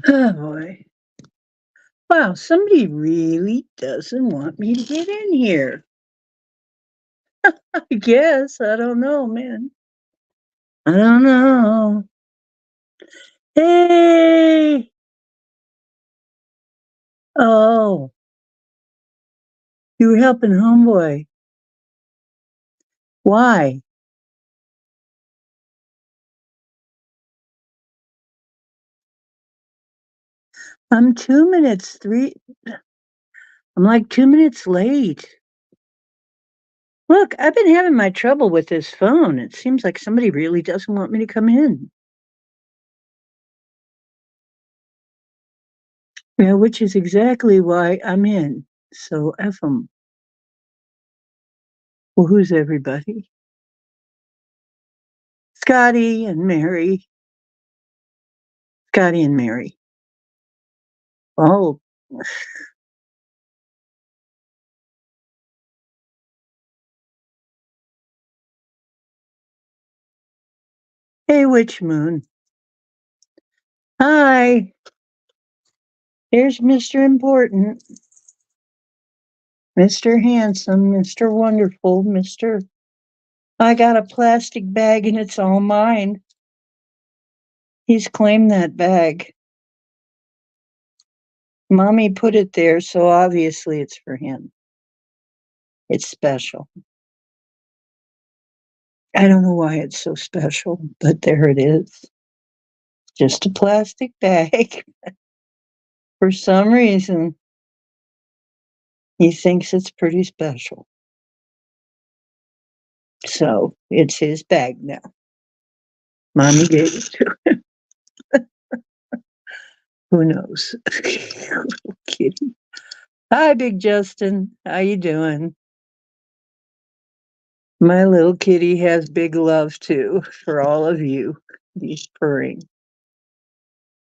Oh boy. Wow, somebody really doesn't want me to get in here. I guess. I don't know, man. I don't know. Hey! Oh, you were helping homeboy. Why? I'm 2 minutes, I'm like 2 minutes late. Look, I've been having my trouble with this phone. It seems like somebody really doesn't want me to come in. Yeah, which is exactly why I'm in. So F 'em. Well, who's everybody? Scotty and Mary. Scotty and Mary. Oh, hey, Witch Moon. Hi. Here's Mr. Important, Mr. Handsome, Mr. Wonderful, Mr. I got a plastic bag and it's all mine. He's claimed that bag. Mommy put it there, so obviously it's for him. It's special. I don't know why it's so special, but there it is. Just a plastic bag. For some reason, he thinks it's pretty special. So it's his bag now. Mommy gave it to him. Who knows? Kitty. Hi, Big Justin. How you doing? My little kitty has big love too for all of you. He's purring.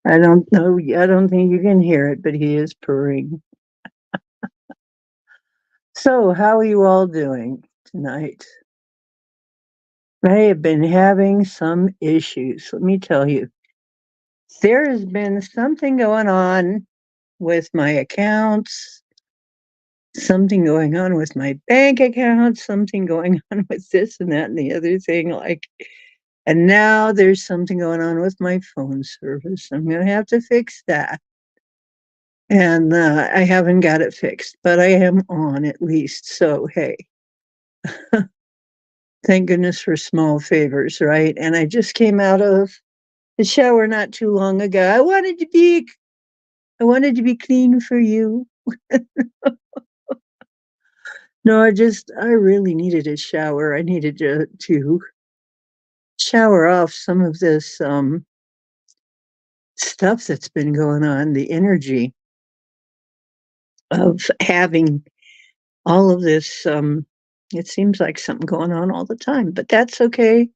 I don't know. I don't think you can hear it, but he is purring. So, how are you all doing tonight? I have been having some issues. Let me tell you, there has been something going on with my accounts, something going on with my bank account, something going on with this and that and the other thing. And now there's something going on with my phone service. I'm going to have to fix that. And I haven't got it fixed, but I am on at least. So, hey, thank goodness for small favors, right? And I just came out of the shower not too long ago. I wanted to be clean for you. No, I really needed a shower. I needed to shower off some of this stuff that's been going on, the energy of having all of this. It seems like something going on all the time, but that's okay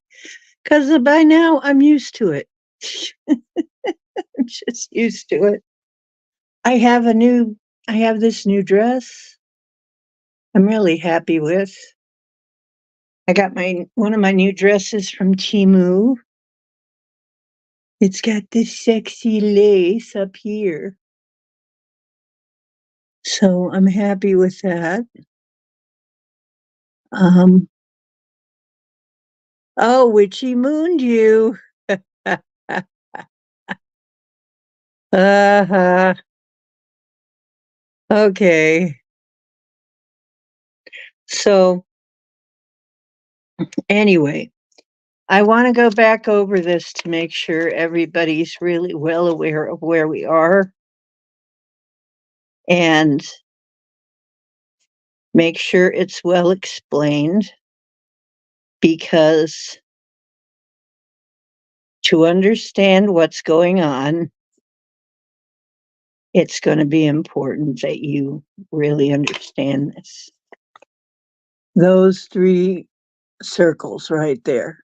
because by now I'm used to it. I'm just used to it. I have a new, I have this new dress I'm really happy with. I got one of my new dresses from Timu. It's got this sexy lace up here. So I'm happy with that. Um, oh, Witchy mooned you. Uh-huh. Okay. So anyway, I want to go back over this to make sure everybody's really well aware of where we are and make sure it's well explained because to understand what's going on, it's going to be important that you really understand this. Those three circles right there.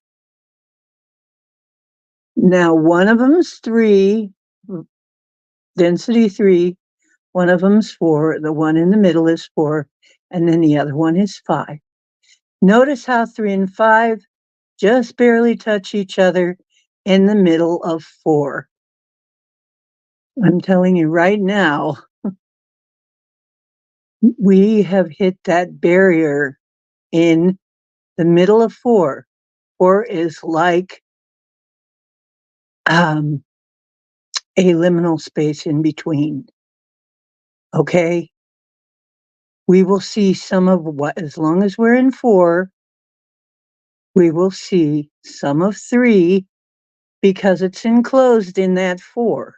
Now, one of them's 3, density 3, one of them's 4, the one in the middle is 4, and then the other one is 5. Notice how 3 and 5 just barely touch each other in the middle of 4. I'm telling you right now, we have hit that barrier in the middle of 4. 4 is like um, a liminal space in between. Okay? We will see some of what, as long as we're in 4, we will see some of 3 because it's enclosed in that 4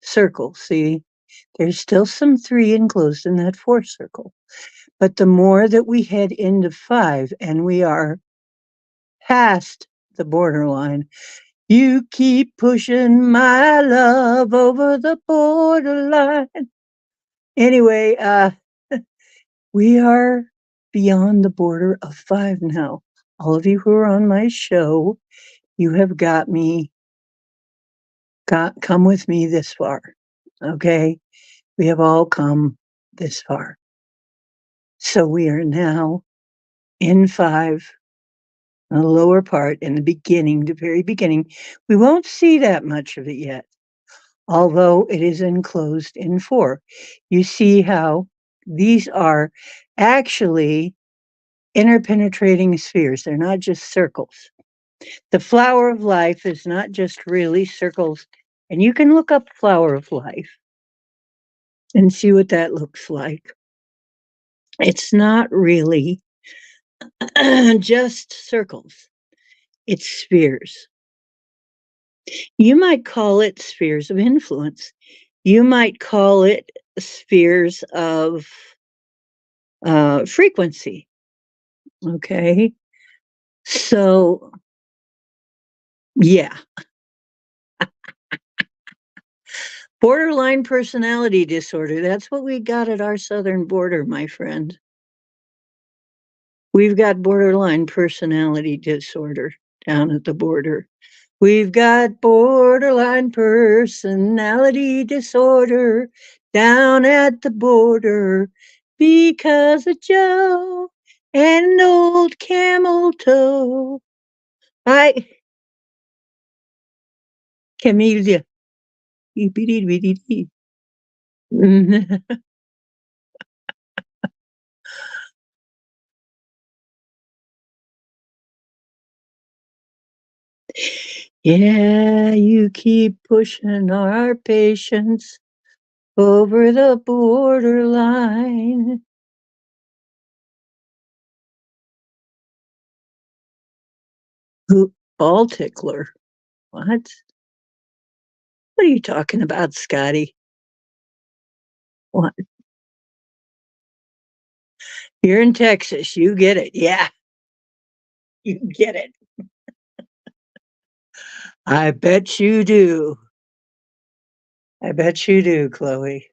circle. See, there's still some 3 enclosed in that 4 circle. But the more that we head into 5 and we are past the borderline, you keep pushing my love over the borderline. Anyway, we are beyond the border of 5 now. All of you who are on my show, you have come with me this far. Okay? We have all come this far. So we are now in 5, the lower part, in the beginning, the very beginning. We won't see that much of it yet, although it is enclosed in 4. You see how these are actually interpenetrating spheres. They're not just circles. The flower of life is not just really circles. And you can look up flower of life and see what that looks like. It's not really just circles, it's spheres. You might call it spheres of influence. You might call it spheres of frequency. Okay. So, yeah, borderline personality disorder. That's what we got at our southern border, my friend. We've got borderline personality disorder down at the border. We've got borderline personality disorder down at the border because of Joe and old camel toe. I, Camellia. Yeah, you keep pushing our patience over the borderline. Who? Ball tickler. What? What are you talking about, Scotty? What? You're in Texas. You get it. Yeah, you get it. I bet you do. I bet you do, Chloe.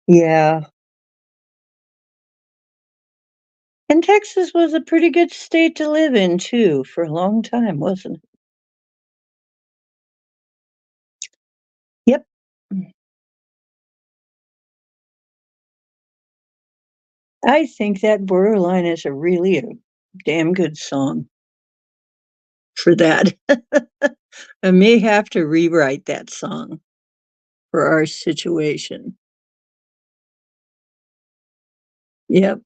Yeah. And Texas was a pretty good state to live in, too, for a long time, wasn't it? Yep. I think that borderline is a damn good song for that. I may have to rewrite that song for our situation. Yep.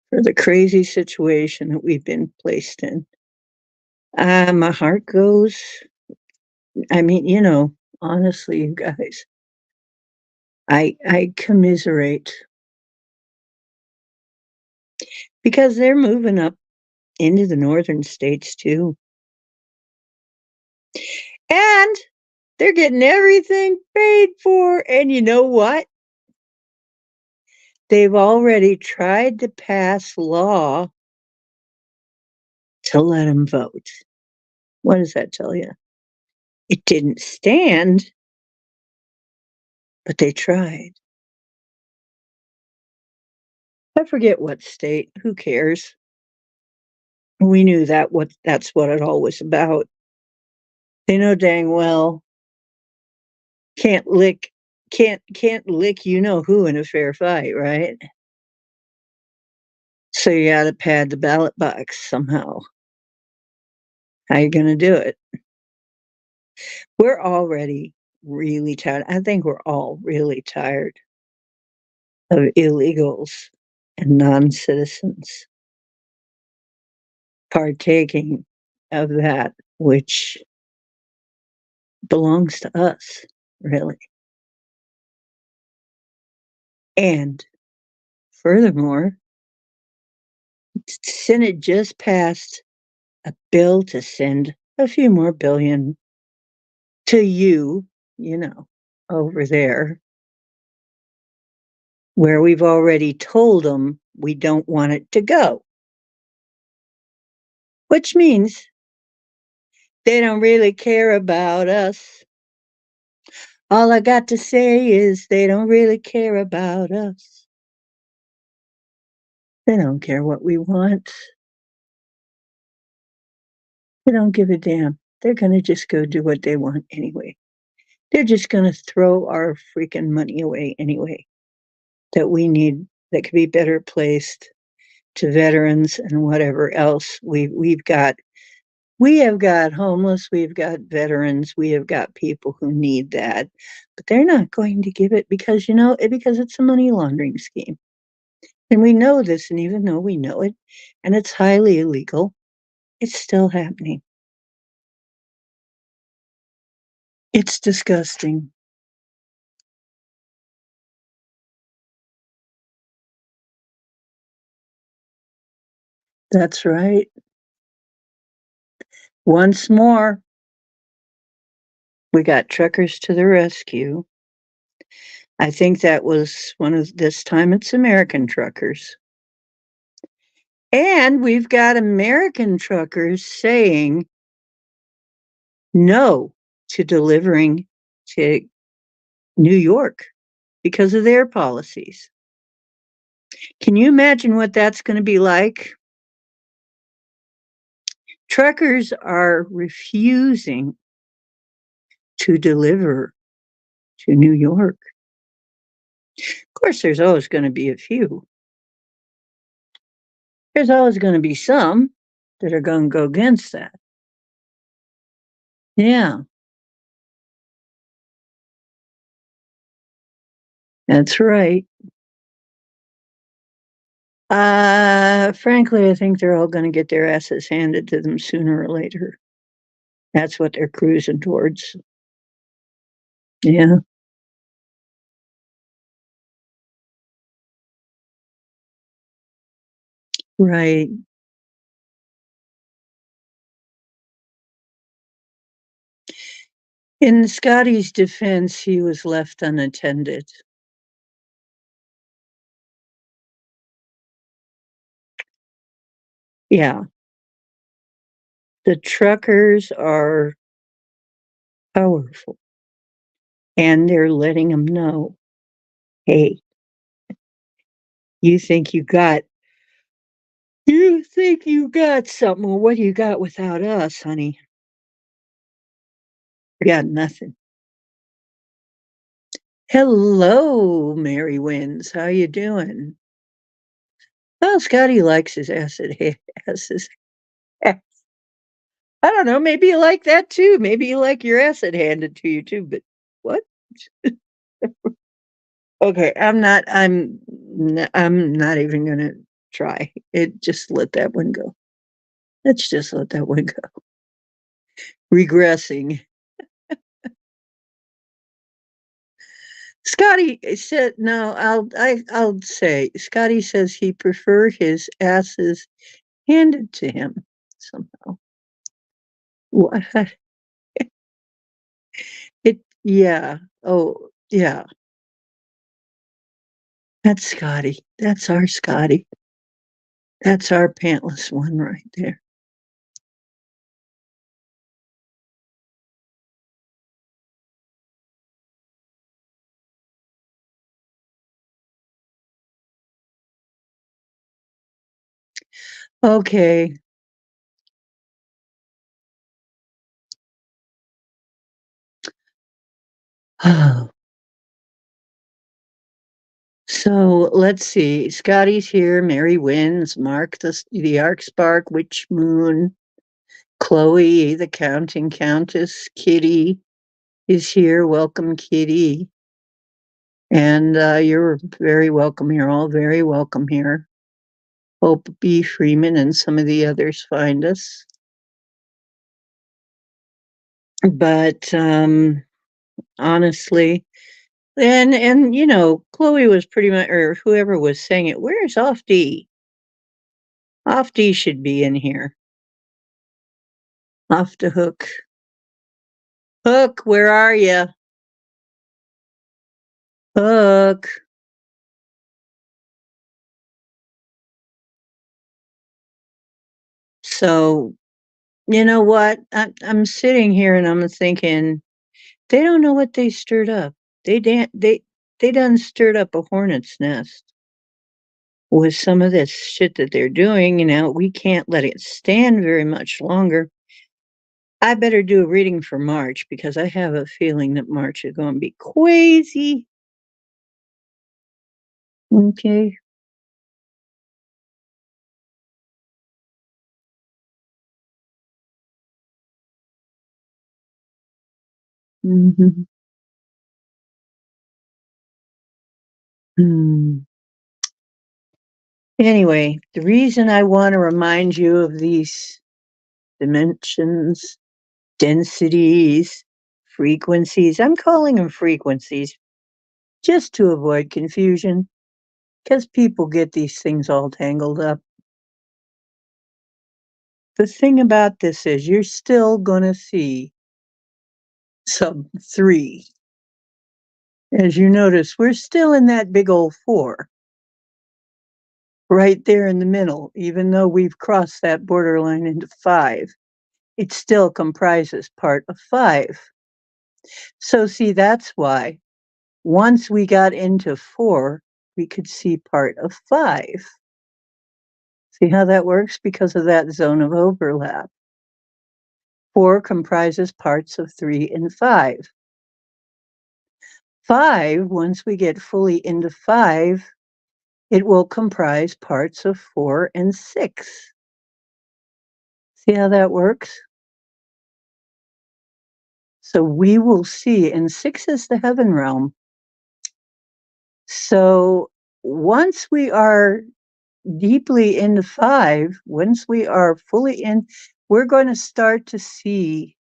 For the crazy situation that we've been placed in. My heart goes, I mean, honestly, you guys, I commiserate because they're moving up into the northern states too. And they're getting everything paid for. And you know what? They've already tried to pass law to let them vote. What does that tell you? It didn't stand, but they tried. I forget what state. Who cares? We knew that's what it all was about. They know dang well can't lick can't lick you know who in a fair fight, right? So you gotta pad the ballot box somehow. How you gonna do it? We're already really tired. I think we're all really tired of illegals and non-citizens partaking of that which belongs to us, really. And furthermore, Senate just passed a bill to send a few more billion to you, you know, over there, where we've already told them we don't want it to go, which means they don't really care about us. All I got to say is they don't really care about us. They don't care what we want. They don't give a damn. They're going to just go do what they want anyway. They're just going to throw our freaking money away anyway that we need that could be better placed to veterans and whatever else we've got. We have got homeless, we've got veterans, we have got people who need that, but they're not going to give it because because it's a money laundering scheme. And we know this, and even though we know it and it's highly illegal, it's still happening. It's disgusting. That's right. Once more, we got truckers to the rescue. I think that was one of this time it's American truckers. And we've got American truckers saying no to delivering to New York because of their policies. Can you imagine what that's going to be like? Truckers are refusing to deliver to New York. Of course, there's always going to be a few. There's always going to be some that are going to go against that. Yeah, that's right. Frankly, I think they're all going to get their asses handed to them sooner or later. That's what they're cruising towards. Yeah, right. In Scotty's defense, he was left unattended. Yeah, the truckers are powerful and they're letting them know, hey, you think you got something. Well, what do you got without us, honey? You got nothing. Hello, Mary Winds. How you doing? Well, Scotty likes his acid asses. I don't know. Maybe you like that too. Maybe you like your acid handed to you too. But what? Okay, I'm not even gonna try. It just let that one go. Let's just let that one go. Regressing. Scotty said no, I'll say Scotty says he preferred his asses handed to him somehow. What? It yeah. Oh yeah. That's Scotty. That's our Scotty. That's our pantless one right there. Okay. So let's see. Scotty's here. Mary wins. Mark the Arc Spark, Witch Moon, Chloe, the Counting Countess, Kitty is here. Welcome, Kitty. And you're very welcome. You're all very welcome here. Hope B. Freeman and some of the others find us. But honestly, and you know, Chloe was pretty much, or whoever was saying it. Where's Off D? Off D should be in here. Off the hook. Hook, where are you? Hook. So, you know what? I'm sitting here and I'm thinking, they don't know what they stirred up. They done stirred up a hornet's nest with some of this shit that they're doing. You know, we can't let it stand very much longer. I better do a reading for March because I have a feeling that March is going to be crazy. Okay. Mm-hmm. Hmm. Anyway, the reason I want to remind you of these dimensions, densities, frequencies, I'm calling them frequencies just to avoid confusion because people get these things all tangled up. The thing about this is you're still going to see sub 3. As you notice, we're still in that big old 4 right there in the middle, even though we've crossed that borderline into 5. It still comprises part of 5. So, see, that's why once we got into 4, we could see part of 5. See how that works? Because of that zone of overlap. 4 comprises parts of 3 and 5. 5, once we get fully into 5, it will comprise parts of 4 and 6. See how that works? So we will see, and 6 is the heaven realm. So once we are deeply into 5, once we are fully in, we're going to start to see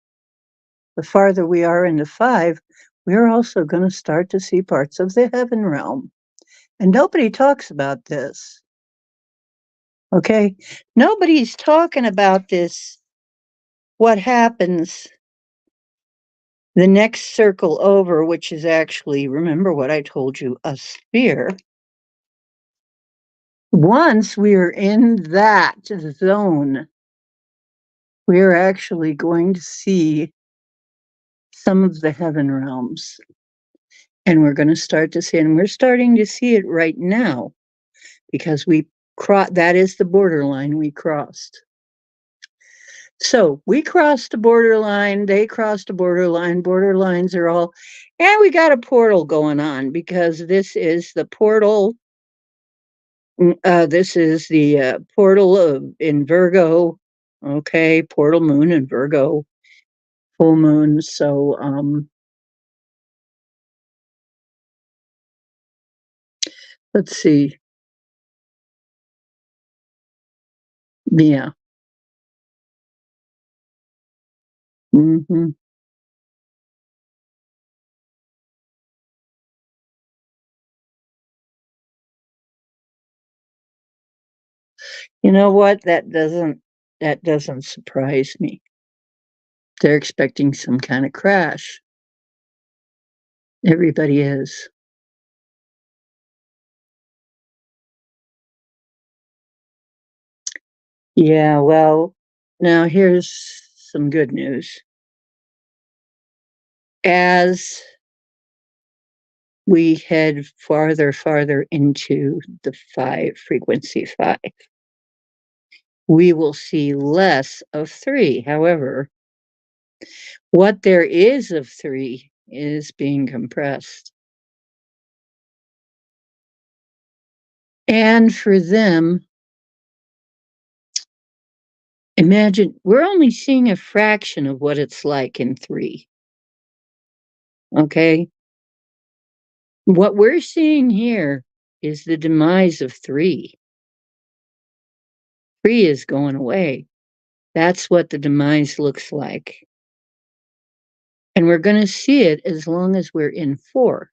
the farther we are into 5, we're also going to start to see parts of the heaven realm. And nobody talks about this. Okay? Nobody's talking about this. What happens the next circle over, which is actually, remember what I told you, a sphere. Once we're in that zone, we're actually going to see some of the heaven realms. And we're going to start to see, and we're starting to see it right now because that is the borderline we crossed. So we crossed a borderline, they crossed a borderline, borderlines are all, and we got a portal going on because this is the portal. This is the portal in Virgo. Okay, portal moon in Virgo, full moon. So, let's see. Yeah. Hmm. You know what? That doesn't surprise me. They're expecting some kind of crash. Everybody is. Yeah, well, now here's some good news. As we head farther into the 5, frequency 5, we will see less of 3. However, what there is of 3 is being compressed. And for them, imagine we're only seeing a fraction of what it's like in 3. Okay? What we're seeing here is the demise of 3. 3 is going away. That's what the demise looks like. And we're going to see it as long as we're in 4.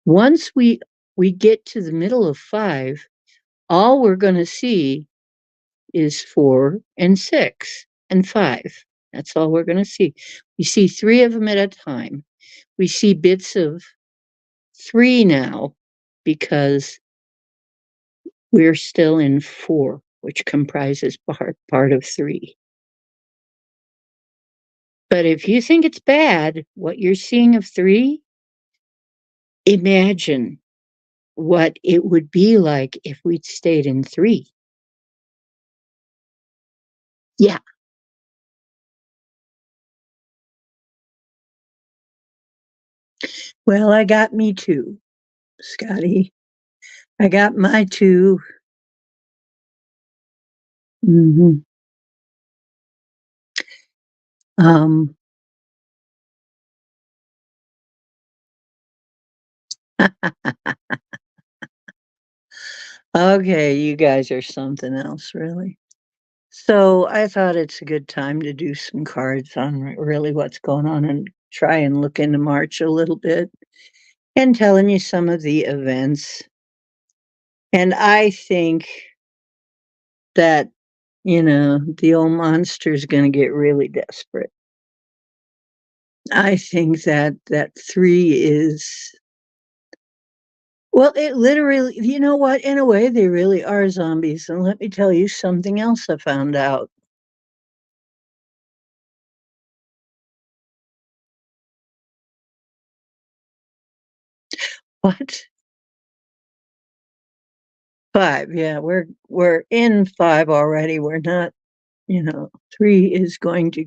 Once we get to the middle of 5, all we're going to see is 4 and 6 and 5. That's all we're going to see. We see 3 of them at a time. We see bits of 3 now because we're still in 4, which comprises part of 3. But if you think it's bad, what you're seeing of 3, imagine what it would be like if we'd stayed in 3. Yeah. Well, I got me too, Scotty. I got my 2. Mhm. Um, okay, you guys are something else, really. So I thought it's a good time to do some cards on really what's going on and try and look into March a little bit and telling you some of the events. And I think that, the old monster's going to get really desperate. I think that 3 is, well, it literally, you know what? In a way, they really are zombies. And let me tell you something else I found out. What? 5, yeah, we're in 5 already. We're not, 3 is going to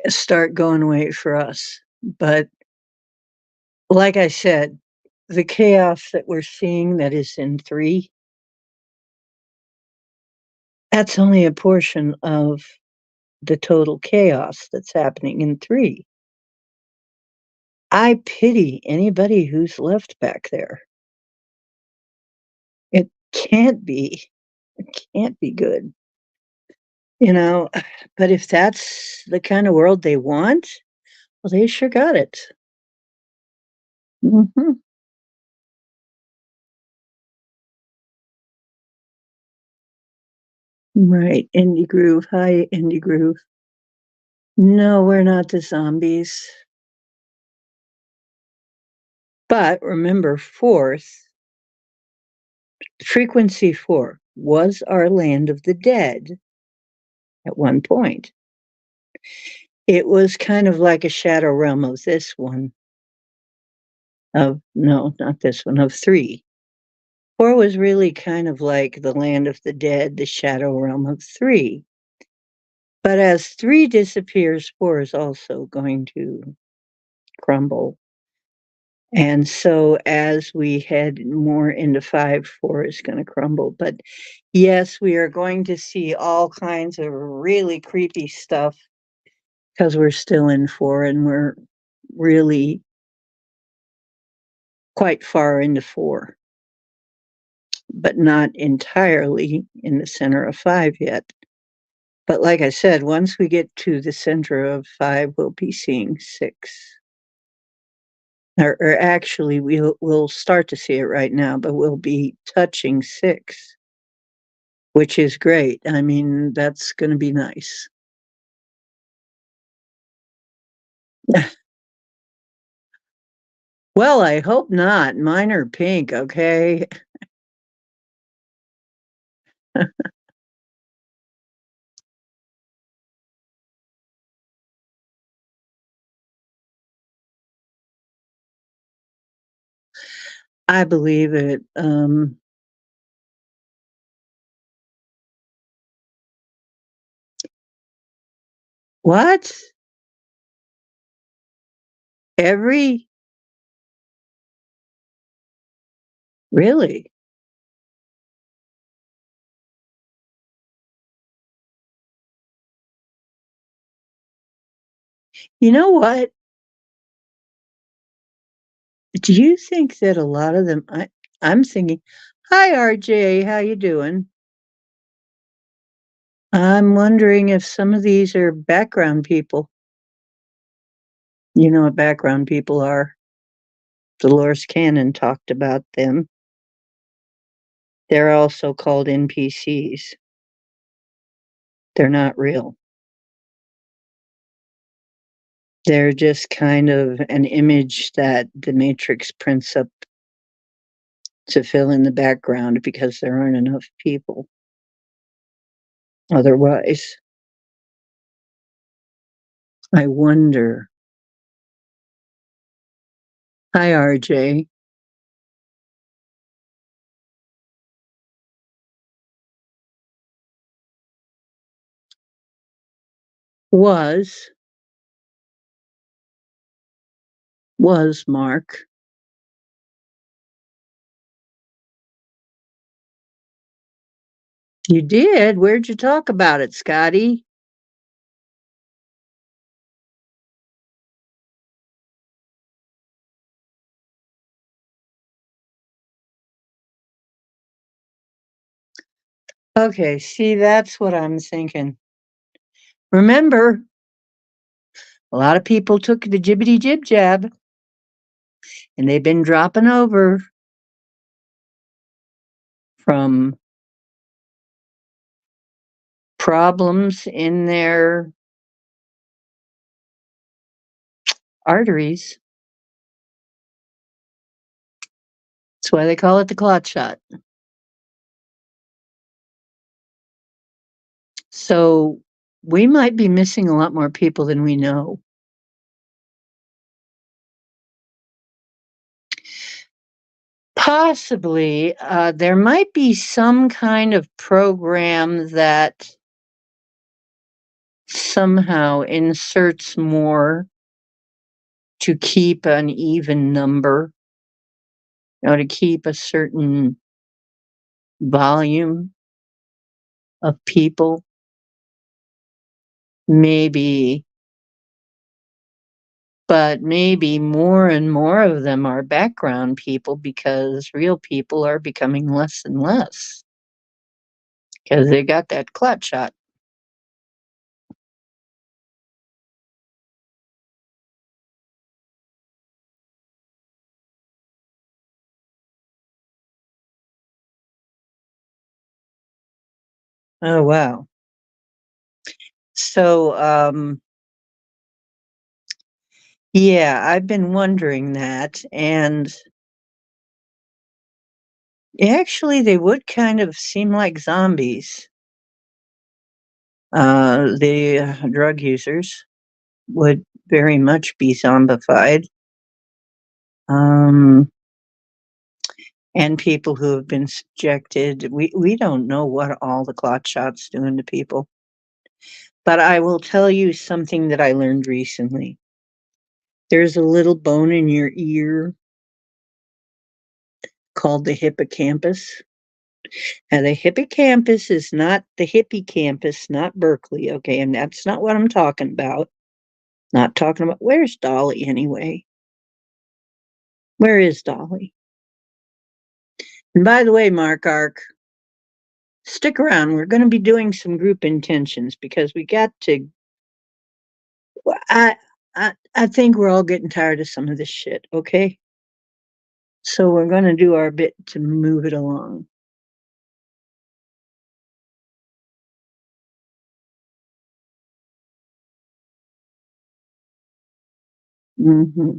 start going away for us. But like I said, the chaos that we're seeing that is in 3, that's only a portion of the total chaos that's happening in 3. I pity anybody who's left back there. It can't be. It can't be good, you know? But if that's the kind of world they want, well, they sure got it. Mhm. Right, Indie Groove. Hi, Indie Groove. No, we're not the zombies. But remember, 4th, frequency 4 was our land of the dead at one point. It was kind of like a shadow realm of this one, of no, not this one, of 3. 4 was really kind of like the land of the dead, the shadow realm of 3. But as 3 disappears, 4 is also going to crumble. And so as we head more into 5, 4 is going to crumble. But yes, we are going to see all kinds of really creepy stuff because we're still in 4 and we're really quite far into 4, but not entirely in the center of 5 yet. But like I said, once we get to the center of 5, we'll be seeing 6. Or actually, we'll start to see it right now, but we'll be touching 6, which is great. I mean, that's going to be nice. Well, I hope not. Mine are pink, okay? I believe it. What? Every Really? You know what? Do you think that a lot of them I'm thinking, "Hi, RJ, how you doing?" I'm wondering if some of these are background people. You know what background people are. Dolores Cannon talked about them. They're also called NPCs. They're not real. They're just kind of an image that the Matrix prints up to fill in the background because there aren't enough people otherwise. I wonder. Hi, RJ. Was, was Mark. You did? Where'd you talk about it, Scotty? Okay, see, that's what I'm thinking. Remember, a lot of people took the jibbity jib jab and they've been dropping over from problems in their arteries. That's why they call it the clot shot. So we might be missing a lot more people than we know. Possibly, there might be some kind of program that somehow inserts more to keep an even number, to keep a certain volume of people. Maybe, but maybe more and more of them are background people because real people are becoming less and less because they got that clot shot. Oh, wow. So, yeah, I've been wondering that. And actually, they would kind of seem like zombies. The drug users would very much be zombified. Um, and people who have been subjected, we don't know what all the clot shots doing to people. But I will tell you something that I learned recently. There's a little bone in your ear called the hippocampus. Now, the hippocampus is not the hippocampus, not Berkeley, okay? And that's not what I'm talking about. Not talking about where's Dolly anyway? Where is Dolly? And by the way, Mark Ark, stick around. We're going to be doing some group intentions because we got to. I, I think we're all getting tired of some of this shit, okay? So we're going to do our bit to move it along. Mm-hmm.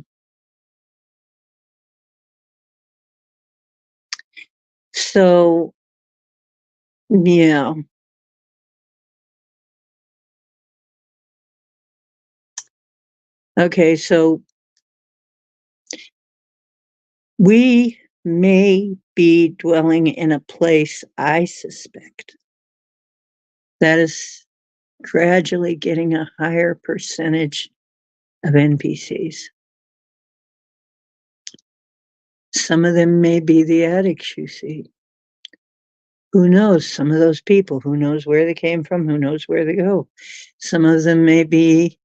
So, yeah. Okay, so we may be dwelling in a place, I suspect, that is gradually getting a higher percentage of NPCs. Some of them may be the addicts, you see. Who knows? Some of those people, who knows where they came from? Who knows where they go? Some of them may be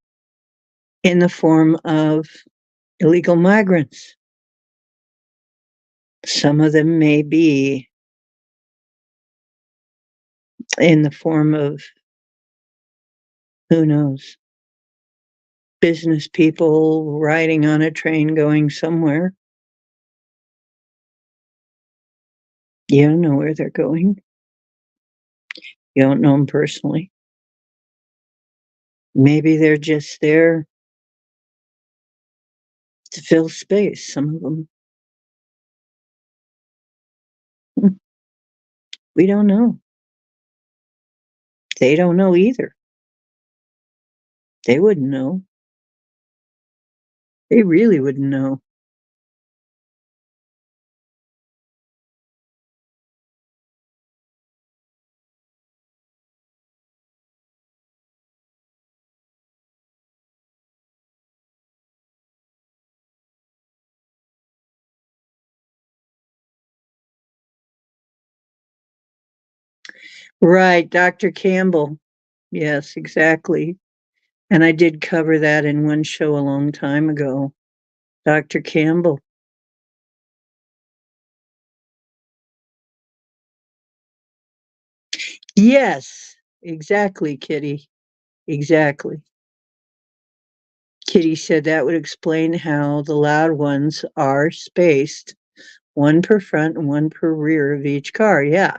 in the form of illegal migrants. Some of them may be in the form of, who knows, business people riding on a train going somewhere. You don't know where they're going. You don't know them personally. Maybe they're just there to fill space, some of them. We don't know. They don't know either. They wouldn't know. They really wouldn't know. Right, Dr. Campbell. Yes, exactly. And I did cover that in one show a long time ago. Dr. Campbell. Yes, exactly, Kitty. Exactly. Kitty said that would explain how the loud ones are spaced, one per front and one per rear of each car. Yeah,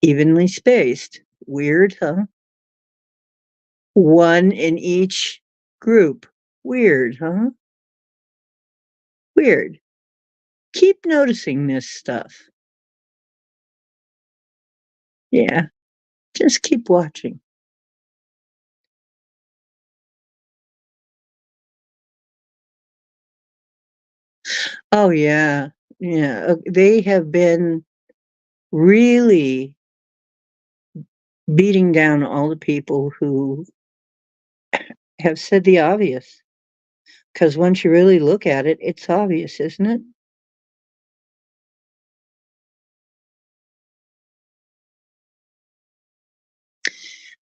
evenly spaced. Weird, huh? One in each group. Weird, huh? Weird. Keep noticing this stuff. Yeah, just keep watching. Oh, yeah. Yeah. They have been really beating down all the people who have said the obvious. Because once you really look at it, it's obvious, isn't it?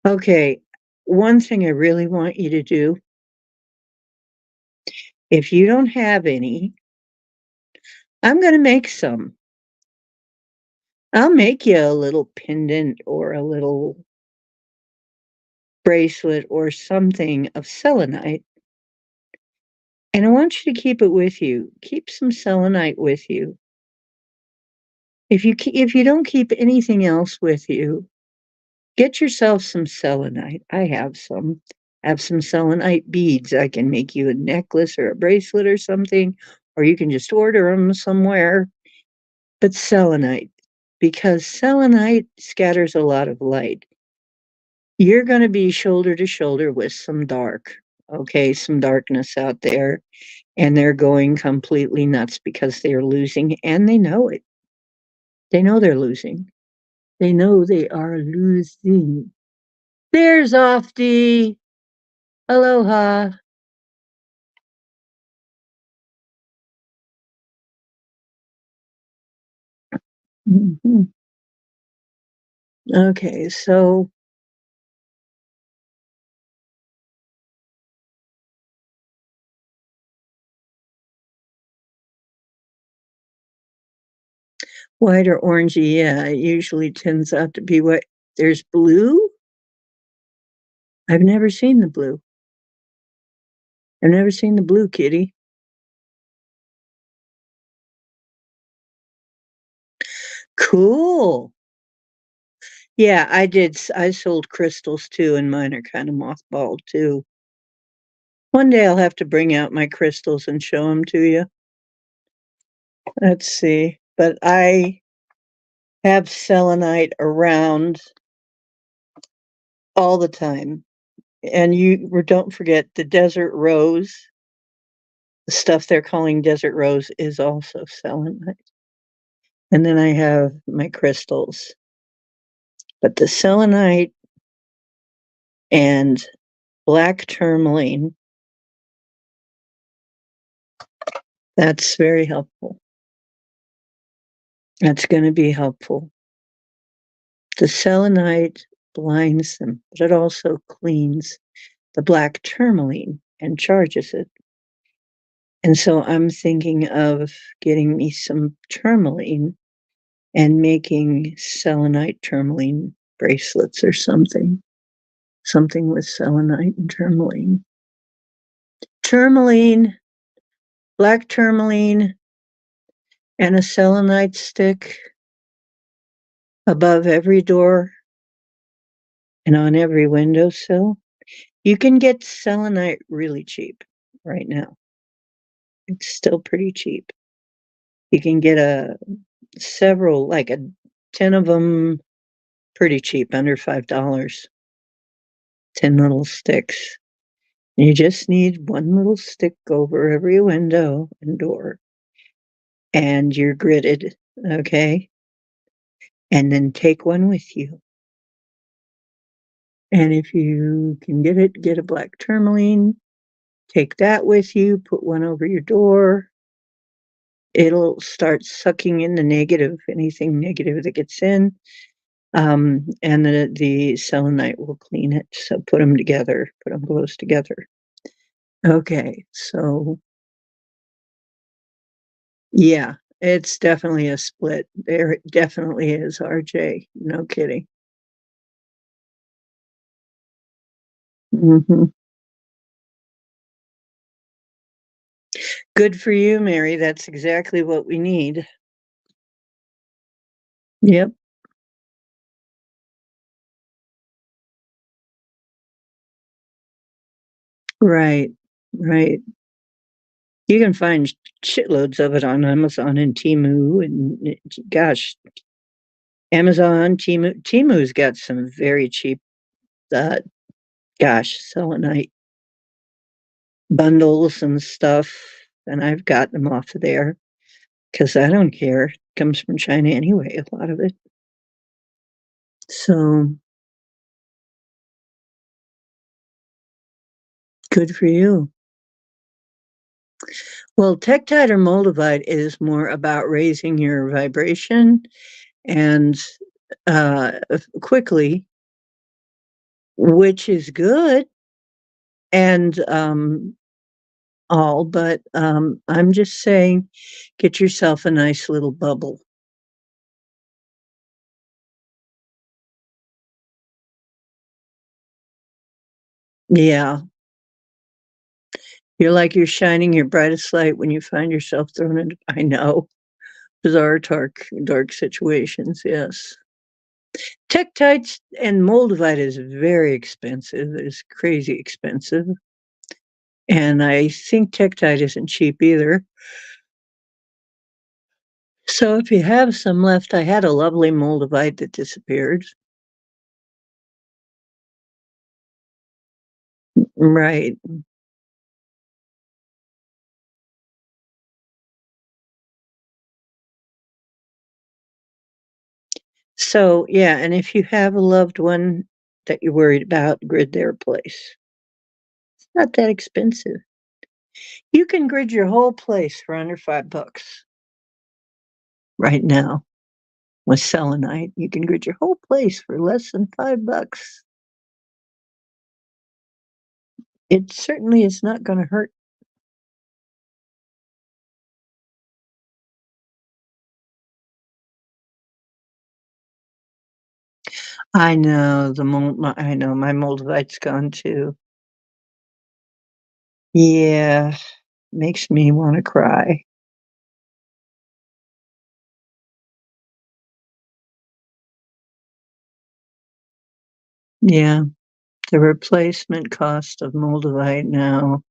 Okay. One thing I really want you to do, if you don't have any, I'm going to make some. I'll make you a little pendant or a little bracelet or something of selenite. And I want you to keep it with you. Keep some selenite with you. If you don't keep anything else with you, get yourself some selenite. I have some. I have some selenite beads. I can make you a necklace or a bracelet or something, or you can just order them somewhere. But selenite, because selenite scatters a lot of light. You're going to be shoulder to shoulder with some dark, okay, some darkness out there, and they're going completely nuts because they're losing and they know it. They know they're losing. They know they are losing. There's Ofty. Aloha. Mhm. Okay, so white or orangey, yeah, it usually tends out to be what there's blue. I've never seen the blue. I've never seen the blue, Kitty. Cool. Yeah, I did. I sold crystals too, and mine are kind of mothballed too. One day I'll have to bring out my crystals and show them to you. Let's see. But I have selenite around all the time. And don't forget the desert rose, the stuff they're calling desert rose is also selenite. And then I have my crystals. But the selenite and black tourmaline That's very helpful. That's gonna be helpful. The selenite blinds them, but it also cleans the black tourmaline and charges it. And so I'm thinking of getting me some tourmaline and making selenite tourmaline bracelets or something. Something with selenite and tourmaline. Tourmaline, black tourmaline, and a selenite stick above every door and on every windowsill. You can get selenite really cheap right now. It's still pretty cheap. You can get several, like 10 of them pretty cheap, under $5. 10 little sticks. You just need one little stick over every window and door, and you're gridded, okay? And then take one with you. And if you can get it, get a black tourmaline, take that with you, put one over your door. It'll start sucking in the negative, anything negative that gets in. And the selenite will clean it. So put them together, put them close together. Okay, so yeah, it's definitely a split. There definitely is, RJ. No kidding. Hmm. Good for you, Mary. That's exactly what we need. Yep. Right. Right. You can find shitloads of it on Amazon and Temu, and gosh, Amazon, Temu's got some very cheap, uh, gosh, selenite bundles and stuff, and I've got them off of there because I don't care. It comes from China anyway, a lot of it. So good for you. Well, Tektite or Moldavite is more about raising your vibration and quickly, which is good and all, but I'm just saying, get yourself a nice little bubble. Yeah, you're like you're shining your brightest light when you find yourself thrown into. I know, bizarre, dark situations. Yes, Tektites and Moldavite is very expensive. It's crazy expensive, and I think Tektite isn't cheap either. So if you have some left, I had a lovely Moldavite that disappeared. Right. So, yeah, and if you have a loved one that you're worried about, grid their place. It's not that expensive. You can grid your whole place for under $5 right now with selenite. You can grid your whole place for less than $5. It certainly is not going to hurt. I know I know my moldavite's gone too. Yeah, makes me want to cry. Yeah, the replacement cost of moldavite now.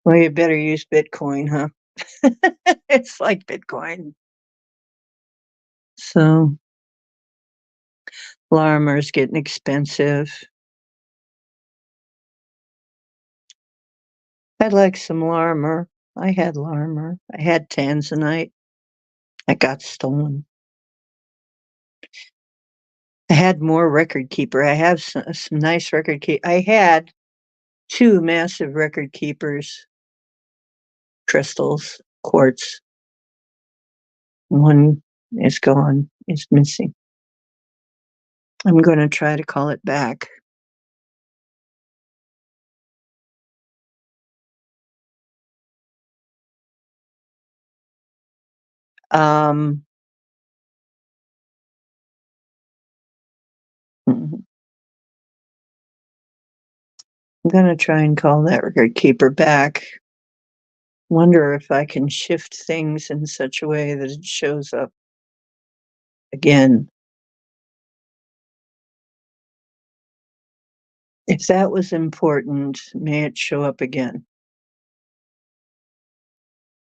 Well, you better use Bitcoin, huh? It's like Bitcoin. So Larimer's getting expensive. I'd like some Larimer. I had Larimer. I had Tanzanite. I got stolen. I had more record keeper. I have some nice record keep. I had two massive record keepers crystals, quartz. One is gone, is missing. I'm going to try to call it back. Um, I'm going to try and call that record keeper back. Wonder if I can shift things in such a way that it shows up again. If that was important, may it show up again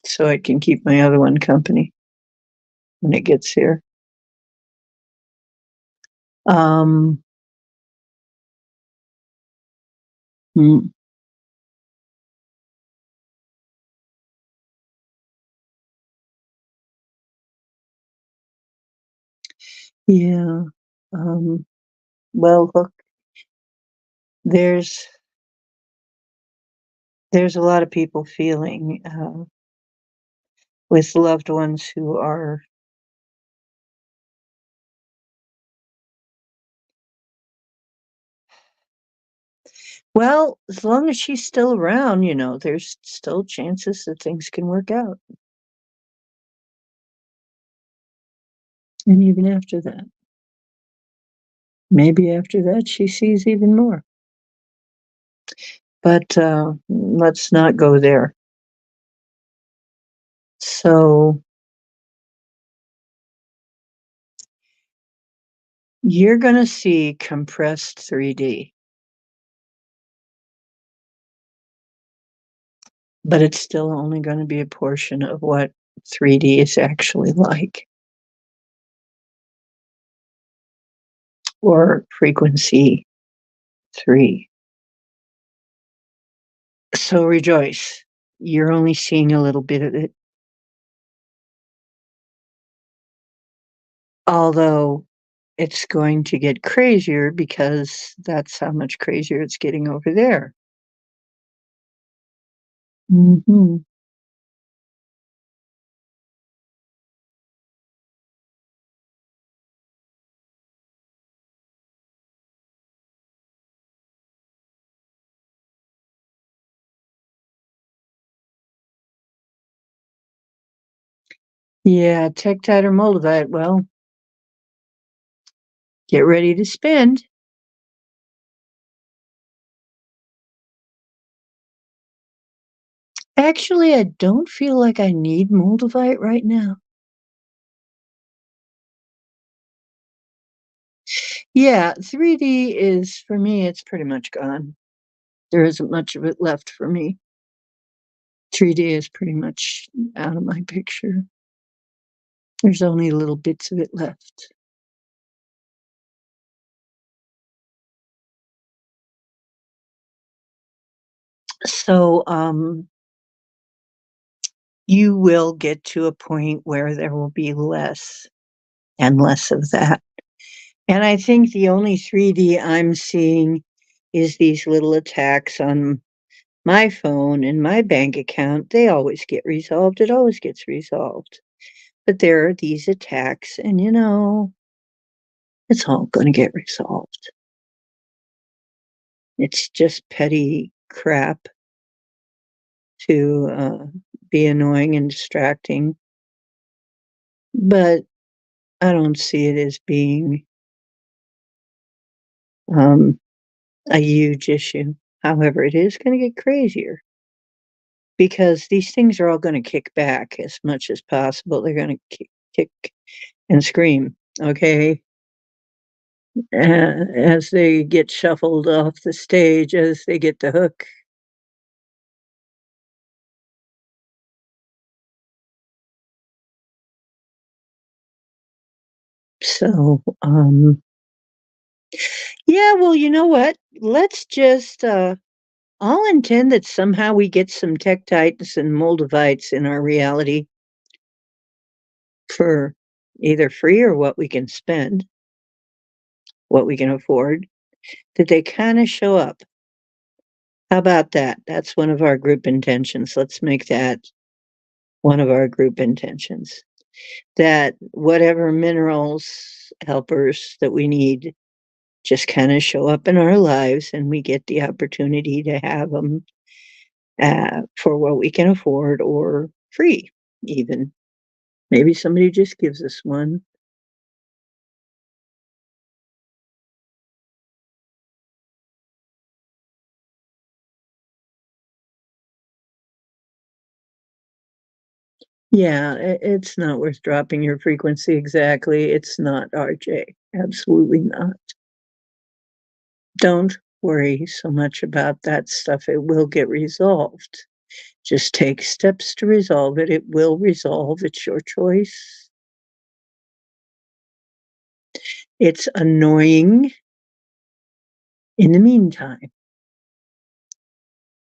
so I can keep my other one company when it gets here. Um, hmm, yeah. Um, well, look, there's there's a lot of people feeling with loved ones who are well, as long as she's still around, there's still chances that things can work out. And even after that, maybe after that, she sees even more. But let's not go there. So you're going to see compressed 3D, but it's still only going to be a portion of what 3D is actually like, or frequency 3. So rejoice. You're only seeing a little bit of it. Although it's going to get crazier because that's how much crazier it's getting over there. Hmm. Yeah, tektite or moldavite. Well, get ready to spend. Actually, I don't feel like I need moldavite right now. Yeah, 3D is, for me, it's pretty much gone. There isn't much of it left for me. 3D is pretty much out of my picture. There's only little bits of it left. So, you will get to a point where there will be less and less of that. And I think the only 3D I'm seeing is these little attacks on my phone and my bank account. They always get resolved. It always gets resolved. But there are these attacks, and it's all going to get resolved. It's just petty crap to be annoying and distracting. But I don't see it as being um, a huge issue. However, it is going to get crazier because these things are all going to kick back as much as possible. They're going to kick and scream, okay? As they get shuffled off the stage, as they get the hook. So, yeah, well, you know what? Let's just, I'll intend that somehow we get some tektites and moldavites in our reality for either free or what we can spend, what we can afford, that they kind of show up. How about that? That's one of our group intentions. Let's make that one of our group intentions, that whatever minerals, helpers that we need just kind of show up in our lives and we get the opportunity to have them for what we can afford or free, even. Maybe somebody just gives us one. Yeah, it's not worth dropping your frequency exactly. It's not, RJ. Absolutely not. Don't worry so much about that stuff. It will get resolved. Just take steps to resolve it. It will resolve. It's your choice. It's annoying in the meantime,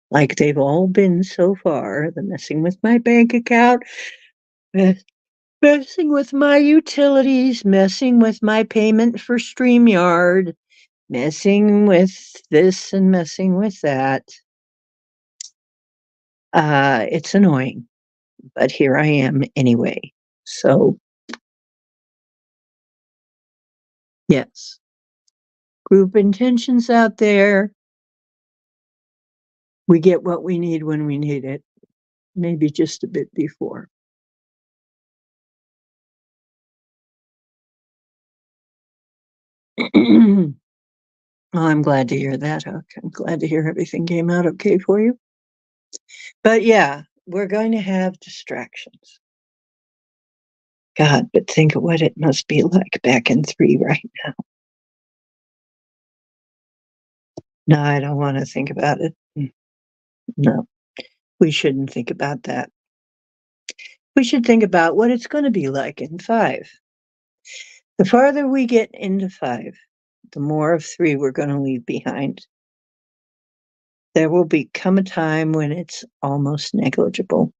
like they've all been so far. The messing with my bank account, messing with my utilities, messing with my payment for StreamYard, messing with this and messing with that. It's annoying, but here I am anyway. So, yes, group intentions out there. We get what we need when we need it, maybe just a bit before. Well, I'm glad to hear that. Okay. I'm glad to hear everything came out okay for you. But yeah, we're going to have distractions. God, but think of what it must be like back in 3 right now. No, I don't want to think about it. No, we shouldn't think about that. We should think about what it's going to be like in 5. The farther we get into 5, the more of 3 we're going to leave behind. There will become a time when it's almost negligible.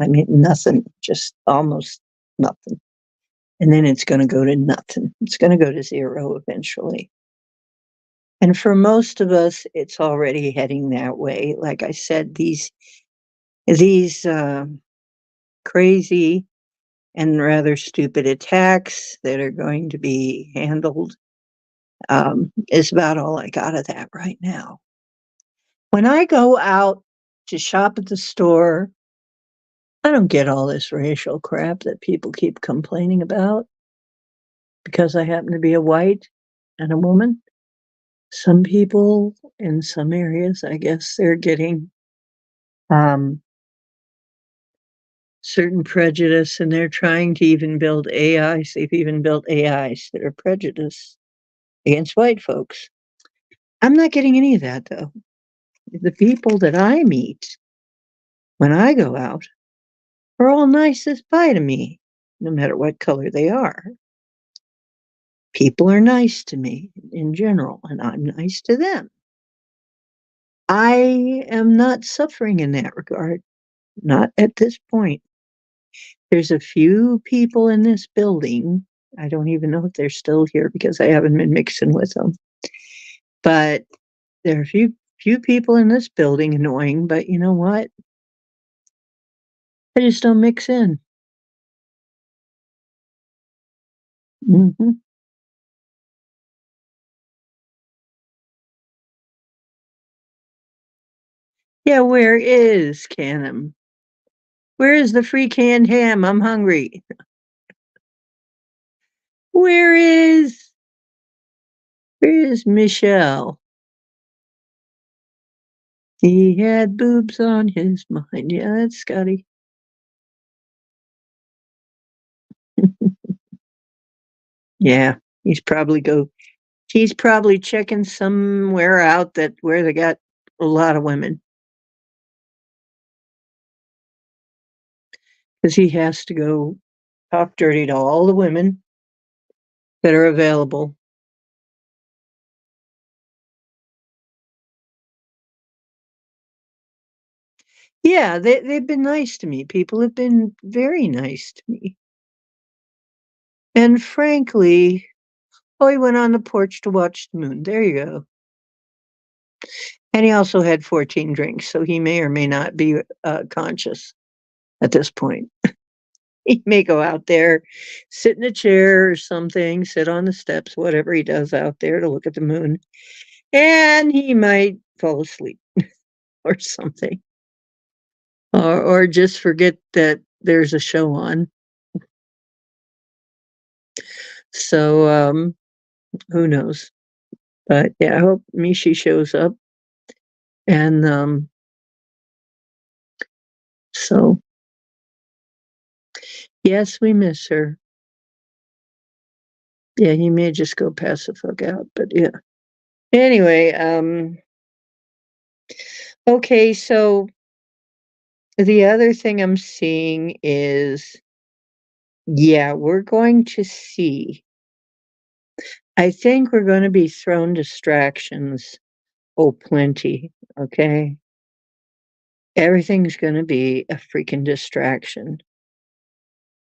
I mean, nothing, just almost nothing. And then it's going to go to nothing. It's going to go to 0 eventually. And for most of us, it's already heading that way. Like I said, these crazy and rather stupid attacks that are going to be handled is about all I got of that right now. When I go out to shop at the store, I don't get all this racial crap that people keep complaining about because I happen to be a white and a woman. Some people in some areas, I guess, they're getting um, certain prejudice and they're trying to even build AIs. They've even built AIs that are prejudiced against white folks. I'm not getting any of that though. The people that I meet when I go out are all nice as pie to me, no matter what color they are. People are nice to me in general, and I'm nice to them. I am not suffering in that regard, not at this point. There's a few people in this building. I don't even know if they're still here because I haven't been mixing with them. But there are a few people in this building annoying, but you know what? I just don't mix in. Hmm. Yeah, where is Canham? Where is the free canned ham? I'm hungry. Where is Michelle? He had boobs on his mind. Yeah, that's Scotty. Yeah, he's probably checking somewhere out that where they got a lot of women because he has to go talk dirty to all the women that are available. Yeah, they've been nice to me. People have been very nice to me. And frankly, oh, he went on the porch to watch the moon. There you go. And he also had 14 drinks, so he may or may not be conscious. at this point. He may go out there, sit in a chair or something, sit on the steps, whatever he does out there to look at the moon, and he might fall asleep or something, or just forget that there's a show on. So, who knows? But yeah, I hope Mishi shows up. And so, yes, we miss her. Yeah, he may just go pass the fuck out, but yeah. Anyway, okay, so the other thing I'm seeing is, yeah, we're going to see. I think we're going to be thrown distractions. Oh, plenty. Okay. Everything's going to be a freaking distraction.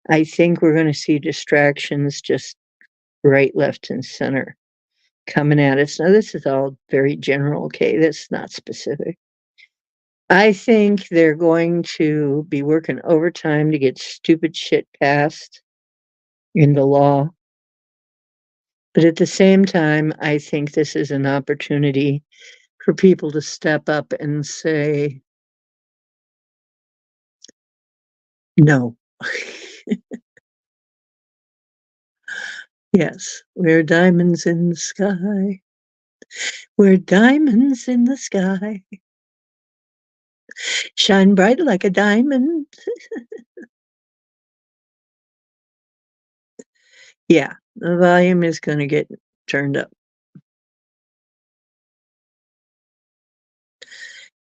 I think we're going to see distractions just right, left, and center coming at us. Now, this is all very general, okay? That's not specific. I think they're going to be working overtime to get stupid shit passed into law. But at the same time, I think this is an opportunity for people to step up and say, no. Yes, we're diamonds in the sky. We're diamonds in the sky. Shine bright like a diamond. Yeah, the volume is going to get turned up.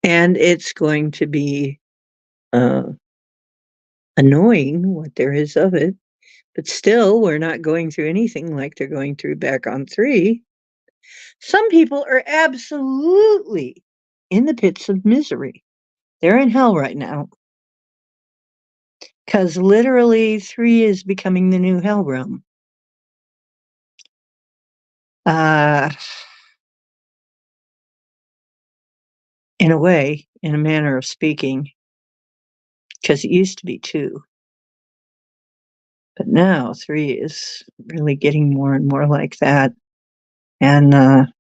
And it's going to be uh, annoying what there is of it. But still, we're not going through anything like they're going through back on 3. Some people are absolutely in the pits of misery. They're in hell right now. Because literally 3 is becoming the new hell realm. Uh, in a way, in a manner of speaking, because it used to be 2. But now 3 is really getting more and more like that. And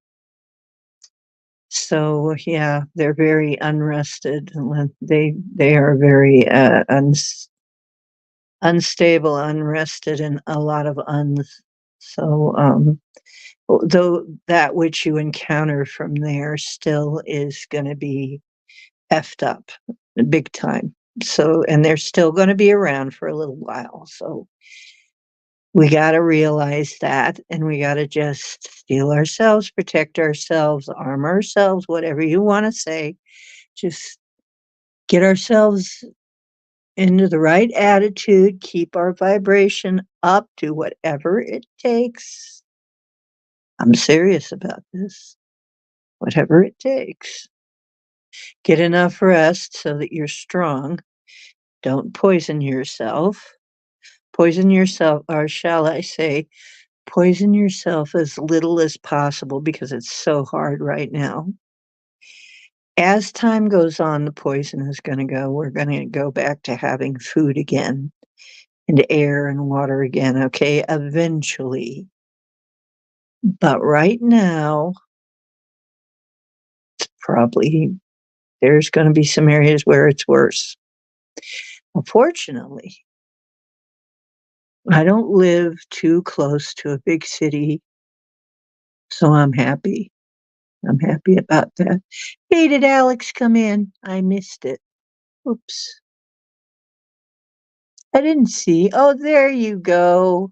so, yeah, they're very unrested. They are very unstable, unrested, and a lot of uns. So, though that which you encounter from there still is going to be effed up big time. So, and they're still going to be around for a little while. So, we got to realize that, and we got to just steel ourselves, protect ourselves, arm ourselves, whatever you want to say. Just get ourselves into the right attitude, keep our vibration up, do whatever it takes. I'm serious about this. Whatever it takes. Get enough rest so that you're strong. Don't poison yourself. Poison yourself, or shall I say, poison yourself as little as possible because it's so hard right now. As time goes on, the poison is going to go. We're going to go back to having food again and air and water again, okay? Eventually. But right now, it's probably there's going to be some areas where it's worse. Unfortunately, I don't live too close to a big city, so I'm happy. I'm happy about that. Hey, did Alex come in? I missed it. Oops. I didn't see. Oh, there you go.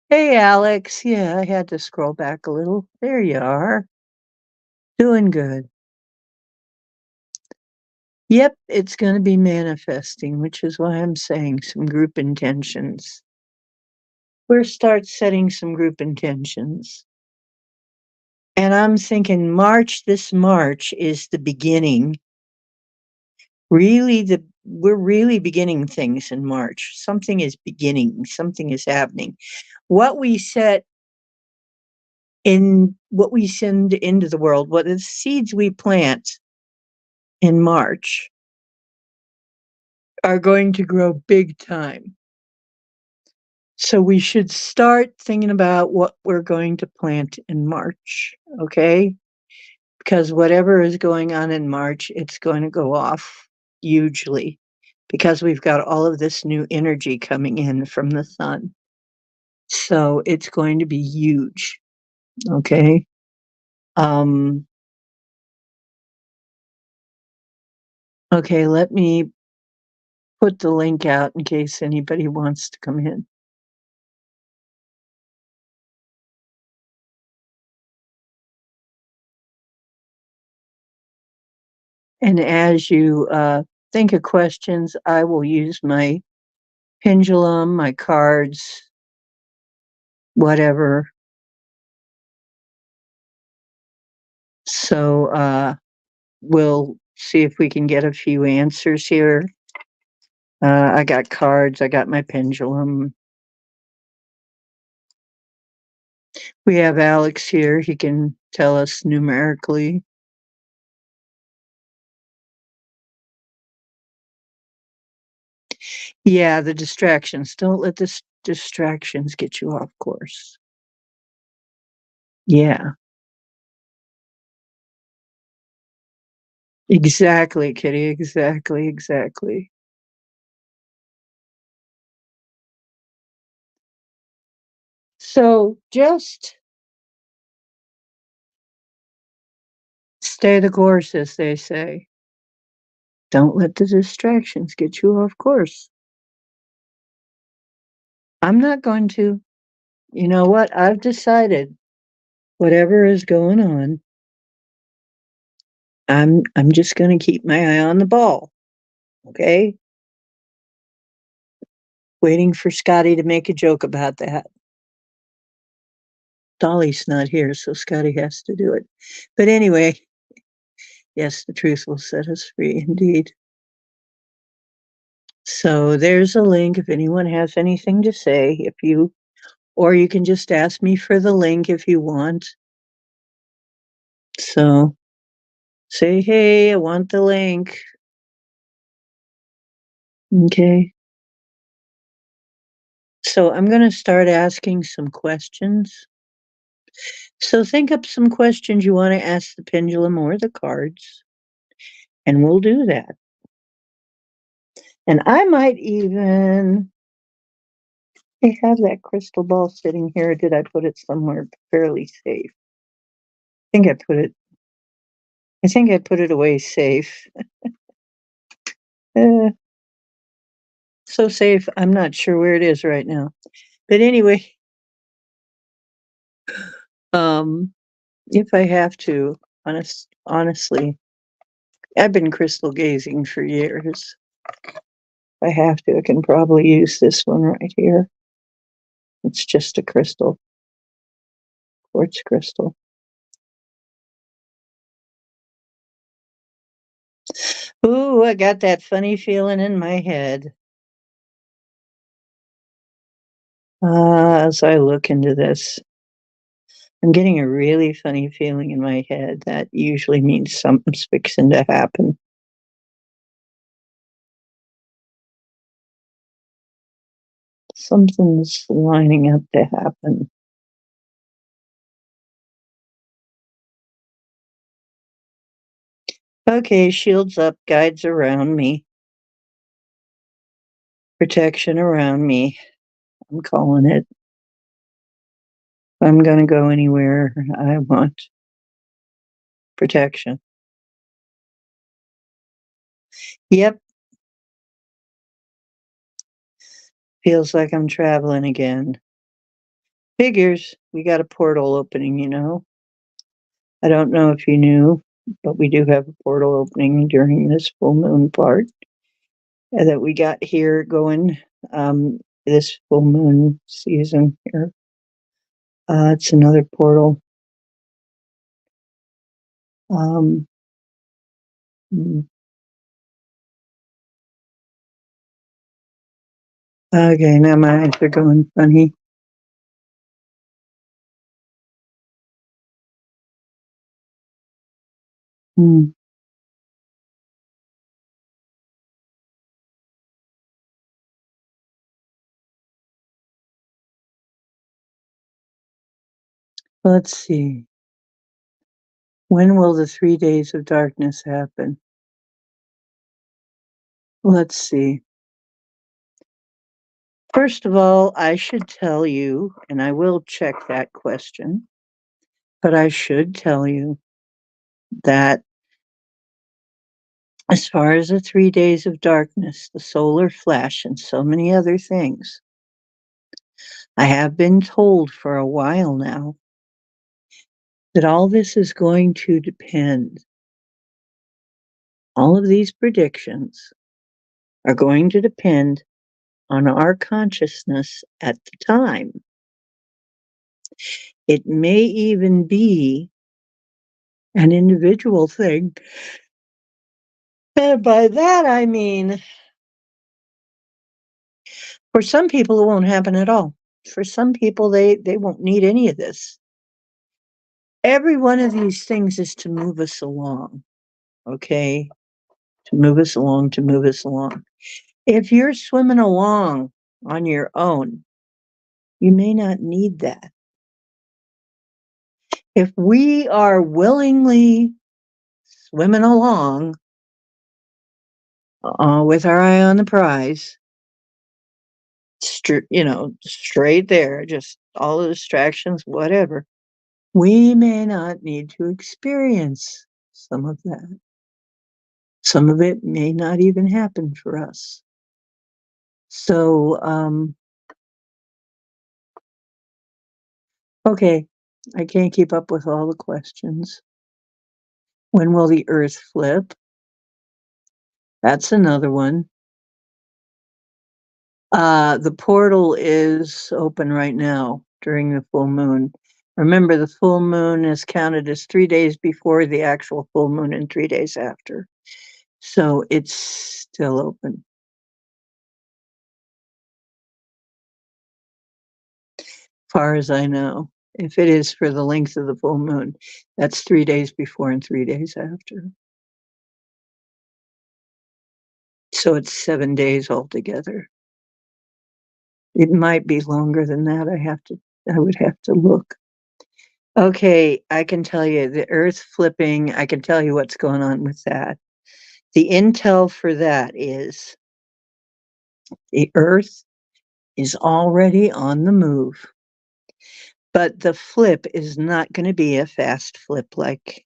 Hey, Alex. Yeah, I had to scroll back a little. There you are. Doing good. Yep, it's going to be manifesting, which is why I'm saying some group intentions. We'll start setting some group intentions. And I'm thinking this March is the beginning. We're really beginning things in March. Something is beginning, something is happening. What we set in what we send into the world, what the seeds we plant in March are going to grow big time. So we should start thinking about what we're going to plant in March, okay? Because whatever is going on in March, it's going to go off hugely because we've got all of this new energy coming in from the sun. So it's going to be huge, okay? Um, okay, let me put the link out in case anybody wants to come in. And as you think of questions, I will use my pendulum, my cards, whatever. So we'll see if we can get a few answers here. I got cards, I got my pendulum. We have Alex here. He can tell us numerically. Yeah, the distractions. Don't let the distractions get you off course. Yeah, exactly, Kitty. Exactly, exactly. So just stay the course, as they say. Don't let the distractions get you off course. I'm not going to. You know what? I've decided whatever is going on, I'm just going to keep my eye on the ball. Okay? Waiting for Scotty to make a joke about that. Dolly's not here, so Scotty has to do it. But anyway, yes, the truth will set us free indeed. So there's a link if anyone has anything to say, or you can just ask me for the link if you want. So say, hey, I want the link. Okay. So I'm going to start asking some questions. So think up some questions you want to ask the pendulum or the cards, and we'll do that. And I might even I have that crystal ball sitting here. Did I put it somewhere fairly safe? I think I put it. I think I put it away safe. Uh, so safe. I'm not sure where it is right now. But anyway, um, if I have to, honestly, I've been crystal gazing for years. If I have to, I can probably use this one right here. It's just a crystal, quartz crystal. Ooh, I got that funny feeling in my head. As I look into this, I'm getting a really funny feeling in my head. That usually means something's fixing to happen. Something's lining up to happen. Okay, shields up, guides around me, protection around me. I'm calling it. If I'm going to go anywhere, I want protection. Yep, feels like I'm traveling again. Figures, we got a portal opening, you know. I don't know if you knew, but we do have a portal opening during this full moon part that we got here going this full moon season here. It's another portal. Um, mm, okay, now my eyes are going funny. Hmm. Let's see. When will the 3 days of darkness happen? Let's see. First of all, I should tell you, and I will check that question, but I should tell you that as far as the 3 days of darkness, the solar flash, and so many other things, I have been told for a while now that all this is going to depend. All of these predictions are going to depend on our consciousness at the time. It may even be an individual thing. And by that, I mean, for some people, it won't happen at all. For some people, they won't need any of this. Every one of these things is to move us along, okay? To move us along, to move us along. If you're swimming along on your own, you may not need that. If we are willingly swimming along with our eye on the prize, straight there, just all the distractions, whatever, we may not need to experience some of that. Some of it may not even happen for us. So, okay, I can't keep up with all the questions. When will the earth flip? That's another one. The portal is open right now during the full moon. Remember, the full moon is counted as 3 days before the actual full moon and 3 days after. So it's still open. Far as I know. If it is for the length of the full moon, that's 3 days before and 3 days after. So it's 7 days altogether. It might be longer than that. I would have to look. Okay, I can tell you the earth flipping, I can tell you what's going on with that. The intel for that is the earth is already on the move, but the flip is not going to be a fast flip like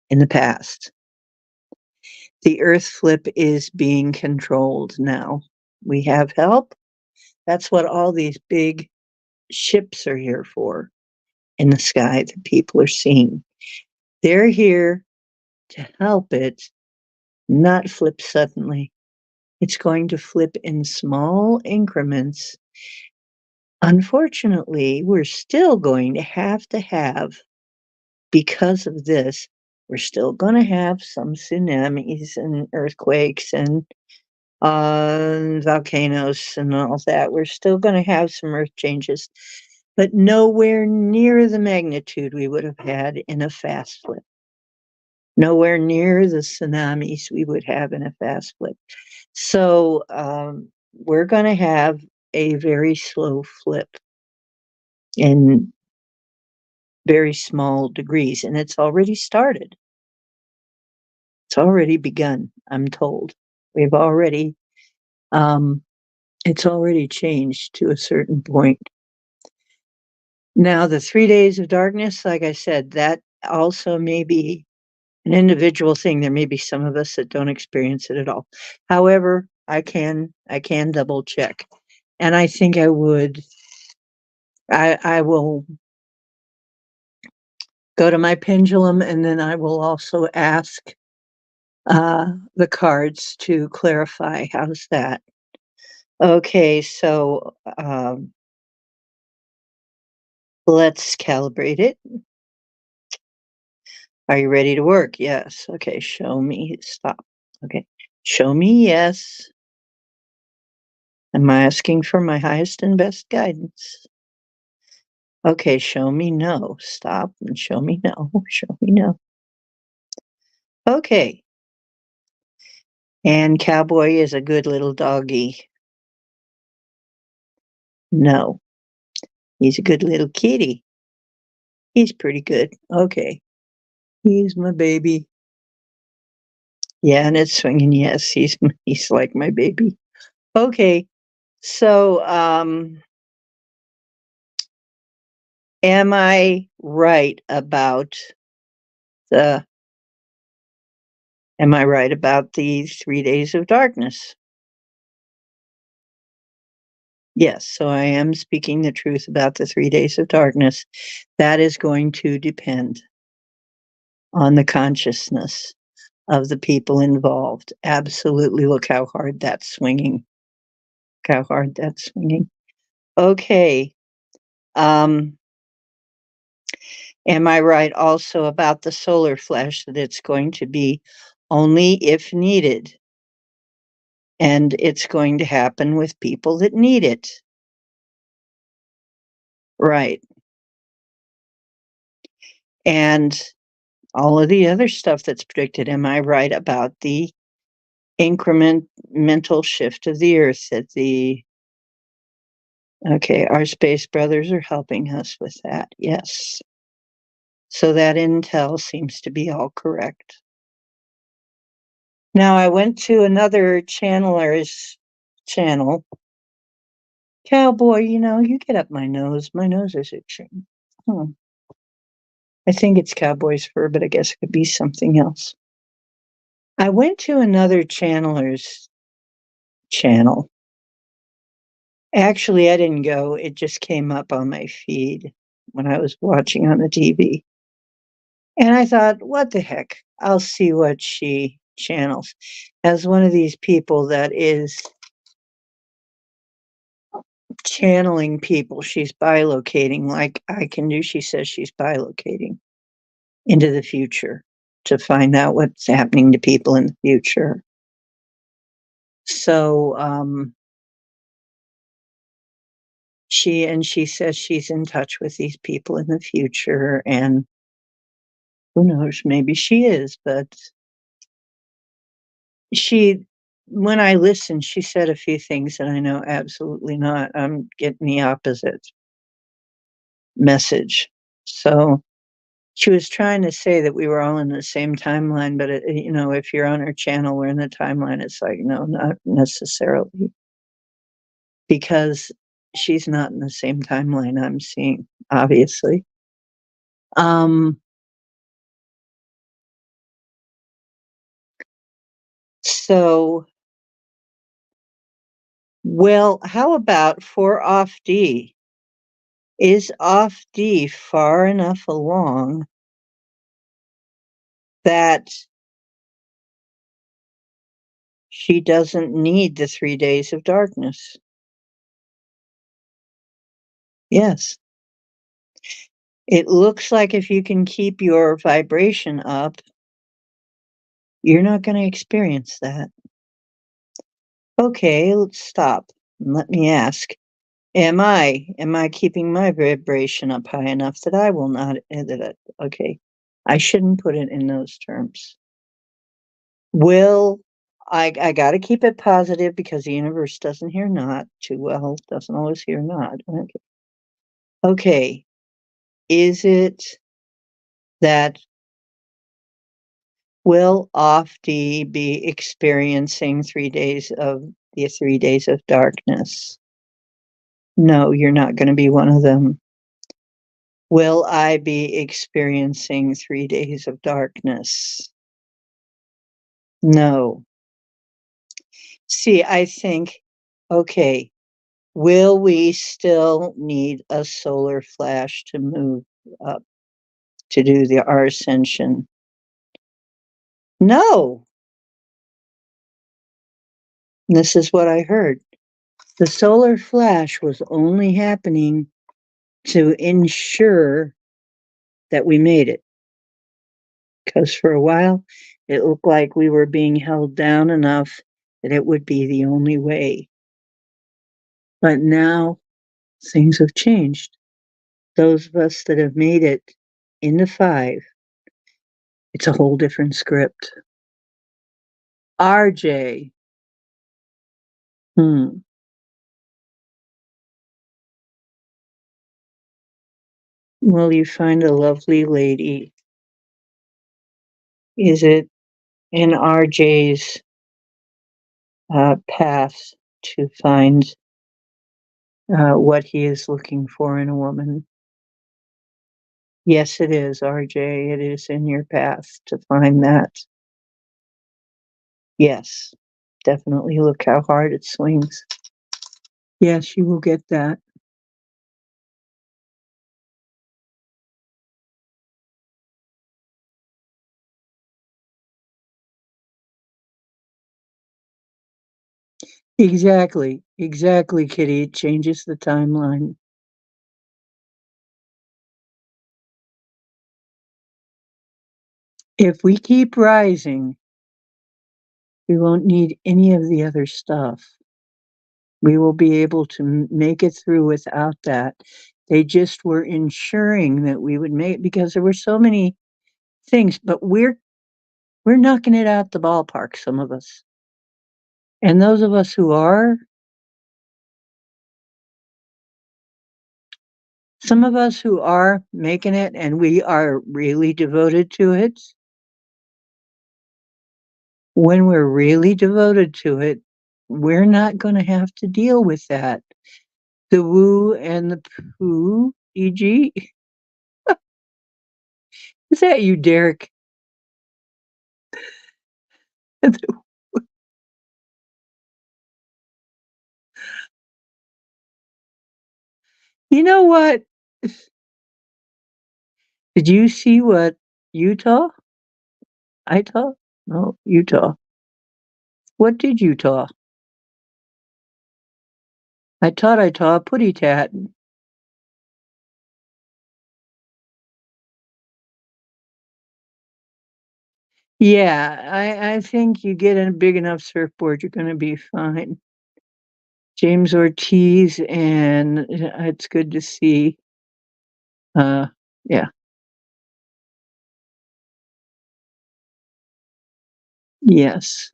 in the past. The earth flip is being controlled now. We have help. That's what all these big ships are here for in the sky that people are seeing. They're here to help it not flip suddenly. It's going to flip in small increments. Unfortunately, we're still going to have, because of this, we're still going to have some tsunamis and earthquakes and volcanoes and all that. We're still going to have some earth changes, but nowhere near the magnitude we would have had in a fast flip. Nowhere near the tsunamis we would have in a fast flip. So we're going to have a very slow flip in very small degrees, and it's already started. It's already begun, I'm told. We've already, it's already changed to a certain point. Now, the 3 days of darkness, like I said, that also may be an individual thing. There may be some of us that don't experience it at all. However, I can double check. And I think I will go to my pendulum, and then I will also ask the cards to clarify. How's that? Okay, so let's calibrate it. Are you ready to work? Yes. Okay, show me. Stop. Okay, show me yes. I'm asking for my highest and best guidance. Okay, show me no. Stop and show me no. Show me no. Okay. And Cowboy is a good little doggy. No, he's a good little kitty. He's pretty good. Okay. He's my baby. Yeah, and it's swinging. Yes, he's like my baby. Okay. So, am I right about the am I right about the 3 days of darkness? Yes, so I am speaking the truth about the 3 days of darkness. That is going to depend on the consciousness of the people involved. Absolutely. Look how hard that's swinging. Look how hard that's swinging. Okay. Um, am I right also about the solar flash that it's going to be only if needed? And it's going to happen with people that need it. Right. And all of the other stuff that's predicted. Am I right about the incremental shift of the earth that the okay, our space brothers are helping us with that. Yes. So that intel seems to be all correct. Now I went to another channeler's channel. Cowboy, you get up my nose. My nose is itching. I think it's cowboy's fur, but I guess it could be something else. I went to another channeler's channel. Actually, I didn't go. It just came up on my feed when I was watching on the TV. And I thought, what the heck? I'll see what she channels. As one of these people that is channeling people, she's bilocating like I can do. She says she's bilocating into the future to find out what's happening to people in the future. So she says she's in touch with these people in the future, and who knows, maybe she is, but she when I listened, she said a few things that I know absolutely not. I'm getting the opposite message. So she was trying to say that we were all in the same timeline, but if you're on her channel, we're in the timeline. It's like, no, not necessarily, because she's not in the same timeline I'm seeing, obviously. Um, so, well, how about for off D? Is off D far enough along that she doesn't need the 3 days of darkness? Yes. It looks like if you can keep your vibration up, you're not gonna experience that. Okay, let's stop and let me ask, am I keeping my vibration up high enough that I will not okay, I shouldn't put it in those terms. Will I gotta keep it positive because the universe doesn't hear not too well, doesn't always hear not. Okay. Is it that will Ofti be experiencing 3 days of darkness? No, you're not gonna be one of them. Will I be experiencing 3 days of darkness? No. See, I think, okay, will we still need a solar flash to move up to do our ascension? No. This is what I heard. The solar flash was only happening to ensure that we made it. Because for a while, it looked like we were being held down enough that it would be the only way. But now things have changed. Those of us that have made it into 5, it's a whole different script. RJ. Hmm. Will you find a lovely lady? Is it in RJ's path to find what he is looking for in a woman? Yes, it is, RJ. It is in your path to find that. Yes, definitely. Look how hard it swings. Yes, you will get that. Exactly. Exactly, Kitty. It changes the timeline. If we keep rising, we won't need any of the other stuff. We will be able to make it through without that. They just were ensuring that we would make, because there were so many things, but we're knocking it out the ballpark, some of us. And those of us who are, some of us who are making it and we are really devoted to it, when we're really devoted to it, we're not going to have to deal with that. The woo and the poo, e.g. Is that you, Derek? You know what? Did you see what Utah? Utah? No, Utah. What did Utah? I taught a putty tat. Yeah, I think you get a big enough surfboard, you're gonna be fine. James Ortiz, and it's good to see. Uh, yeah, yes.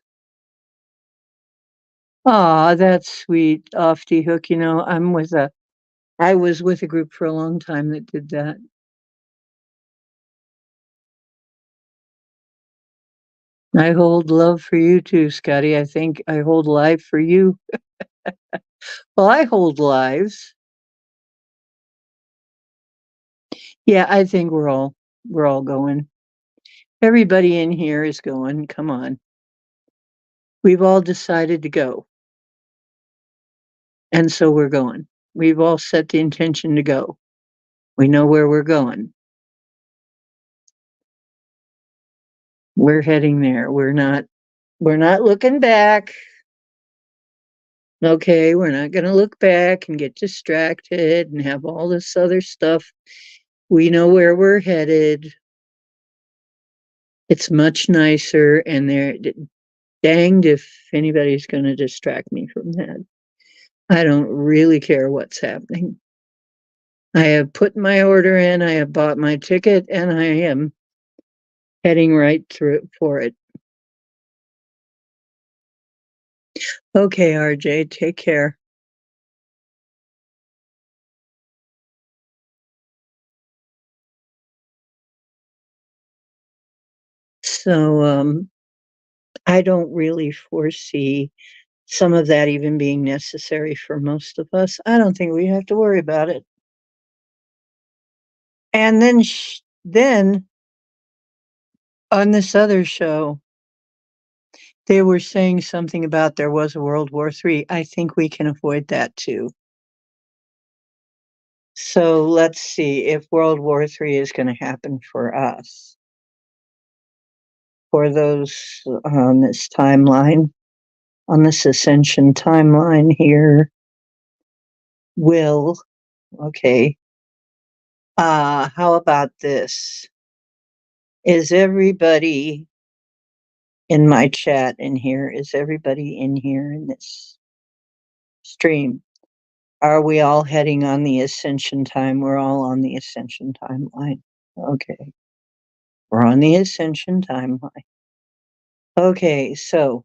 Aw, that's sweet, off the hook. You know, I was with a group for a long time that did that. I hold love for you too, Scotty. I think I hold life for you. Well, I hold lives. Yeah, I think we're all going. Everybody in here is going. Come on. We've all decided to go. And so we're going. We've all set the intention to go. We know where we're going. We're heading there. We're not looking back. Okay, we're not going to look back and get distracted and have all this other stuff. We know where we're headed. It's much nicer, and they're danged if anybody's going to distract me from that. I don't really care what's happening. I have put my order in, I have bought my ticket, and I am heading right through for it. Okay, RJ, take care. So, I don't really foresee some of that even being necessary for most of us. I don't think we have to worry about it. And then on this other show, they were saying something about there was a World War III. I think we can avoid that too. So let's see if World War III is going to happen for us, for those on this timeline, on this ascension timeline here. Will, okay. How about this? Is everybody in my chat in here? Is everybody in here in this stream? Are we all heading on the ascension time? We're all on the ascension timeline. Okay. We're on the ascension timeline. Okay, so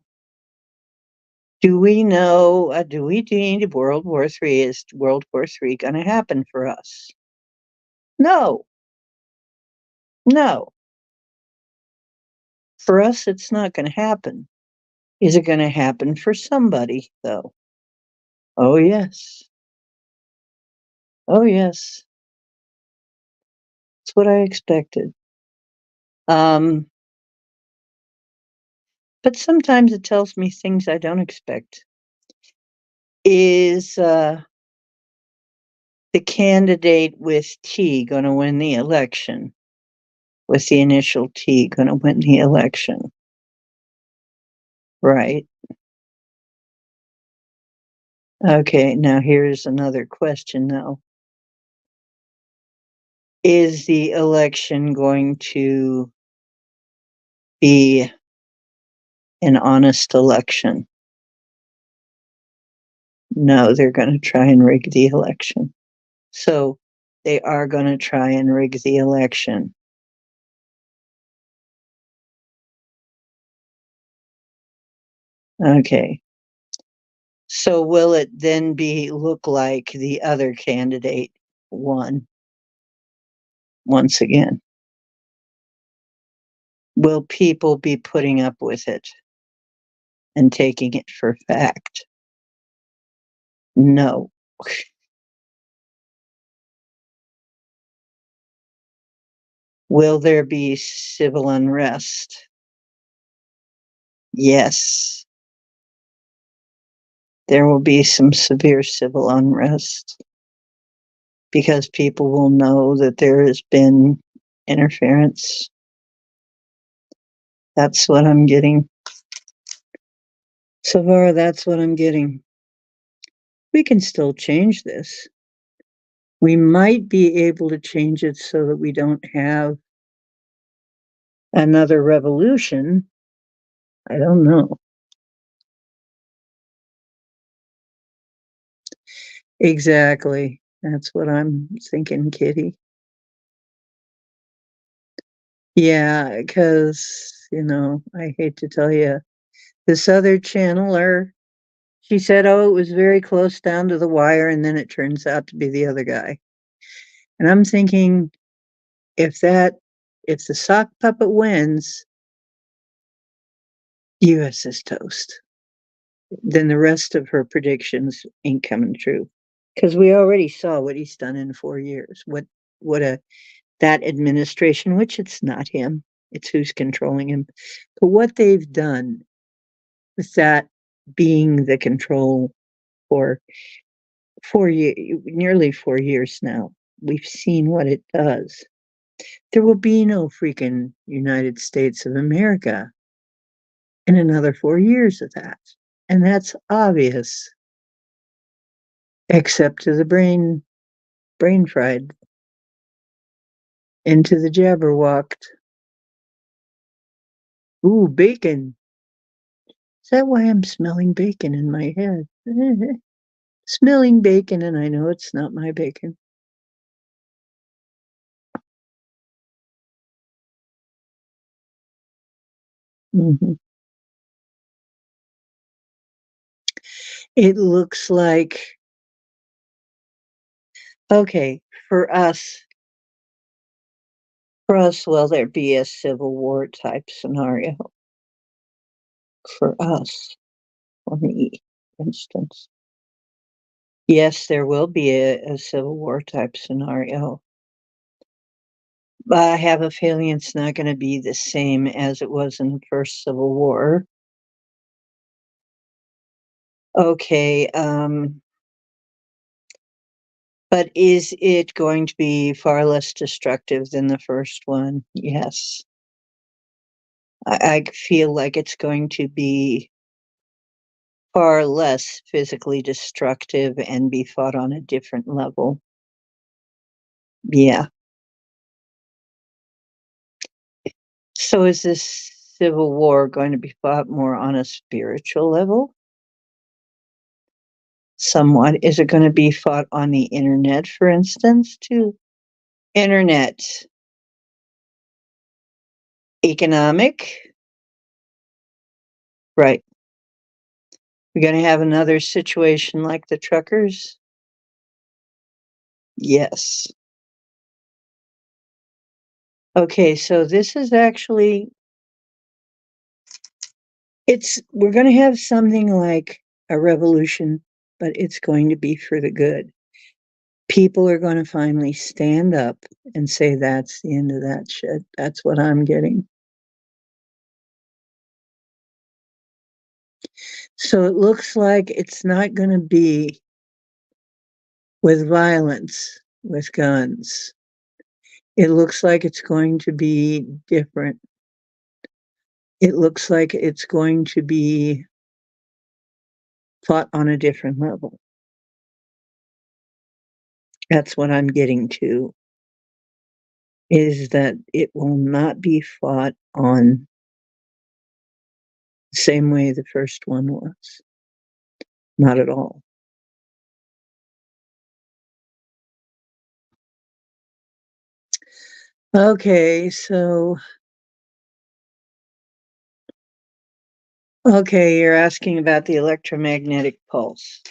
do we know, do we need World War III? Is World War III going to happen for us? No, no. For us, it's not going to happen. Is it going to happen for somebody, though? Oh, yes. Oh, yes. It's what I expected. Um, but sometimes it tells me things I don't expect. Is the candidate with T going to win the election? With the initial T going to win the election? Right. Okay, now here's another question, though. Is the election going to be an honest election? No, they're going to try and rig the election. So they are going to try and rig the election. Okay. So will it then look like the other candidate won once again? Will people be putting up with it and taking it for fact? No. Will there be civil unrest? Yes. There will be some severe civil unrest because people will know that there has been interference. That's what I'm getting. So far, that's what I'm getting. We can still change this. We might be able to change it so that we don't have another revolution. I don't know. Exactly. That's what I'm thinking, Kitty. Yeah, because, I hate to tell you, this other channeler, she said, oh, it was very close down to the wire, and then it turns out to be the other guy. And I'm thinking, if the sock puppet wins, US is toast. Then the rest of her predictions ain't coming true. Because we already saw what he's done in 4 years. What that administration, which it's not him, it's who's controlling him. But what they've done with that being the control for nearly 4 years now, we've seen what it does. There will be no freaking United States of America in another 4 years of that. And that's obvious, except to the brain fried into the jabberwocked. Ooh, bacon. Is that why I'm smelling bacon in my head? Smelling bacon, and I know it's not my bacon. Mhm. It looks like, okay, for us, will there be a civil war type scenario for us? For me, for instance. Yes, there will be a civil war type scenario. But I have a feeling it's not going to be the same as it was in the first Civil War. Okay, but is it going to be far less destructive than the first one? Yes. I feel like it's going to be far less physically destructive and be fought on a different level. Yeah. So is this civil war going to be fought more on a spiritual level? Somewhat. Is it going to be fought on the internet, for instance, too? Internet, economic, right. We're going to have another situation like the truckers? Yes. Okay, so this is actually we're gonna have something like a revolution, but it's going to be for the good. People are gonna finally stand up and say, "That's the end of that shit." That's what I'm getting. So it looks like it's not gonna be with violence, with guns. It looks like it's going to be different. It looks like it's going to be fought on a different level. That's what I'm getting to, is that it will not be fought on the same way the first one was. Not at all. Okay, so okay, you're asking about the electromagnetic pulse.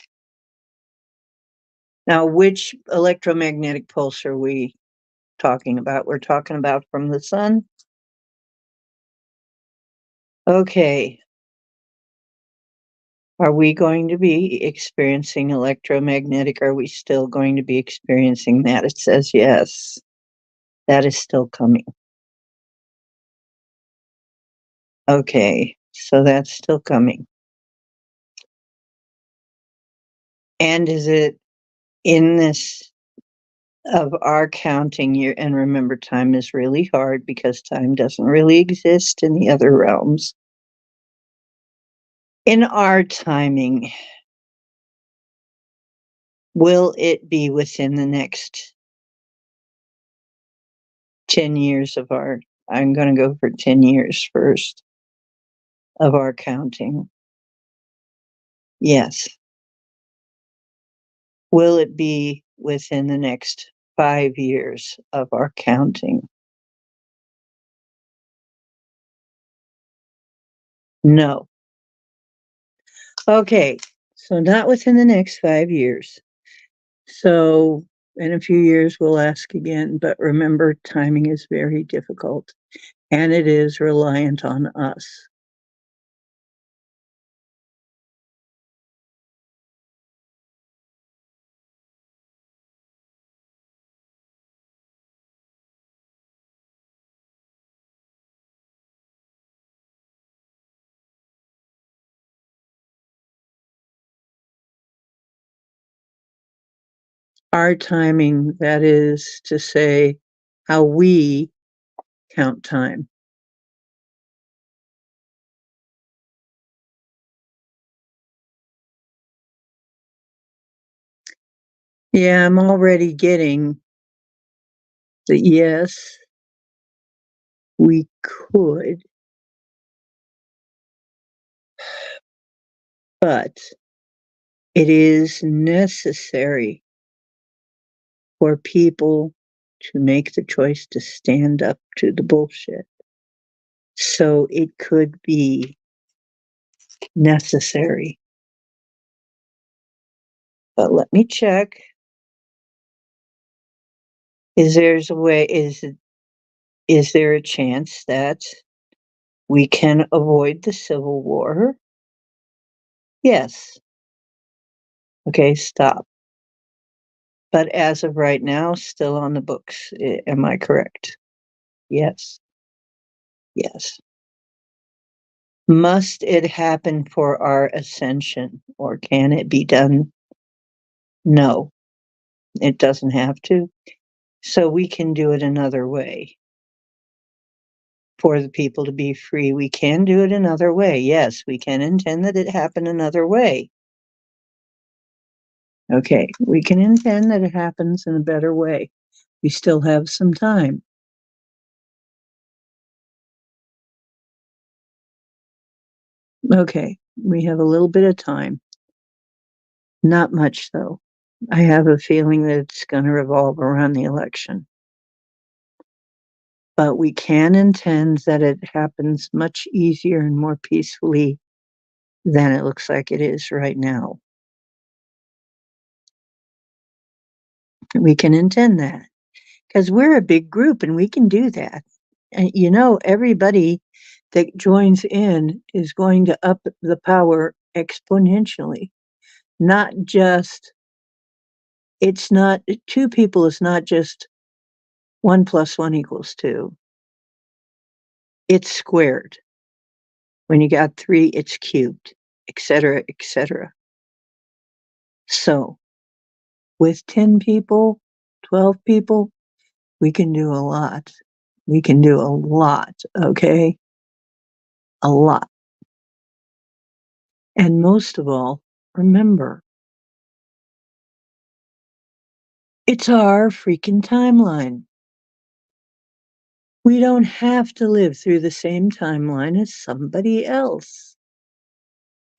Now, which electromagnetic pulse are we talking about? We're talking about from the sun? Okay. Are we going to be experiencing electromagnetic? Are we still going to be experiencing that? It says yes. That is still coming. Okay, so that's still coming. And is it in this of our counting year? And remember, time is really hard because time doesn't really exist in the other realms. In our timing, will it be within the next 10 years of our? I'm going to go for 10 years first of our counting. Yes. Will it be within the next 5 years of our counting? No. Okay, so not within the next 5 years. So in a few years, we'll ask again, but remember, timing is very difficult and it is reliant on us. Our timing, that is to say, how we count time. Yeah, I'm already getting the yes, we could, but it is necessary for people to make the choice to stand up to the bullshit. So it could be necessary. But let me check. Is there a chance that we can avoid the Civil War? Yes. Okay, stop. But as of right now, still on the books. Am I correct? Yes. Yes. Must it happen for our ascension, or can it be done? No, it doesn't have to. So we can do it another way. For the people to be free, we can do it another way. Yes, we can intend that it happen another way. Okay, we can intend that it happens in a better way. We still have some time. Okay, we have a little bit of time. Not much, though. I have a feeling that it's going to revolve around the election. But we can intend that it happens much easier and more peacefully than it looks like it is right now. We can intend that because we're a big group and we can do that. And everybody that joins in is going to up the power exponentially. Not just, it's not, two people is not just 1 + 1 = 2. It's squared. When you got three, it's cubed, etc., etc. So with 10 people, 12 people, we can do a lot. We can do a lot, okay? A lot. And most of all, remember, it's our freaking timeline. We don't have to live through the same timeline as somebody else.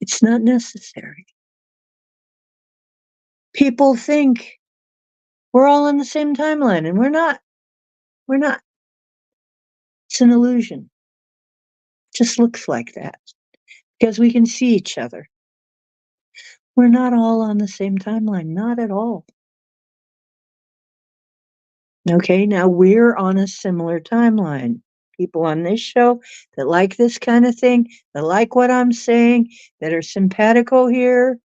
It's not necessary. People think we're all on the same timeline, and we're not. We're not. It's an illusion. It just looks like that because we can see each other. We're not all on the same timeline, not at all. Okay, now we're on a similar timeline. People on this show that like this kind of thing, that like what I'm saying, that are simpatico here,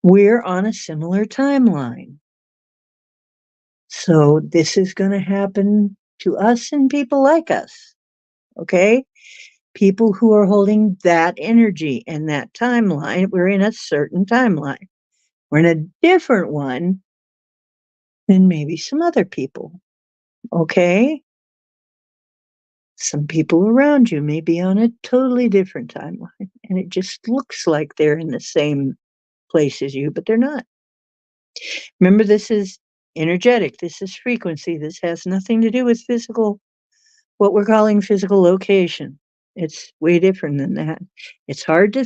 we're on a similar timeline. So this is going to happen to us and people like us. Okay? People who are holding that energy and that timeline. We're in a certain timeline. We're in a different one than maybe some other people. Okay? Some people around you may be on a totally different timeline, and it just looks like they're in the same place as you, but they're not. Remember, this is energetic, this is frequency, this has nothing to do with physical, what we're calling physical location. It's way different than that. It's hard to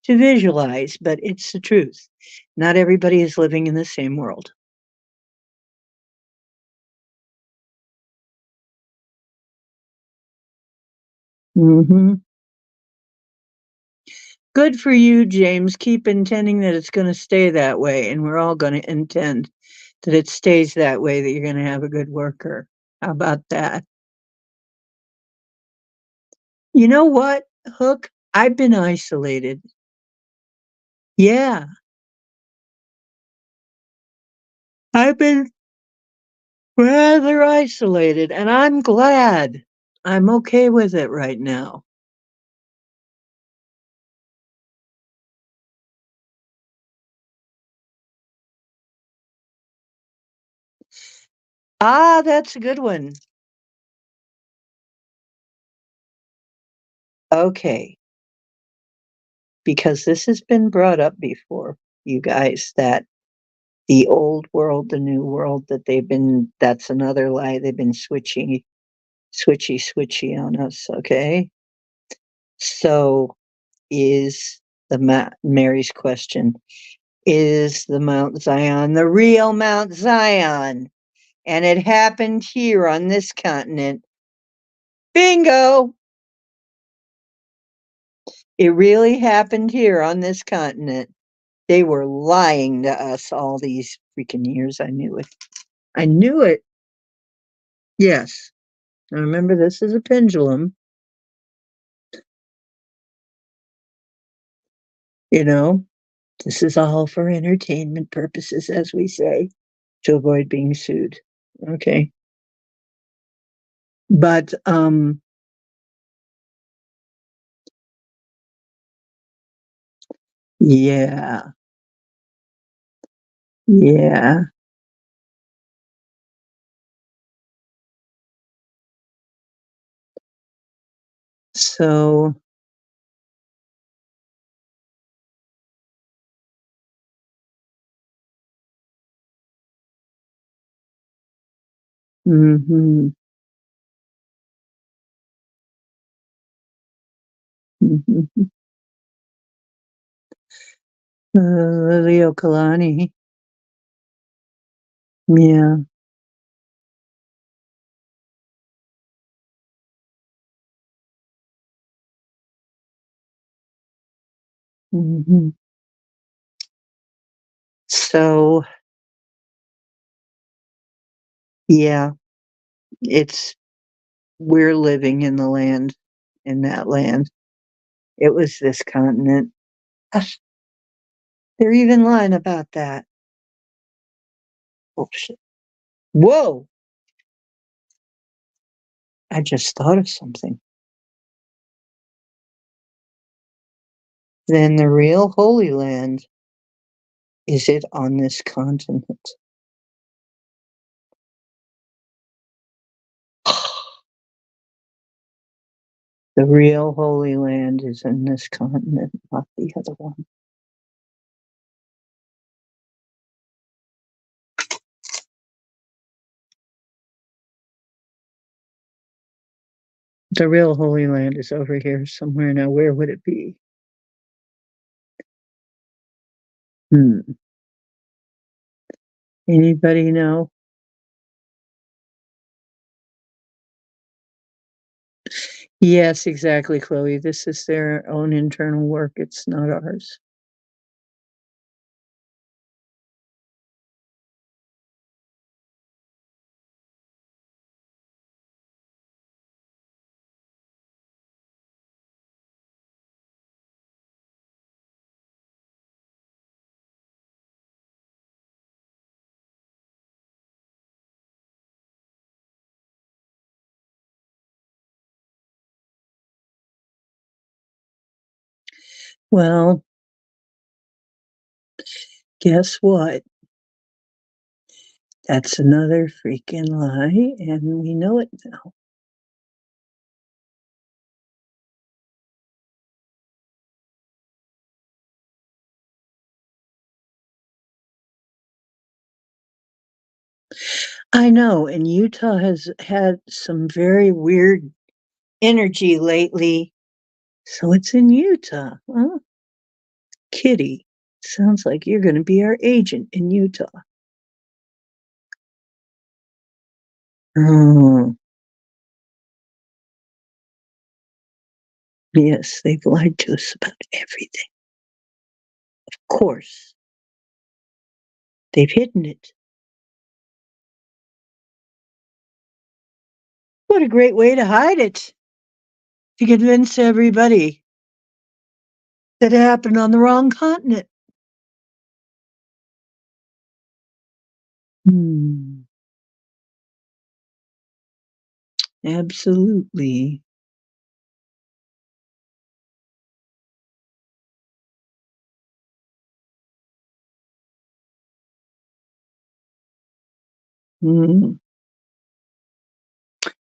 visualize, but it's the truth. Not everybody is living in the same world. Mm-hmm. Good for you, James. Keep intending that it's going to stay that way, and we're all going to intend that it stays that way, that you're going to have a good worker. How about that? You know what, Hook? I've been isolated. Yeah, I've been rather isolated, and I'm glad. I'm okay with it right now. Ah, that's a good one. Okay, because this has been brought up before, you guys, that the old world, the new world, that's another lie. They've been switchy on us. Okay. So is Mary's question, is the Mount Zion the real Mount Zion? And it happened here on this continent. Bingo! It really happened here on this continent. They were lying to us all these freaking years. I knew it. I knew it. Yes. Now remember, this is a pendulum. You know, this is all for entertainment purposes, as we say, to avoid being sued. Okay. But yeah. Yeah. So mhm, mhm. Leo Kalani. Yeah. Mhm. So yeah, it's we're living in the land, in that land. It was this continent. Gosh, they're even lying about that. Bullshit. Whoa! I just thought of something. Then the real Holy Land, is it on this continent? The real Holy Land is in this continent, not the other one. The real Holy Land is over here somewhere. Now, where would it be? Hmm. Anybody know? Yes, exactly, Chloe. This is their own internal work. It's not ours. Well, guess what? That's another freaking lie, and we know it now. I know, and Utah has had some very weird energy lately. So it's in Utah. Huh? Kitty, sounds like you're going to be our agent in Utah. Oh, yes, they've lied to us about everything. Of course, they've hidden it. What a great way to hide it, to convince everybody that it happened on the wrong continent. Hmm, absolutely. Hmm.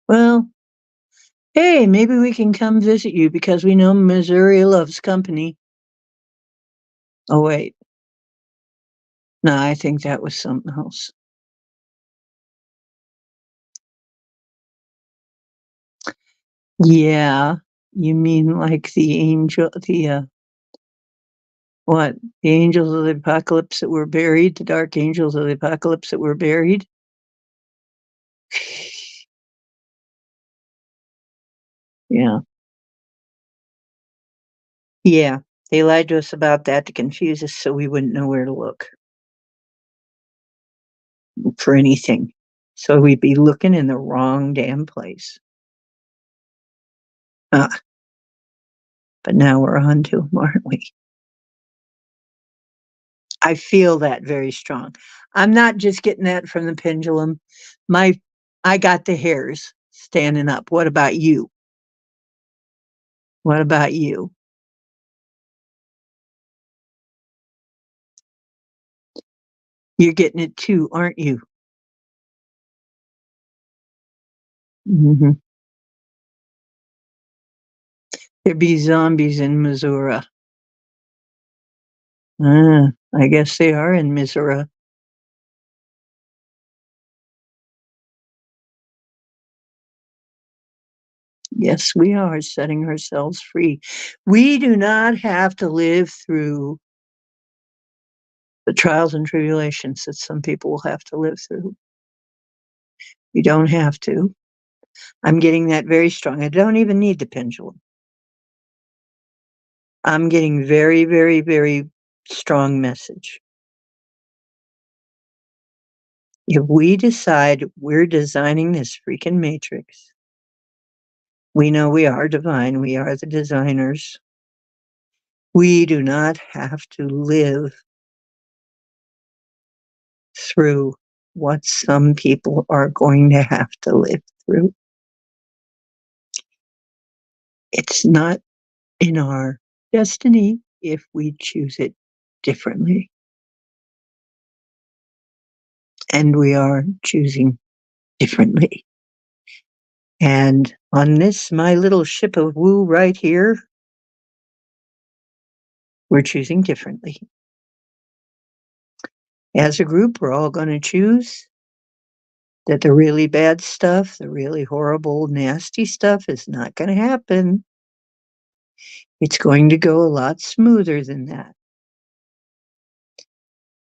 Well, hey, maybe we can come visit you because we know Missouri loves company. Oh, wait. No, I think that was something else. Yeah. You mean like the angel, what? The angels of the apocalypse that were buried, the dark angels of the apocalypse that were buried? Yeah. Yeah. They lied to us about that to confuse us so we wouldn't know where to look for anything. So we'd be looking in the wrong damn place. Ah, but now we're on to them, aren't we? I feel that very strong. I'm not just getting that from the pendulum. My I got the hairs standing up. What about you? What about you? You're getting it too, aren't you? Mhm. There be zombies in Missouri. I guess they are in Missouri. Yes, we are setting ourselves free. We do not have to live through the trials and tribulations that some people will have to live through. You don't have to. I'm getting that very strong. I don't even need the pendulum. I'm getting very, very, very strong message. If we decide we're designing this freaking matrix, We know we are divine. We are the designers. We do not have to live through what some people are going to have to live through. It's not in our destiny if we choose it differently. And we are choosing differently. And on this, my little ship of woo right here, we're choosing differently. As a group, we're all going to choose that the really bad stuff, the really horrible, nasty stuff is not going to happen. It's going to go a lot smoother than that.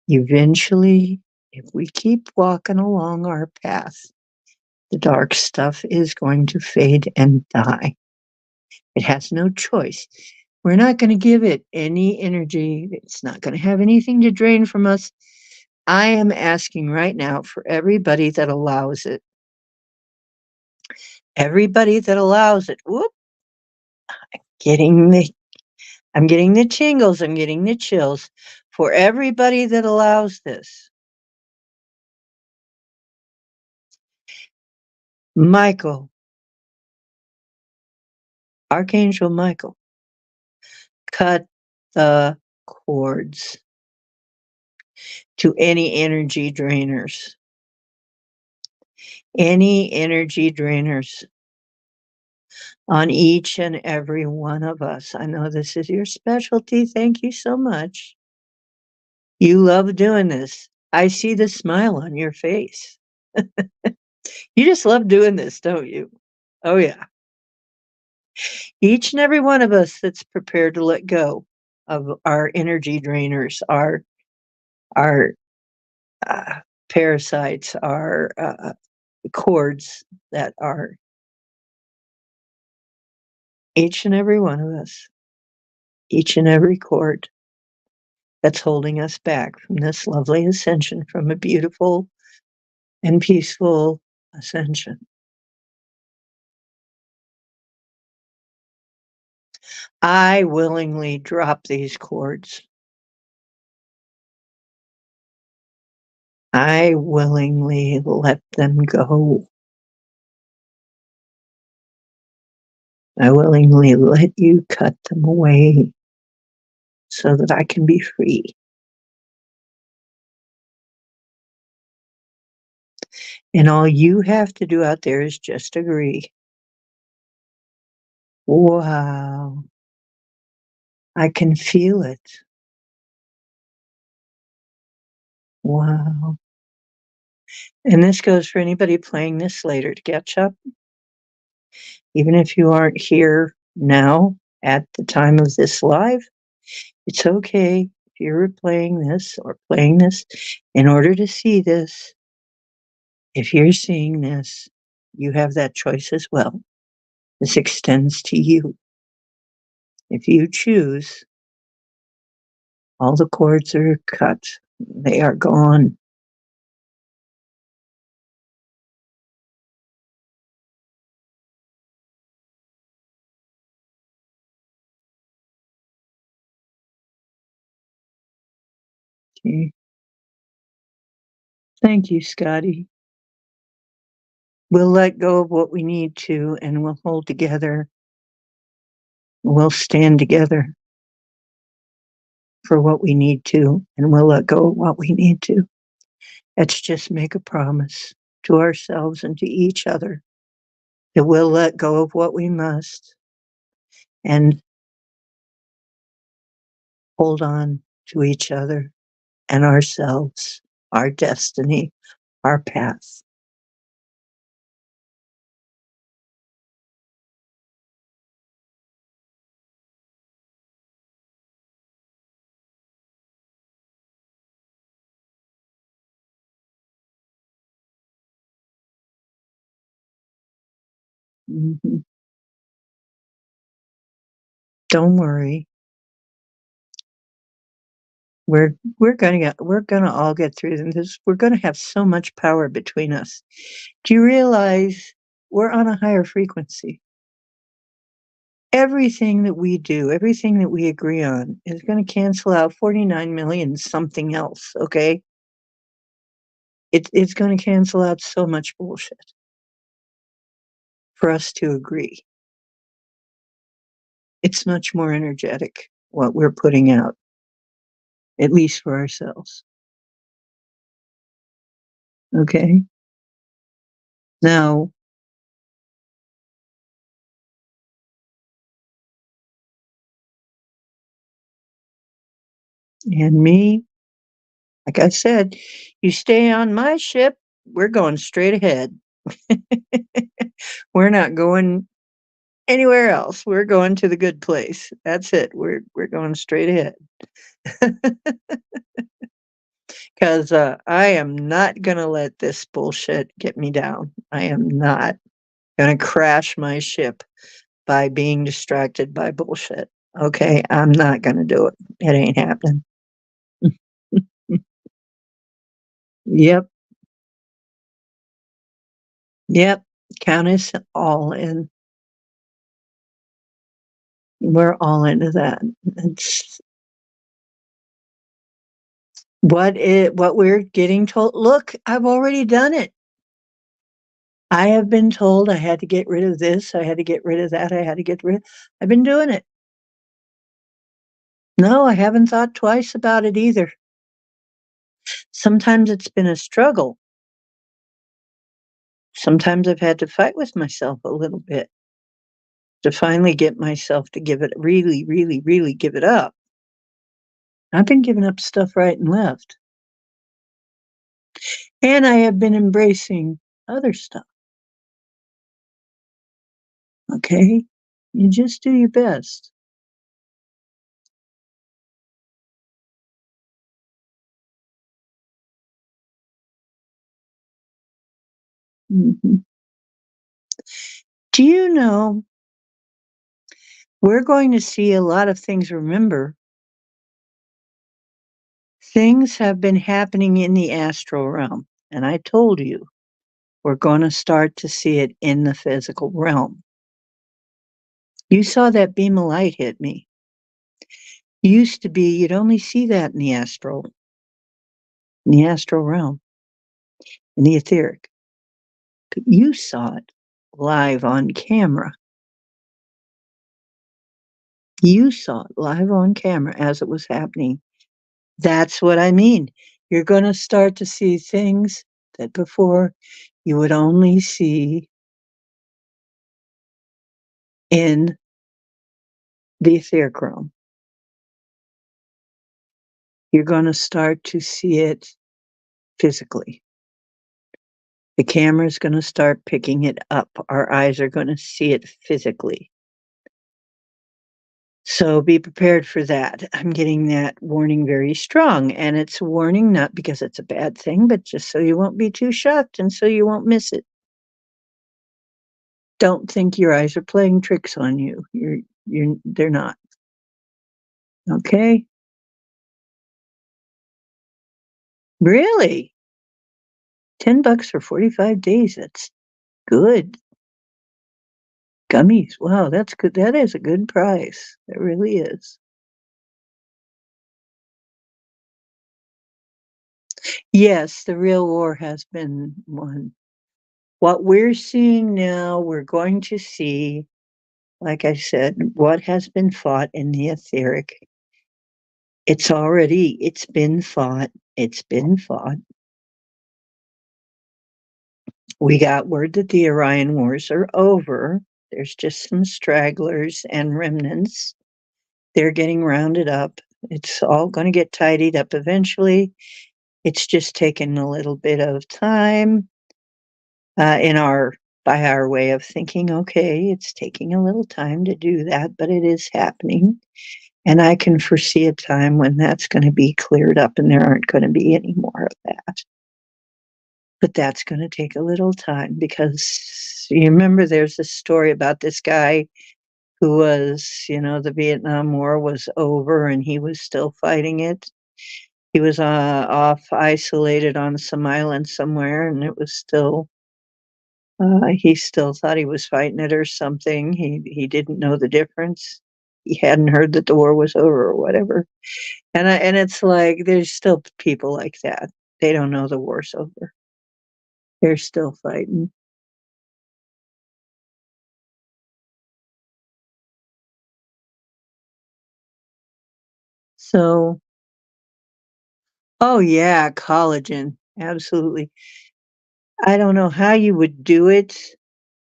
Eventually, if we keep walking along our path, the dark stuff is going to fade and die. It has no choice. We're not going to give it any energy. It's not going to have anything to drain from us. I am asking right now for everybody that allows it. Everybody that allows it. Whoop, getting the I'm getting the tingles, I'm getting the chills. For everybody that allows this. Michael, Archangel Michael, cut the cords to any energy drainers. Any energy drainers on each and every one of us. I know this is your specialty. Thank you so much. You love doing this. I see the smile on your face. You just love doing this, don't you? Oh, yeah. Each and every one of us that's prepared to let go of our energy drainers, our uh, parasites, our cords that are each and every one of us, each and every cord that's holding us back from this lovely ascension, from a beautiful and peaceful ascension. I willingly drop these cords. I willingly let them go. I willingly let you cut them away so that I can be free. And all you have to do out there is just agree. Wow. I can feel it. Wow. And this goes for anybody playing this later to catch up. Even if you aren't here now at the time of this live, it's okay if you're replaying this or playing this in order to see this. If you're seeing this, you have that choice as well. This extends to you. If you choose, all the cords are cut. They are gone. Okay. Thank you, Scotty. We'll let go of what we need to and we'll hold together. We'll stand together for what we need to and we'll let go of what we need to. Let's just make a promise to ourselves and to each other that we'll let go of what we must and hold on to each other and ourselves, our destiny, our path. Mm-hmm. Don't worry. We're gonna all get through this. We're gonna have so much power between us. Do you realize we're on a higher frequency? Everything that we do, everything that we agree on is going to cancel out 49 million something else, okay? It's going to cancel out so much bullshit for us to agree. It's much more energetic what we're putting out, at least for ourselves. Okay? Now, and me, like I said, you stay on my ship, we're going straight ahead. We're not going anywhere else. We're going to the good place. That's it. We're going straight ahead. Because I am not going to let this bullshit get me down. I am not going to crash my ship by being distracted by bullshit. Okay, I'm not going to do it. It ain't happening. Yep, yep. Count us all in. We're all into that. It's what we're getting told. Look, I've already done it. I have been told I had to get rid of this, I had to get rid of that, I had to get rid I've been doing it. No, I haven't thought twice about it either. Sometimes it's been a struggle. Sometimes I've had to fight with myself a little bit to finally get myself to give it really, really, really give it up. I've been giving up stuff right and left. And I have been embracing other stuff. Okay? You just do your best. Mhm. Do you know we're going to see a lot of things? Remember, things have been happening in the astral realm. And I told you, we're going to start to see it in the physical realm. You saw that beam of light hit me. Used to be, you'd only see that in the astral realm, in the etheric. But you saw it live on camera. You saw it live on camera as it was happening. That's what I mean. You're going to start to see things that before you would only see in the etheric realm. You're going to start to see it physically. The camera's going to start picking it up. Our eyes are going to see it physically. So be prepared for that. I'm getting that warning very strong. And it's a warning not because it's a bad thing, but just so you won't be too shocked and so you won't miss it. Don't think your eyes are playing tricks on you. They're not. Okay? Really? $10 for 45 days. That's good. Gummies. Wow, that's good. That is a good price. It really is. Yes, the real war has been won. What we're seeing now, we're going to see, like I said, what has been fought in the etheric. It's been fought. It's been fought. We got word that the Orion Wars are over. There's just some stragglers and remnants. They're getting rounded up. It's all going to get tidied up eventually. It's just taken a little bit of time in our by our way of thinking. Okay, it's taking a little time to do that, but it is happening. And I can foresee a time when that's going to be cleared up and there aren't going to be any more of that. But that's going to take a little time because you remember there's a story about this guy who was, the Vietnam War was over and he was still fighting it. He was off isolated on some island somewhere and it was still He still thought he was fighting it or something. He didn't know the difference. He hadn't heard that the war was over or whatever. And it's like there's still people like that. They don't know the war's over. They're still fighting. So, oh yeah, collagen. Absolutely. I don't know how you would do it,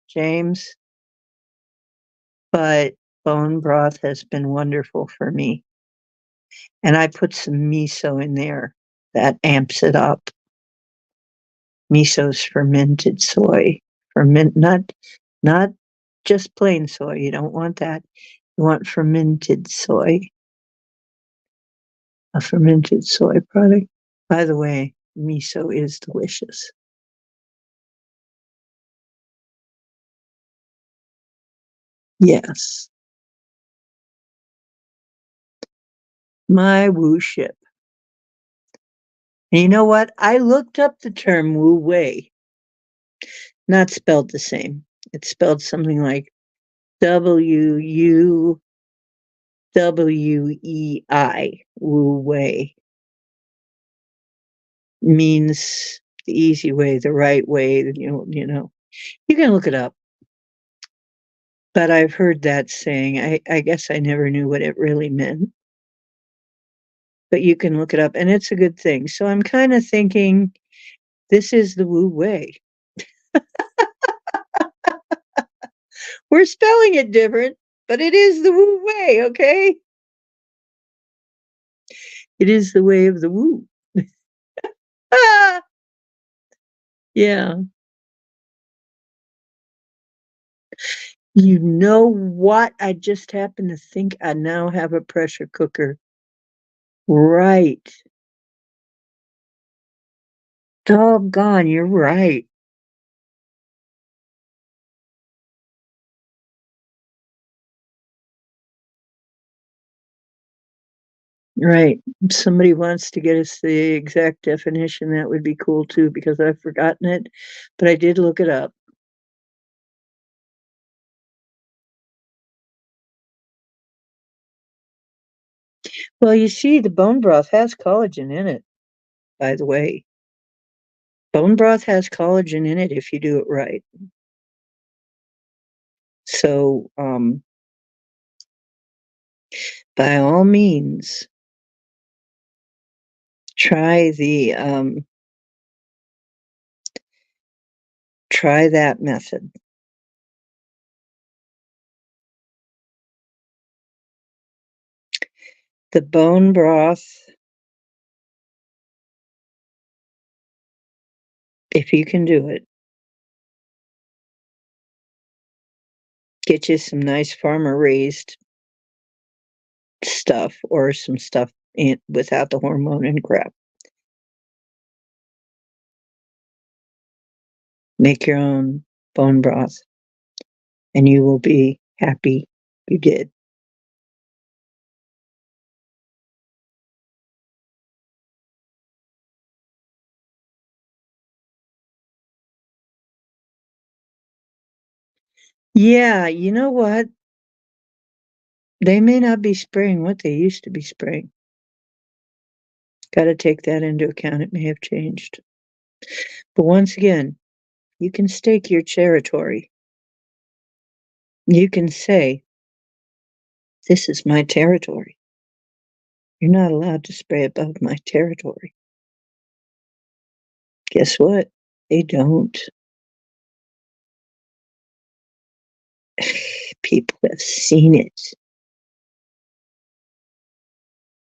James, but bone broth has been wonderful for me. And I put some miso in there that amps it up. Miso's fermented soy. Not just plain soy. You don't want that. You want fermented soy, a fermented soy product. By the way, miso is delicious. Yes. My woo ship. And you know what? I looked up the term wu wei, not spelled the same. It's spelled something like WUWEI, wu wei. Means the easy way, the right way, you know. You can look it up. But I've heard that saying. I guess I never knew what it really meant. But you can look it up and it's a good thing. So I'm kind of thinking this is the Wu way. We're spelling it different, but it is the Wu way, okay? It is the way of the Wu. Ah, yeah. You know what? I just happened to think I now have a pressure cooker. Right. Doggone, you're right. Right. If somebody wants to get us the exact definition, that would be cool too, because I've forgotten it, but I did look it up. Well, you see, the bone broth has collagen in it, by the way. Bone broth has collagen in it if you do it right. So, by all means, try try that method. The bone broth, if you can do it, get you some nice farmer raised stuff or some stuff without the hormone and crap. Make your own bone broth and you will be happy you did. Yeah, you know what? They may not be spraying what they used to be spraying. Got to take that into account. It may have changed. But once again, you can stake your territory. You can say, this is my territory. You're not allowed to spray above my territory. Guess what? They don't. People have seen it.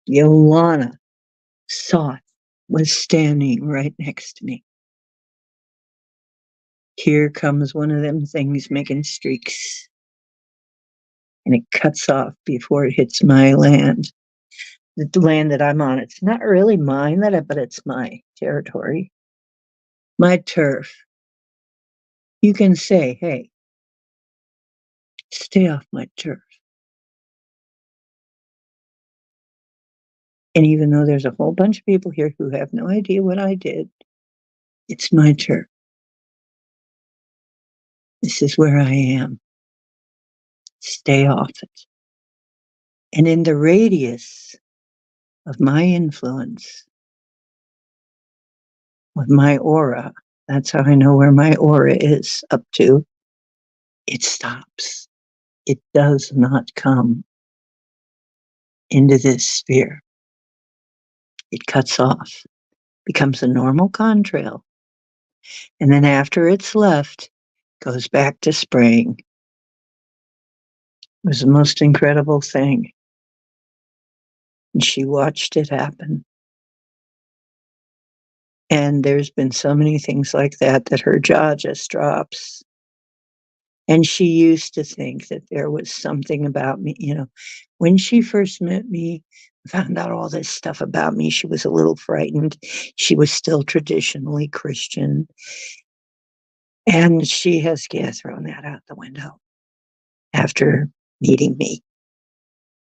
Yolana saw it, was standing right next to me. Here comes one of them things making streaks, and it cuts off before it hits my land. The land that I'm on. It's not really mine, but it's my territory, my turf. You can say, hey, stay off my turf. And even though there's a whole bunch of people here who have no idea what I did, it's my turf. This is where I am. Stay off it. And in the radius of my influence, with my aura, that's how I know where my aura is up to. It stops. It does not come into this sphere. It cuts off, becomes a normal contrail. And then after it's left, goes back to spraying. It was the most incredible thing. And she watched it happen. And there's been so many things like that that her jaw just drops. And she used to think that there was something about me, when she first met me, found out all this stuff about me, she was a little frightened. She was still traditionally Christian. And she has thrown that out the window after meeting me.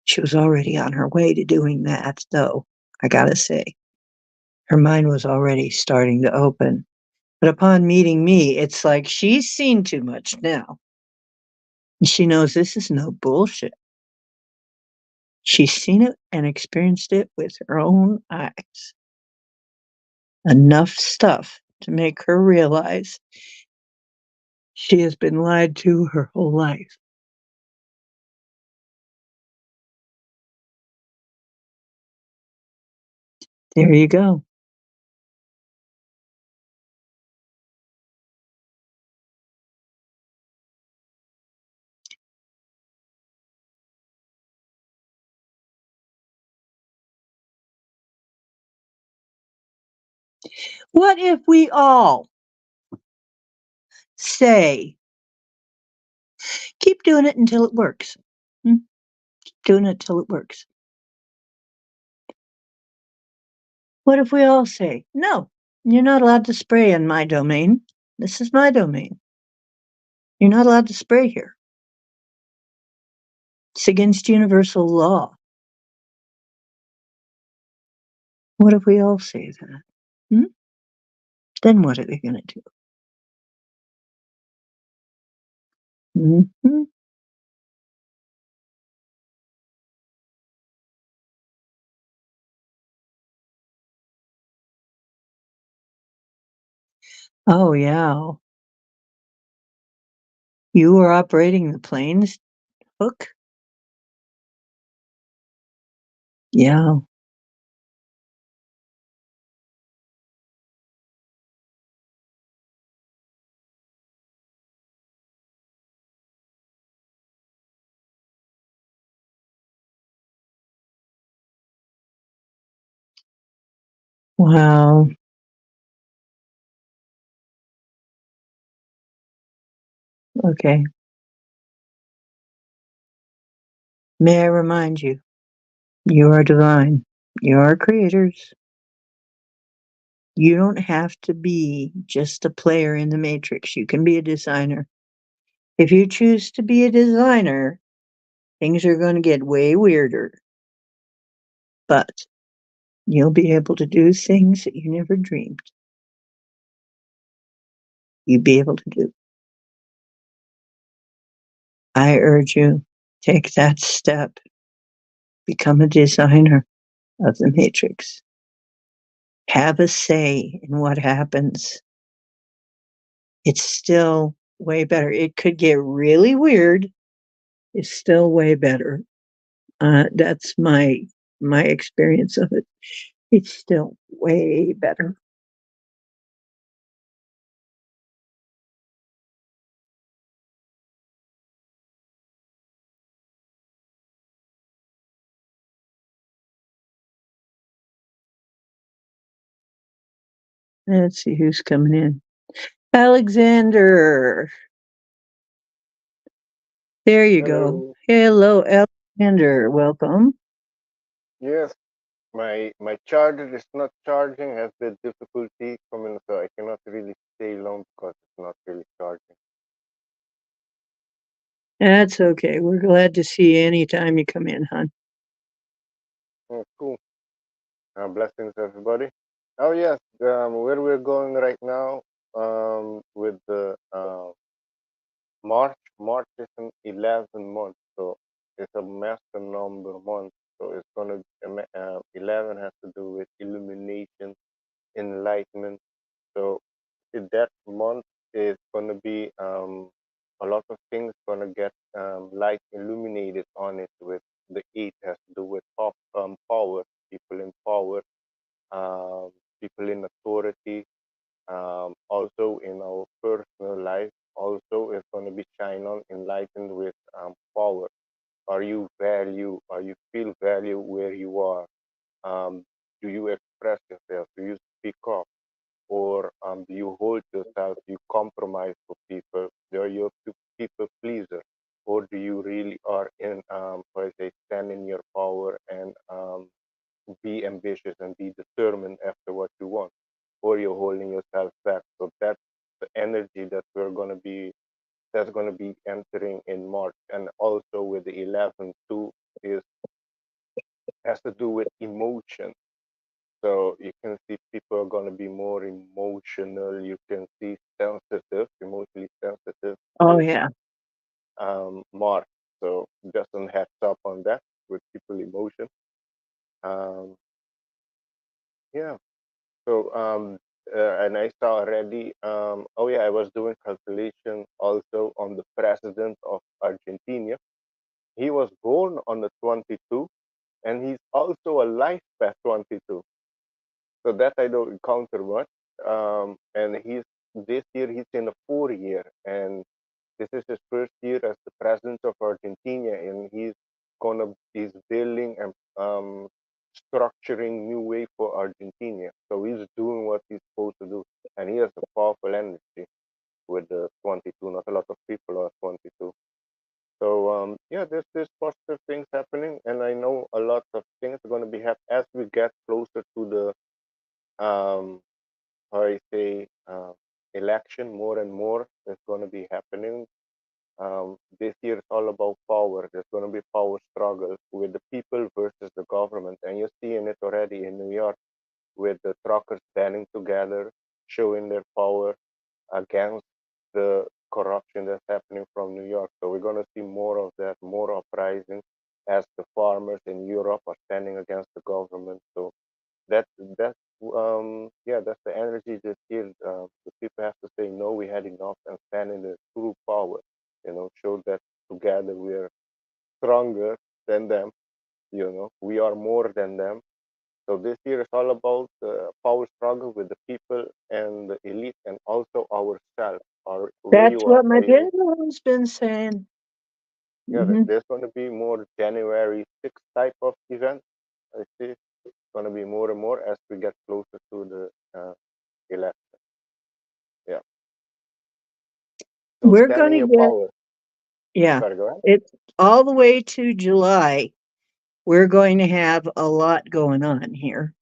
She was already on her way to doing that, though, I gotta say. Her mind was already starting to open. But upon meeting me, it's like she's seen too much now. And she knows this is no bullshit. She's seen it and experienced it with her own eyes. Enough stuff to make her realize she has been lied to her whole life. There you go. What if we all say, keep doing it until it works? Keep doing it till it works. What if we all say, no, you're not allowed to spray in my domain. This is my domain. You're not allowed to spray here. It's against universal law. What if we all say that? Then what are they going to do? Mm-hmm. Oh, yeah. You were operating the planes hook? Yeah. Wow. Okay. May I remind you, you are divine. You are creators. You don't have to be just a player in the matrix. You can be a designer. If you choose to be a designer, things are going to get way weirder. But you'll be able to do things that you never dreamed you'd be able to do. I urge you, take that step. Become a designer of the matrix. Have a say in what happens. It's still way better. It could get really weird. It's still way better. That's my experience of it. It's still way better. Let's see who's coming in. Alexander. There you go. Hello. Hello, Alexander. Welcome. Yes, my charger is not charging. Has the difficulty coming, so I cannot really stay long because it's not really charging. That's okay. We're glad to see you anytime you come in, hon. Oh, cool. Blessings, everybody. Oh yes, where we're going right now with the March is an 11 month, so it's a master number month. So it's gonna 11 has to do with illumination, enlightenment. So that month is gonna be a lot of things gonna get light illuminated on it. With the eight has to do with power, people in power, um, people in authority, also in our personal life. Also, it's going to be shine on enlightened with power. Are you feel value where you are? Um, do you express yourself? Do you speak up? Or do you hold yourself? Do you compromise for people? Are you a people pleaser? Or do you really are in, how I say, stand in your power and be ambitious and be determined after what you want, or you're holding yourself back. So that's the energy that we're going to be that's going to be entering in March, and also with the 11th too is has to do with emotion. So you can see people are going to be more emotional. You can see sensitive, emotionally sensitive Oh, with yeah. March. So just some heads up on that with people emotion. Um, yeah. So, and I saw already, oh yeah, I was doing calculation also on the president of Argentina. He was born on the 22, and he's also alive past 22. So that I don't encounter much. And this year he's in the 4 year, and this is his first year as the president of Argentina, and he's building and structuring new way for Argentina. So he's doing what he's supposed to do, and he has a powerful energy with the 22. Not a lot of people are 22. So yeah, there's positive things happening, and I know a lot of things are going to be happening as we get closer to the how I say election. More and more is going to be happening. This year is all about power. There's going to be power struggle with the people versus the government, and you're seeing it already in New York with the truckers banding together, showing their power against the corruption that's happening from New York. So we're going to see more of that, more uprising as the farmers in Europe are standing against the government. So that's yeah, that's the energy this year. The people have to say no, we had enough, and stand in the true power. Show that together we are stronger than them. We are more than them. So this year is all about the power struggle with the people and the elite, and also ourselves, where That's you are. what my pendulum's been saying. Yeah, Hmm. there's going to be more January 6th type of event. I see it's going to be more and more as we get closer to the election. Yeah. So We're stand going in to your get, power. yeah, Sorry, go ahead. it's all the way to July. We're going to have a lot going on here.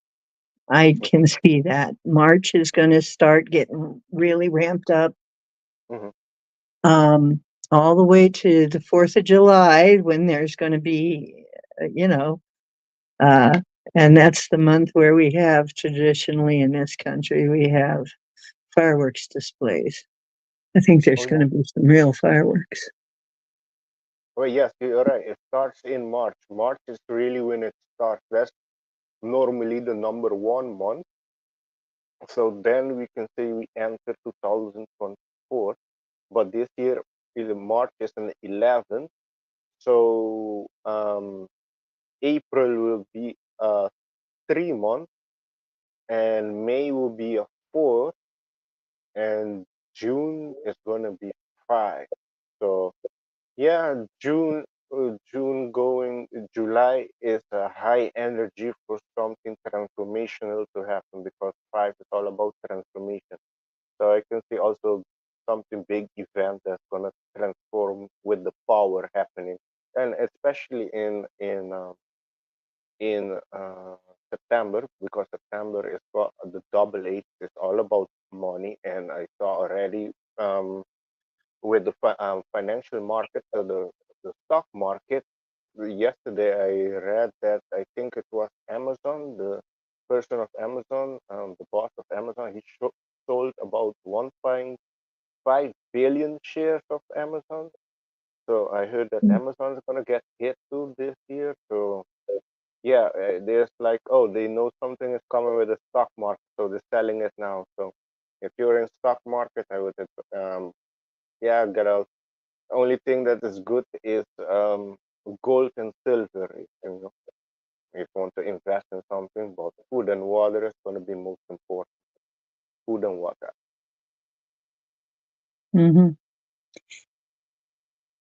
I Hmm. can see that. March is going to start getting really ramped up, Hmm. um, all the way to the 4th of July when there's going to be, you know, uh, and that's the month where we have traditionally in this country, we have fireworks displays. I think Oh there's going yeah. to be some real fireworks. Well, yes, you're right. It starts in March. March is really when it starts. That's normally the number one month. So then we can say we enter 2024. But this year is March is an 11th. So April will be 3 months, and May will be a 4, and June is gonna be 5. So yeah, June going July is a high energy for something transformational to happen, because 5 is all about transformation. So I can see also something big event that's gonna transform with the power happening, and especially in September, because September is got the double eight. It's all about money, and I saw already with the financial market, so the stock market. Yesterday, I read that I think it was Amazon, the person of Amazon, the boss of Amazon, he sold about 1.5 billion shares of Amazon. So I heard that Mm. Amazon is gonna get hit too this year. So yeah, there's like, oh, they know something is coming with the stock market, so they're selling it now. So if you're in stock market, I would yeah, get out. Only thing that is good is gold and silver. You know, if you want to invest in something, but food and water is going to be most important. Food and water. Mhm.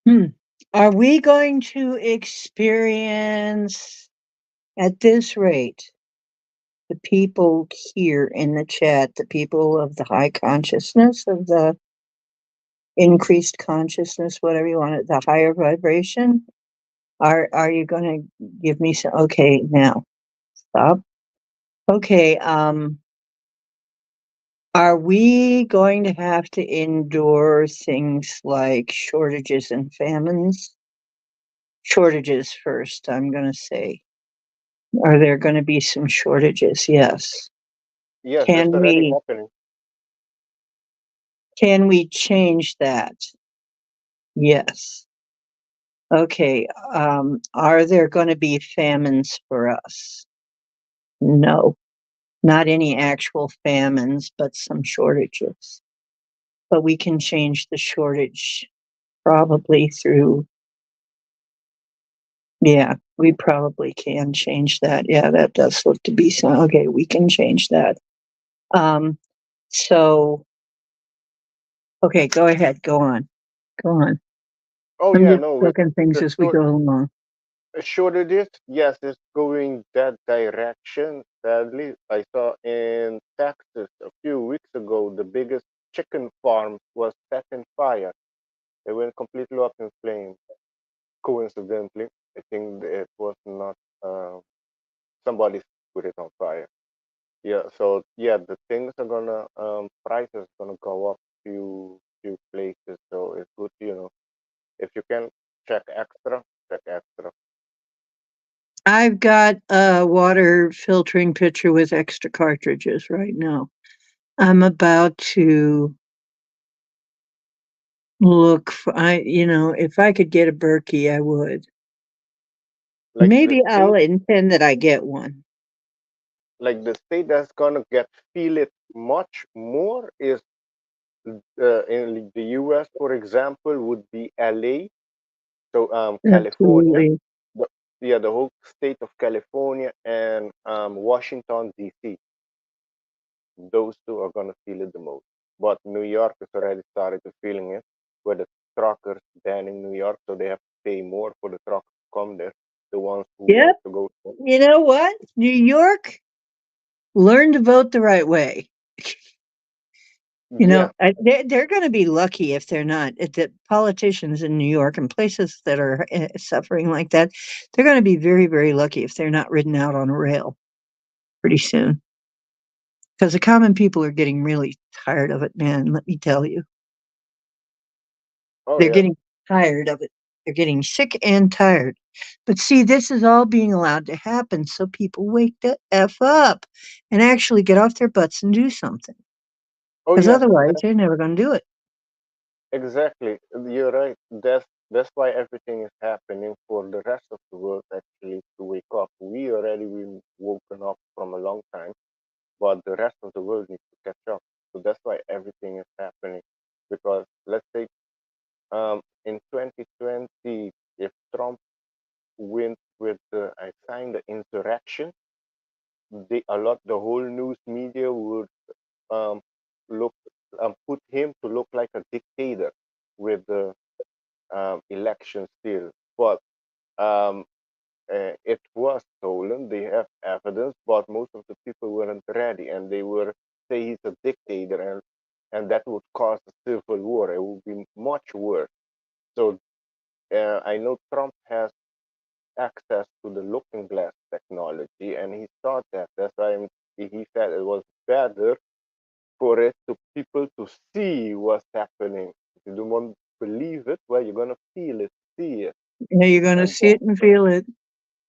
Hmm. Are we going to experience at this rate, the people here in the chat, the people of the high consciousness, of the increased consciousness, whatever you want it, the higher vibration? Are you going to give me some? Okay, now stop. Okay, are we going to have to endure things like shortages and famines? Shortages first, I'm going to say. Are there going to be some shortages? Yes. Yes, that's Can already we happening. can we change that? Yes. Okay. Are there going to be famines for us? No, not any actual famines, but some shortages. But we can change the shortage probably through, yeah, we probably can change that. Yeah, that does look to be some. Okay, we can change that. Um, so, okay, go ahead, go on, go on. Oh I'm yeah, just no, with looking things the as we go along. shortages, yes, it's going that direction. Sadly, I saw in Texas a few weeks ago the biggest chicken farm was set in fire. They went completely up in flames. Coincidentally, I think it was not somebody put it on fire. Yeah, so yeah, the things are gonna prices gonna go up few places. So it's good, if you can check extra, check extra. I've got a water filtering pitcher with extra cartridges right now. I'm about to look for, if I could get a Berkey, I would. Like the Maybe I'll state, intend that I get one. the state that's gonna get feel it much more is in the U.S. For example, would be L.A. So California, Absolutely. the, yeah, the whole state of California and Washington D.C. Those two are gonna feel it the most. But New York has already started to feeling it, where the truckers banning New York, so they have to pay more for the truck to come there. The ones who Yep. want to go. You know what? New York, learn to vote the right way. Yeah. They're going to be lucky if they're not. If the politicians in New York and places that are suffering like that, they're going to be very, very lucky if they're not ridden out on a rail pretty soon. Because the common people are getting really tired of it, man. Let me tell you, Oh they're yeah. getting tired of it. They're getting sick and tired. But see, this is all being allowed to happen so people wake the F up and actually get off their butts and do something. Oh Because yeah. otherwise, they're never going to do it. Exactly. You're right. That's why everything is happening for the rest of the world actually to wake up. We already been woken up from a long time, but the rest of the world needs to catch up. So that's why everything is happening. Because let's say in 2020, if Trump wins with the I signed the insurrection, the whole news media would um look put him to look like a dictator with the election still. But um, it was stolen. They have evidence, but most of the people weren't ready, and they were say he's a dictator, and that would cause a civil war. It would be much worse. So I know Trump has access to the looking glass technology, and he thought that. That's why he said it was better for it to people to see what's happening. If you don't want to believe it, well, you're gonna feel it, see it, Yeah, you're going to and see then it and feel it.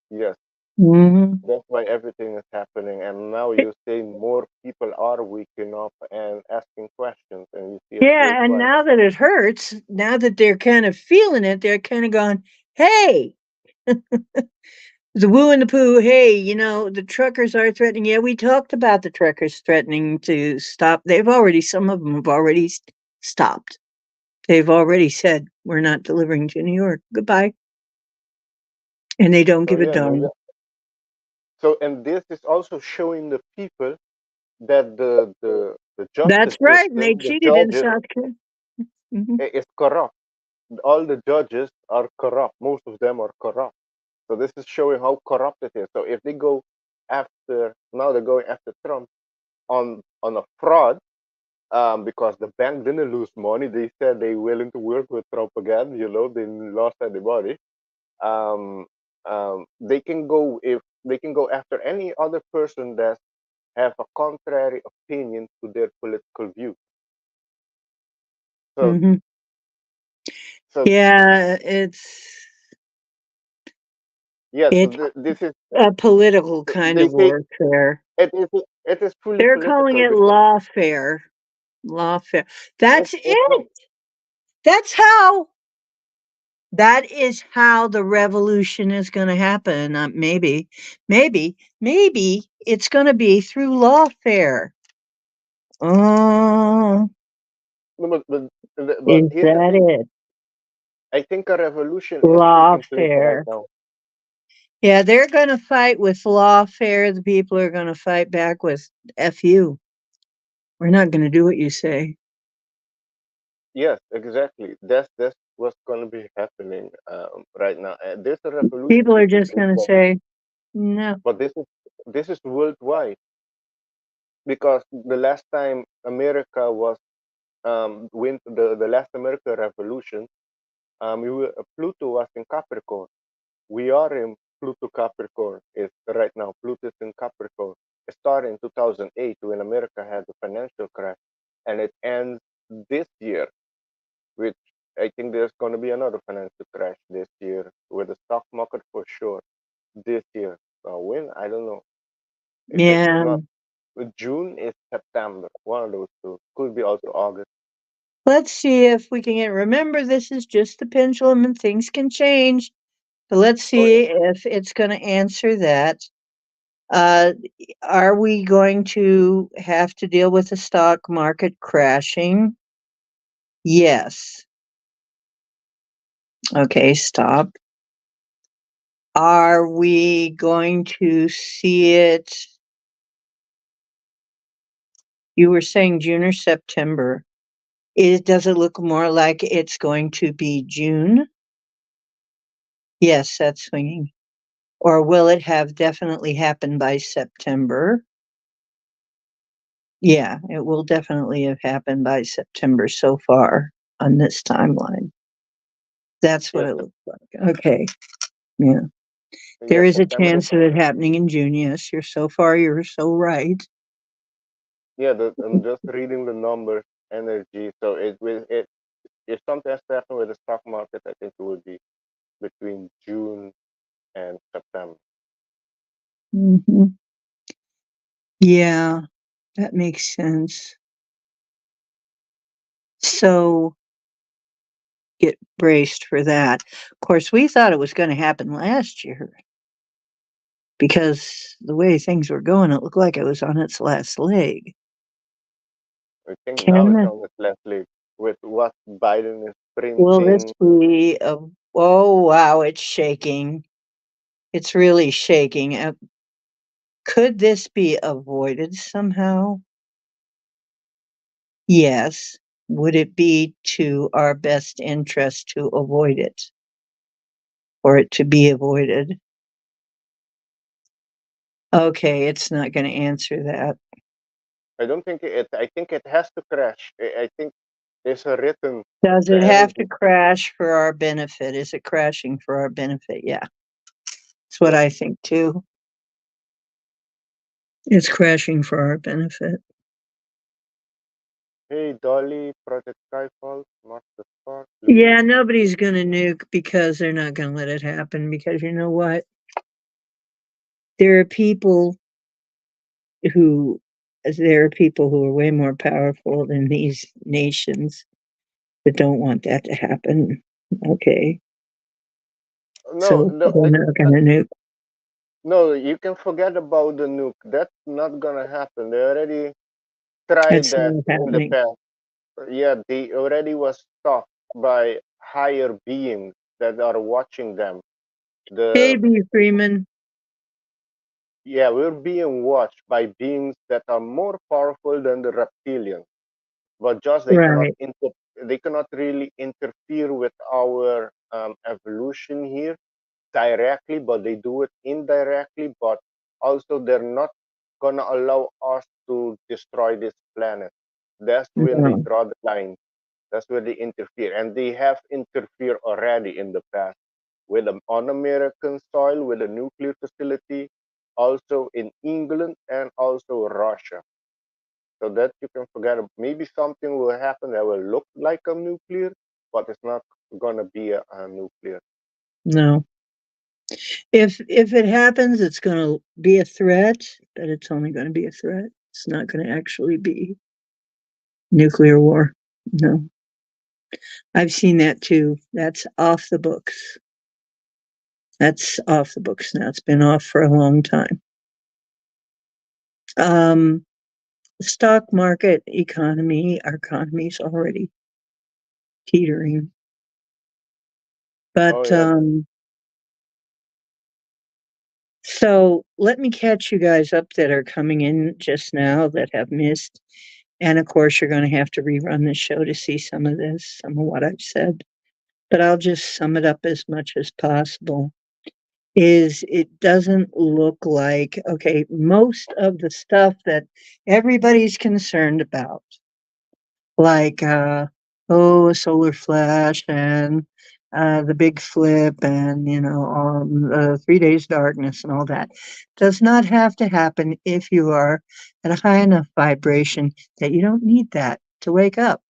yes. Mhm. That's why everything is happening. And now you say more people are waking up and asking questions, and you see it Yeah, and worldwide. now that it hurts, now that they're kind of feeling it, they're kind of going, "Hey, the woo and the poo, hey, the truckers are threatening." Yeah, we talked about the truckers threatening to stop. Some of them have already stopped. They've already said, "We're not delivering to New York. Goodbye." And they don't So give a yeah, darn. so and this is also showing the people that the justice That's right. And they system, the cheated in judges, South Carolina. Hmm. is corrupt. All the judges are corrupt. Most of them are corrupt. So this is showing how corrupt it is. So if they go after now, they're going after Trump on a fraud, because the bank didn't lose money. They said they willing to work with Trump again. They lost anybody. Um, they can go if they can go after any other person that have a contrary opinion to their political view. So Hmm. so Yeah, yeah. So it's this is a political kind they of say warfare. it is fully They're calling political it because lawfare. Lawfare. That's it's not. it. That's how. That is how the revolution is going to happen. Maybe it's going to be through lawfare. Oh, No, but is here's the that thing. it? I think a revolution is taking place right Lawfare. now. Yeah, they're going to fight with lawfare. The people are going to fight back with "F We're not going to do what you say." Yes, exactly. That's what's going to be happening right now. And there's a revolution People are taking just place, going to say, "No." but this is worldwide because the last time America was win the last American revolution, Pluto was in Capricorn. We are in Pluto Capricorn. Is right now Pluto is in Capricorn. It started in 2008 when America had the financial crash, and it ends this year, which I think there's going to be another financial crash this year with the stock market for sure this year. When? I don't know. If it's Yeah. not June, it's September. One of those two. Could be also August. Let's see if we can get. Remember, this is just the pendulum and things can change. So let's Oh see if it's going to answer that. Uh, are we going to have to deal with the stock market crashing? Yes. Okay, stop. Are we going to see it? You were saying June or September. Does it look more like it's going to be June? Yes, that's swinging. Or will it have definitely happened by September? Yeah, it will definitely have happened by September so far on this timeline. That's what yes, it looks like. Okay. Yeah. There yes, is a September. chance of it happening in June. Yes, you're so right. Yeah, I'm just reading the numbers, energy. So it will it if something has to happen with the stock market, I think it would be between June and September. Hmm. Yeah, that makes sense. So get braced for that. Of course, we thought it was going to happen last year because the way things were going, it looked like it was on its last leg. I think now it's Can on its last leg with what Biden is Will this printing. be a oh, wow, it's shaking. It's really shaking. Could this be avoided somehow? Yes. Would it be to our best interest to avoid it or it to be avoided? Okay, it's not going to answer that. I don't think it. I think it has to crash. I think there's a written Does the it have to energy. crash for our benefit? Is it crashing for our benefit? Yeah, that's what Yeah. I think too. It's crashing for our benefit. Hey Dolly, Project Skyfall, Mark the Spark, Lewis. Yeah, nobody's going to nuke because they're not going to let it happen because you know what? there are people who there are people who are way more powerful than these nations that don't want that to happen. Okay, No, so no, they're not going to nuke. no. You can forget about the nuke. That's not gonna happen. They already tried That's that not in the happening. past. Yeah, they already was stopped by higher beings that are watching them. Hey, The B. Freeman. Yeah, we're being watched by beings that are more powerful than the reptilians. But just Right. they cannot really interfere with our evolution here directly, but they do it indirectly. But also, they're not gonna allow us to destroy this planet. That's when they No, draw the line. That's where they interfere, and they have interfered already in the past with on American soil with a nuclear facility, also in England and also Russia. So that you can forget. Maybe something will happen that will look like a nuclear, but it's not gonna be a nuclear. no. If it happens, it's going to be a threat, but it's only going to be a threat. It's not going to actually be nuclear war. No, I've seen that too. That's off the books. That's off the books now. It's been off for a long time. Um, stock market economy, our economy is already teetering. Oh But yeah, so let me catch you guys up that are coming in just now that have missed. And of course, you're going to have to rerun the show to see some of this, some of what I've said. But I'll just sum it up as much as possible. Is it doesn't look like, okay, most of the stuff that everybody's concerned about, like, a solar flash and the big flip and, 3 days darkness and all that, does not have to happen if you are at a high enough vibration that you don't need that to wake up,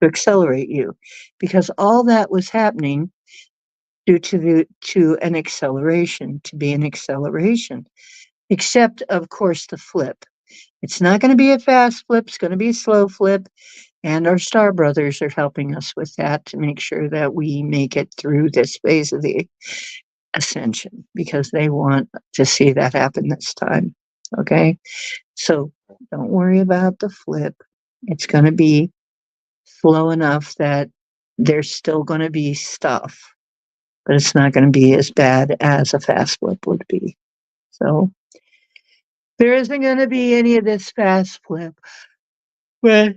to accelerate you, because all that was happening due to an acceleration, to be an acceleration, except of course the flip. It's not going to be a fast flip, it's going to be a slow flip. And our star brothers are helping us with that to make sure that we make it through this phase of the ascension because they want to see that happen this time. Okay. So don't worry about the flip. It's going to be slow enough that there's still going to be stuff, but it's not going to be as bad as a fast flip would be. So there isn't going to be any of this fast flip. But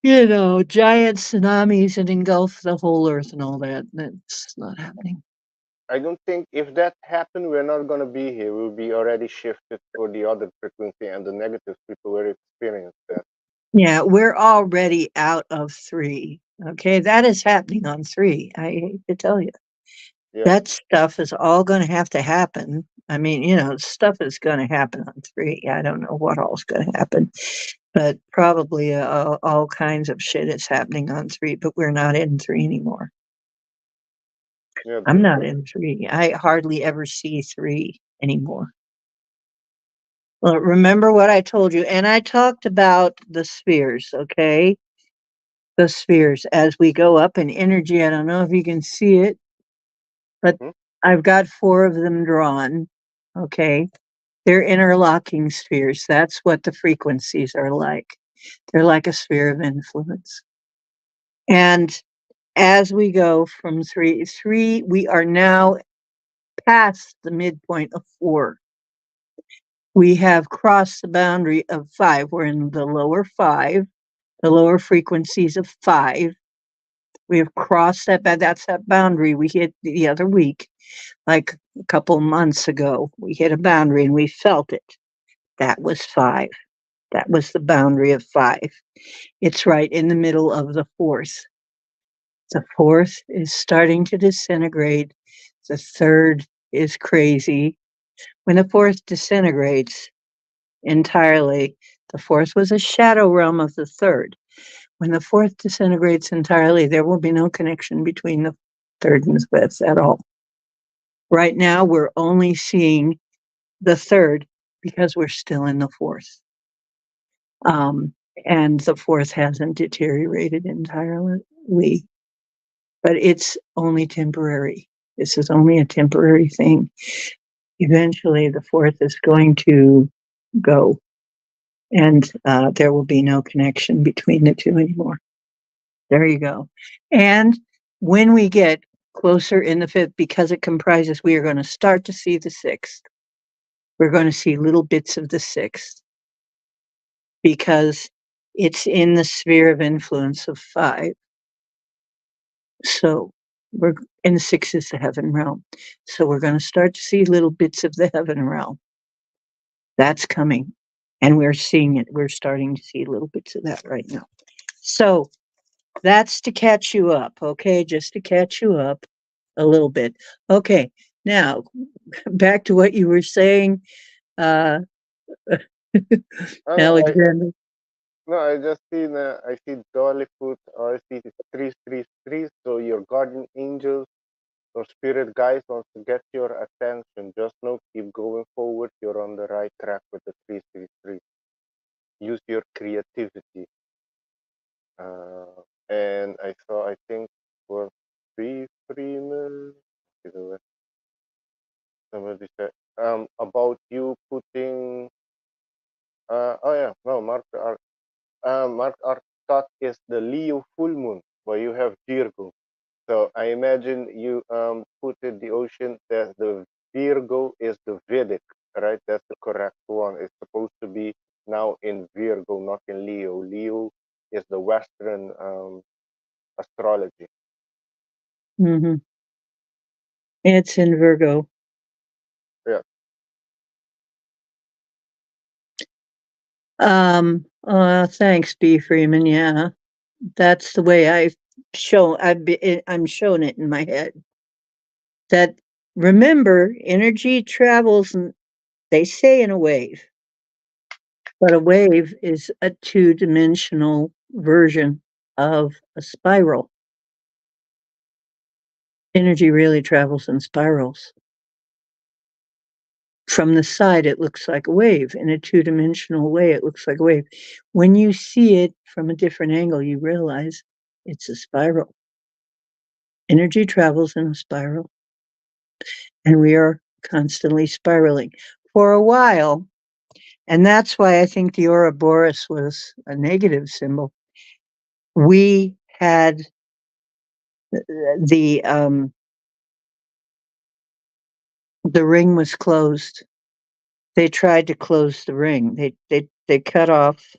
giant tsunamis and engulf the whole earth and all that. That's not happening. I don't think if that happened, we're not gonna be here. We'll be already shifted for the other frequency, and the negative people will experience that. Yeah, we're already out of three. Okay, that is happening on three. I hate to tell you. Yeah, That stuff is all going to have to happen. I mean, stuff is going to happen on three. I don't know what all's going to happen, but probably all kinds of shit is happening on three, but we're not in three anymore. yeah, I'm that's not right. in three. I hardly ever see three anymore. Well, remember what I told you, and I talked about the spheres, okay? The spheres as we go up in energy. I don't know if you can see it, but Hmm? I've got four of them drawn, okay? They're interlocking spheres. That's what the frequencies are like. They're like a sphere of influence. And as we go from three, we are now past the midpoint of four. We have crossed the boundary of five. We're in the lower five, the lower frequencies of five. We have crossed that. That's that boundary we hit the other week, like a couple months ago. We hit a boundary and we felt it. That was five. That was the boundary of five. It's right in the middle of the fourth. The fourth is starting to disintegrate. The third is crazy. When the fourth disintegrates entirely, the fourth was a shadow realm of the third. When the fourth disintegrates entirely, there will be no connection between the third and the fifth at all. Right now, we're only seeing the third because we're still in the fourth. Um, and the fourth hasn't deteriorated entirely, but it's only temporary. This is only a temporary thing. Eventually, the fourth is going to go, and there will be no connection between the two anymore. There you go. And when we get closer in the fifth, because it comprises, we are going to start to see the sixth. We're going to see little bits of the sixth because it's in the sphere of influence of five. So we're in the sixth is the heaven realm. So we're going to start to see little bits of the heaven realm. That's coming. And we're seeing it. We're starting to see little bits of that right now. So that's to catch you up, okay? Just to catch you up a little bit. Okay, now back to what you were saying, uh, I know, Alexander. no, I just seen, I see Dolly foot, or I see trees, trees, trees. So your guardian angels or spirit guides wants to get your attention. Just know, keep going forward. You're on the right track with the trees, trees, trees. Use your creativity. And I saw, I think, for three Freeman, somebody said, about you putting, oh yeah, no, Mark Arcot is the Leo full moon, but you have Virgo. So I imagine you put in the ocean that the Virgo is the Vedic, right? That's the correct one. It's supposed to be now in Virgo, not in Leo. Leo is the Western astrology. Hmm. It's in Virgo. Yeah. Thanks, B. Freeman. Yeah, that's the way I'm showing it in my head. That remember, energy travels, and they say in a wave, but a wave is a two-dimensional version of a spiral. Energy really travels in spirals. From the side, it looks like a wave. In a two-dimensional way, it looks like a wave. When you see it from a different angle, you realize it's a spiral. Energy travels in a spiral, and we are constantly spiraling for a while. And that's why I think the Ouroboros was a negative symbol. We had the the ring was closed. They tried to close the ring. They cut off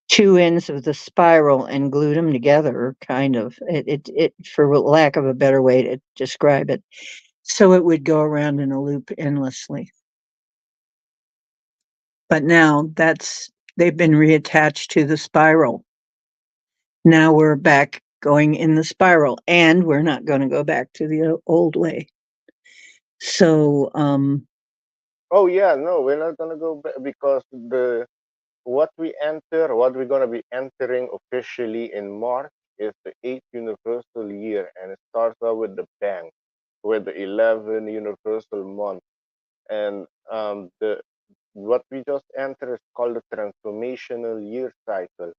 two ends of the spiral and glued them together, kind of. It for lack of a better way to describe it, so it would go around in a loop endlessly. But now that's they've been reattached to the spiral. Now we're back going in the spiral, and we're not going to go back to the old way. So, Oh yeah, no, we're not gonna go back because the what we enter, what we're gonna be entering officially in March is the eighth universal year, and it starts out with the bang, with the 11 universal month, and the what we just entered is called the transformational year cycle.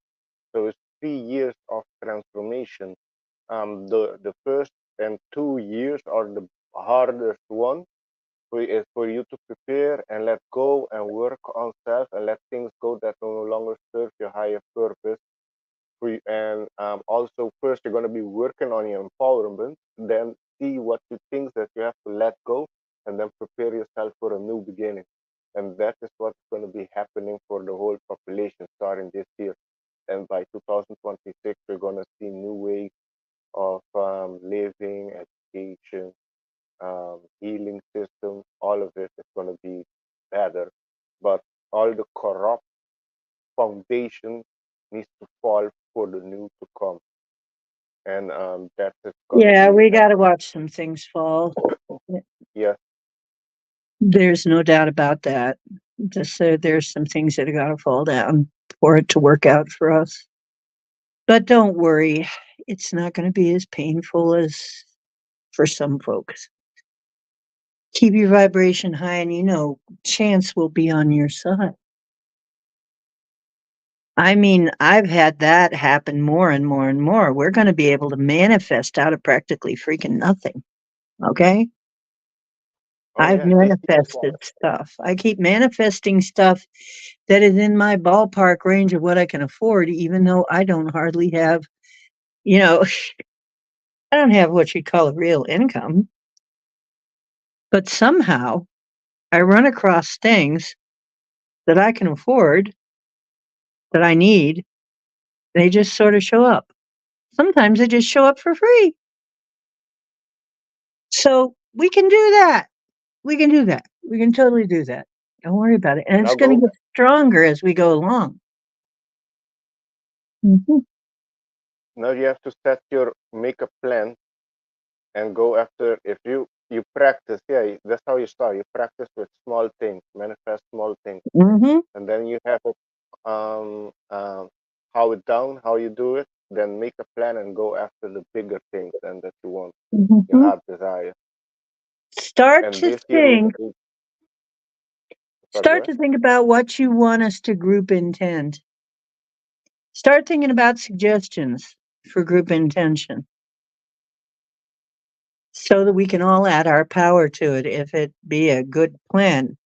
So it's 3 years of transformation. The first and 2 years are the hardest one for you to prepare and let go and work on self and let things go that no longer serve your higher purpose. And also, first, you're going to be working on your empowerment, then see what you think that you have to let go, and then prepare yourself for a new beginning. And that is what's going to be happening for the whole population starting this year. And by 2026, we're going to see new ways of living, education, healing system, all of it is going to be better. But all the corrupt foundation needs to fall for the new to come. And that is going to yeah, be, we got to watch some things fall. yes. There's no doubt about that. Just so there's some things that have got to fall down for it to work out for us. But don't worry, it's not going to be as painful as for some folks. Keep your vibration high, and chance will be on your side. I mean, I've had that happen more and more and more. We're going to be able to manifest out of practically freaking nothing. Okay. Oh I've yeah, this year is manifested stuff. I keep manifesting stuff that is in my ballpark range of what I can afford, even though I don't hardly have, you know, I don't have what you call a real income. But somehow I run across things that I can afford, that I need. They just sort of show up. Sometimes they just show up for free. So we can do that. We can do that. We can totally do that. Don't worry about it. And it's now going to go. get stronger as we go along. Mhm. Now you have to set your make a plan and go after. If you practice, yeah, that's how you start. You practice with small things, manifest small things, Mhm. and then you have it um um how it down, how you do it. Then make a plan and go after the bigger things and that you want, you Mhm. have desire. Start And to this year will think be. Sorry, go start ahead. to think about what you want us to group intend. Start thinking about suggestions for group intention so that we can all add our power to it. If it be a good plan,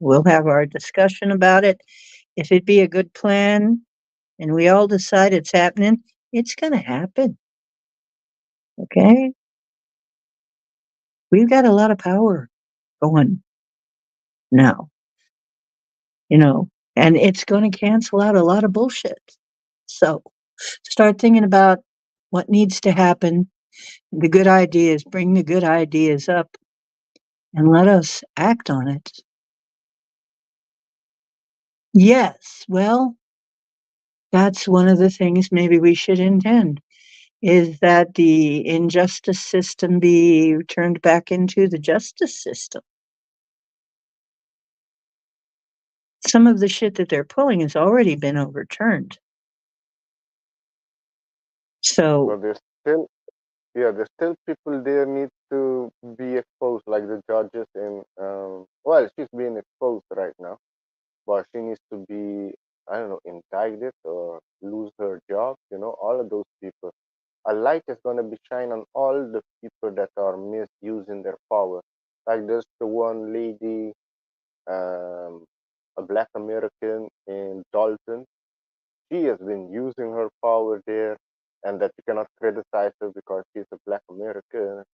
we'll have our discussion about it. If it be a good plan and we all decide it's happening, it's going to happen. Okay? We've got a lot of power going now, you know, and it's going to cancel out a lot of bullshit. So start thinking about what needs to happen, the good ideas, bring the good ideas up, and let us act on it. Yes, well, that's one of the things maybe we should intend is that the injustice system be turned back into the justice system. Some of the shit that they're pulling has already been overturned. So, But there's still, yeah, there's still people there need to be exposed, like the judges in. Well, she's being exposed right now, but she needs to be, I don't know, indicted or lose her job. All of those people. A light is going to be shine on all the people that are misusing their power. Like there's the one lady, um, a black American in Dalton. She has been using her power there, and that you cannot criticize her because she's a black American.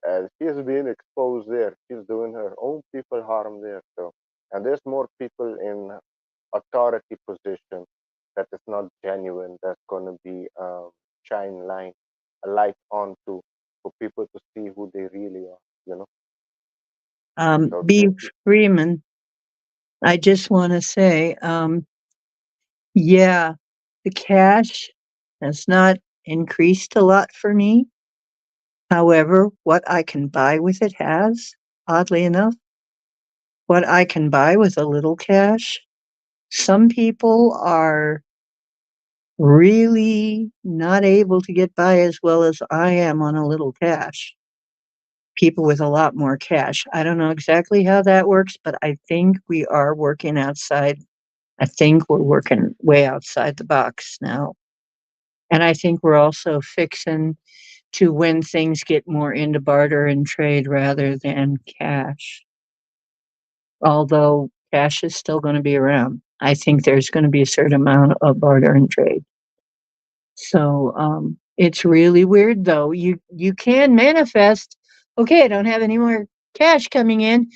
And she is being exposed there. She's doing her own people harm there. So, and there's more people in authority position that is not genuine. That's going to be shine line a light onto for people to see who they really are. So B. this, Freeman, I just want to say, yeah, the cash has not increased a lot for me. However, what I can buy with it has, oddly enough, what I can buy with a little cash. Some people are really not able to get by as well as I am on a little cash. People with a lot more cash. I don't know exactly how that works, but I think we are working outside. I think we're working way outside the box now. And I think we're also fixing to when things get more into barter and trade rather than cash. Although cash is still going to be around, I think there's going to be a certain amount of barter and trade. So it's really weird though. You can manifest. Okay, I don't have any more cash coming in,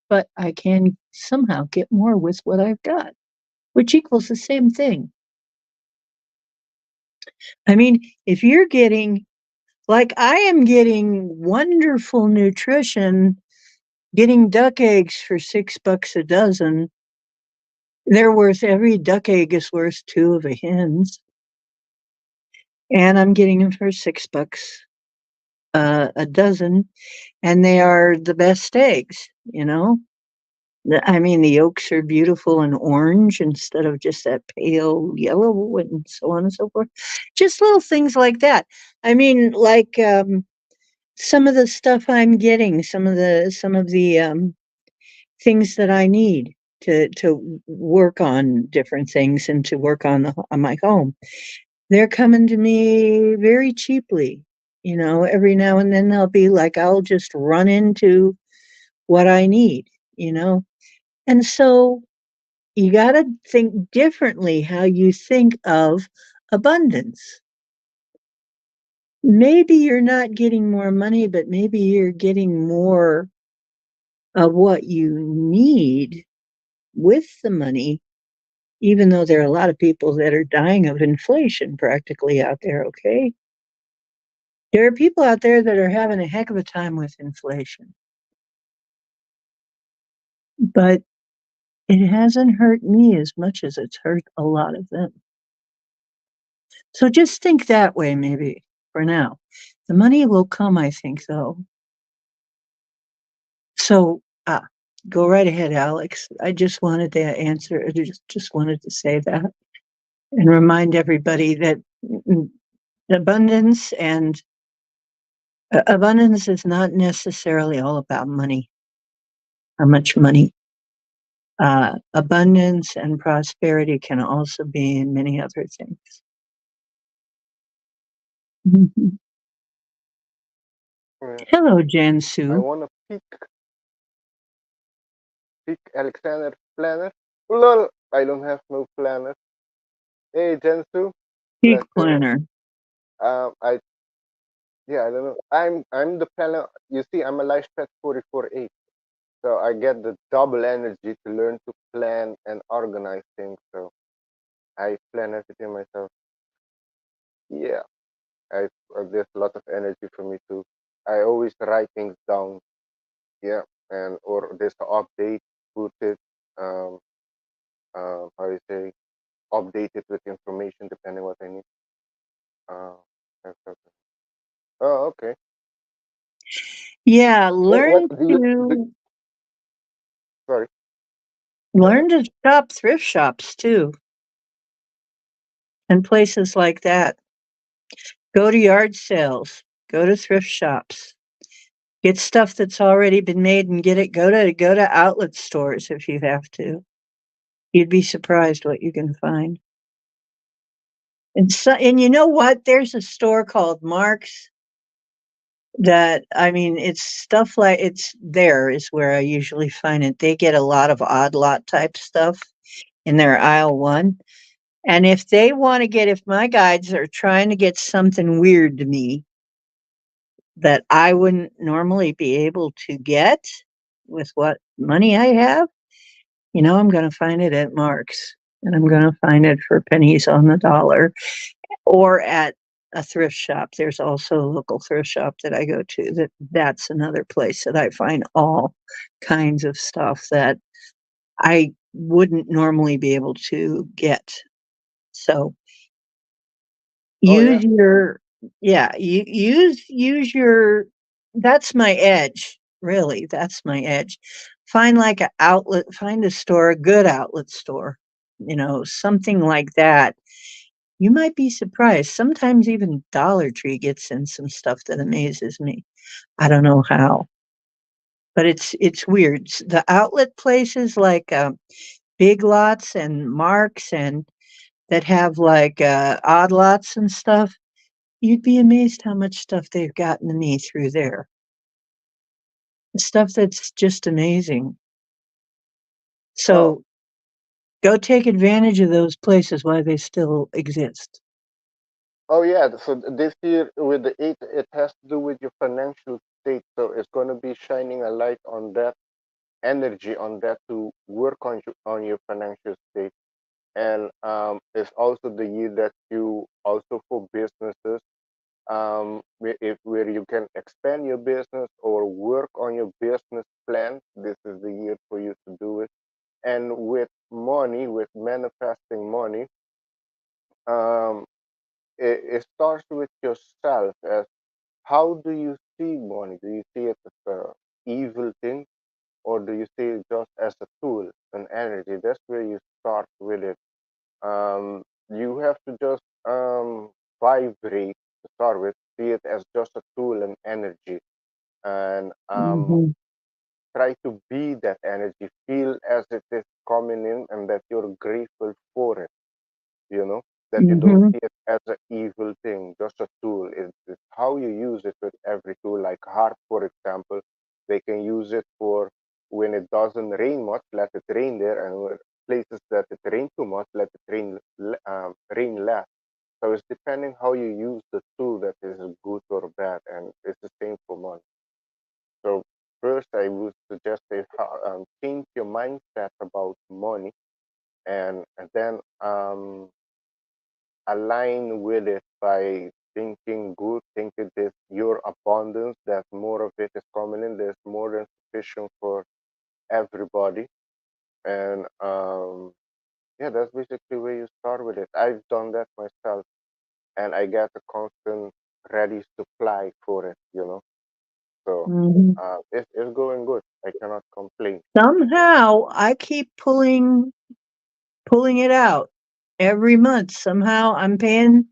but I can somehow get more with what I've got, which equals the same thing. I mean, if you're getting like I am getting wonderful nutrition, getting duck eggs for $6 a dozen. They're worth every duck egg is worth two of a hen's, and I'm getting them for $6 a dozen, and they are the best eggs. I mean, the yolks are beautiful and orange instead of just that pale yellow, and so on and so forth. Just little things like that. I mean, like some of the stuff I'm getting, some of the things that I need to work on different things and to work on my home. They're coming to me very cheaply. Every now and then they'll be like, I'll just run into what I need, you know? And so you got to think differently how you think of abundance. Maybe you're not getting more money, but maybe you're getting more of what you need with the money, even though there are a lot of people that are dying of inflation practically out there, okay? There are people out there that are having a heck of a time with inflation, but it hasn't hurt me as much as it's hurt a lot of them. So just think that way, maybe for now. The money will come, I think, though. So, go right ahead, Alex. I just wanted to answer, just wanted to say that and remind everybody that abundance and abundance is not necessarily all about money, how much money. Abundance and prosperity can also be in many other things. Mhm. Yeah. Hello, I Jansu. wanna pick Alexander Planner. Lol, I don't have no planner. Hey Jensu, Peak glad to planner. I yeah, I don't know. I'm the planner. You see, I'm a life pet 44-8. So I get the double energy to learn to plan and organize things. So I plan everything myself. Yeah, there's a lot of energy for me too. I always write things down. Yeah, and or there's an update, put it, um, how you say, update it with information depending what I need. Uh, that's okay. Oh, okay. Yeah, What learn do you do? to Sorry, go ahead. learn to shop thrift shops too, and places like that. Go to yard sales. Go to thrift shops. Get stuff that's already been made and get it. Go to outlet stores if you have to. You'd be surprised what you can find. And you know what? There's a store called Mark's that I mean, it's stuff like it's there is where I usually find it. They get a lot of odd lot type stuff in their aisle one. And if my guides are trying to get something weird to me that I wouldn't normally be able to get with what money I have, I'm going to find it at Mark's and I'm going to find it for pennies on the dollar or at a thrift shop. There's also a local thrift shop that I go to that's another place that I find all kinds of stuff that I wouldn't normally be able to get. So Oh yeah. use your yeah, use your that's my edge, really, that's my edge. Find like a outlet find a store, a good outlet store, something like that. You might be surprised. Sometimes even Dollar Tree gets in some stuff that amazes me. I don't know how, but it's weird. The outlet places like, Big Lots and Marks and that have like, odd lots and stuff, you'd be amazed how much stuff they've gotten to me through there. Stuff that's just amazing. Oh, So go take advantage of those places while they still exist. oh yeah. So this year with the eight, it has to do with your financial state. So it's going to be shining a light on that energy, on that to work on your financial state. And it's also the year that you also for businesses, where you can expand your business or work on your business plan. This is the year for you to do it. And with money, with manifesting money, um, it starts with yourself. As how do you see money? Do you see it as a evil thing, or do you see it just as a tool, an energy? That's where you start with it. You have to just vibrate to start with. See it as just a tool and energy. and Mhm. try to be that energy. Feel as it is coming in, and that you're grateful for it. You know, that you don't Mhm. see it as an evil thing, just a tool. It's how you use it with every tool. Like harp, for example, they can use it for when it doesn't rain much, let it rain there, and where places that it rain too much, let it rain less. So it's depending how you use the tool that is good or bad, and it's the same for money. So first, I would suggest that change your mindset about money, and then align with it by thinking good, thinking this your abundance, that more of it is coming in. There's more than sufficient for everybody, and yeah, that's basically where you start with it. I've done that myself, and I get a constant ready supply for it. So Mhm. it's going good. I cannot complain. Somehow I keep pulling it out every month. Somehow I'm paying.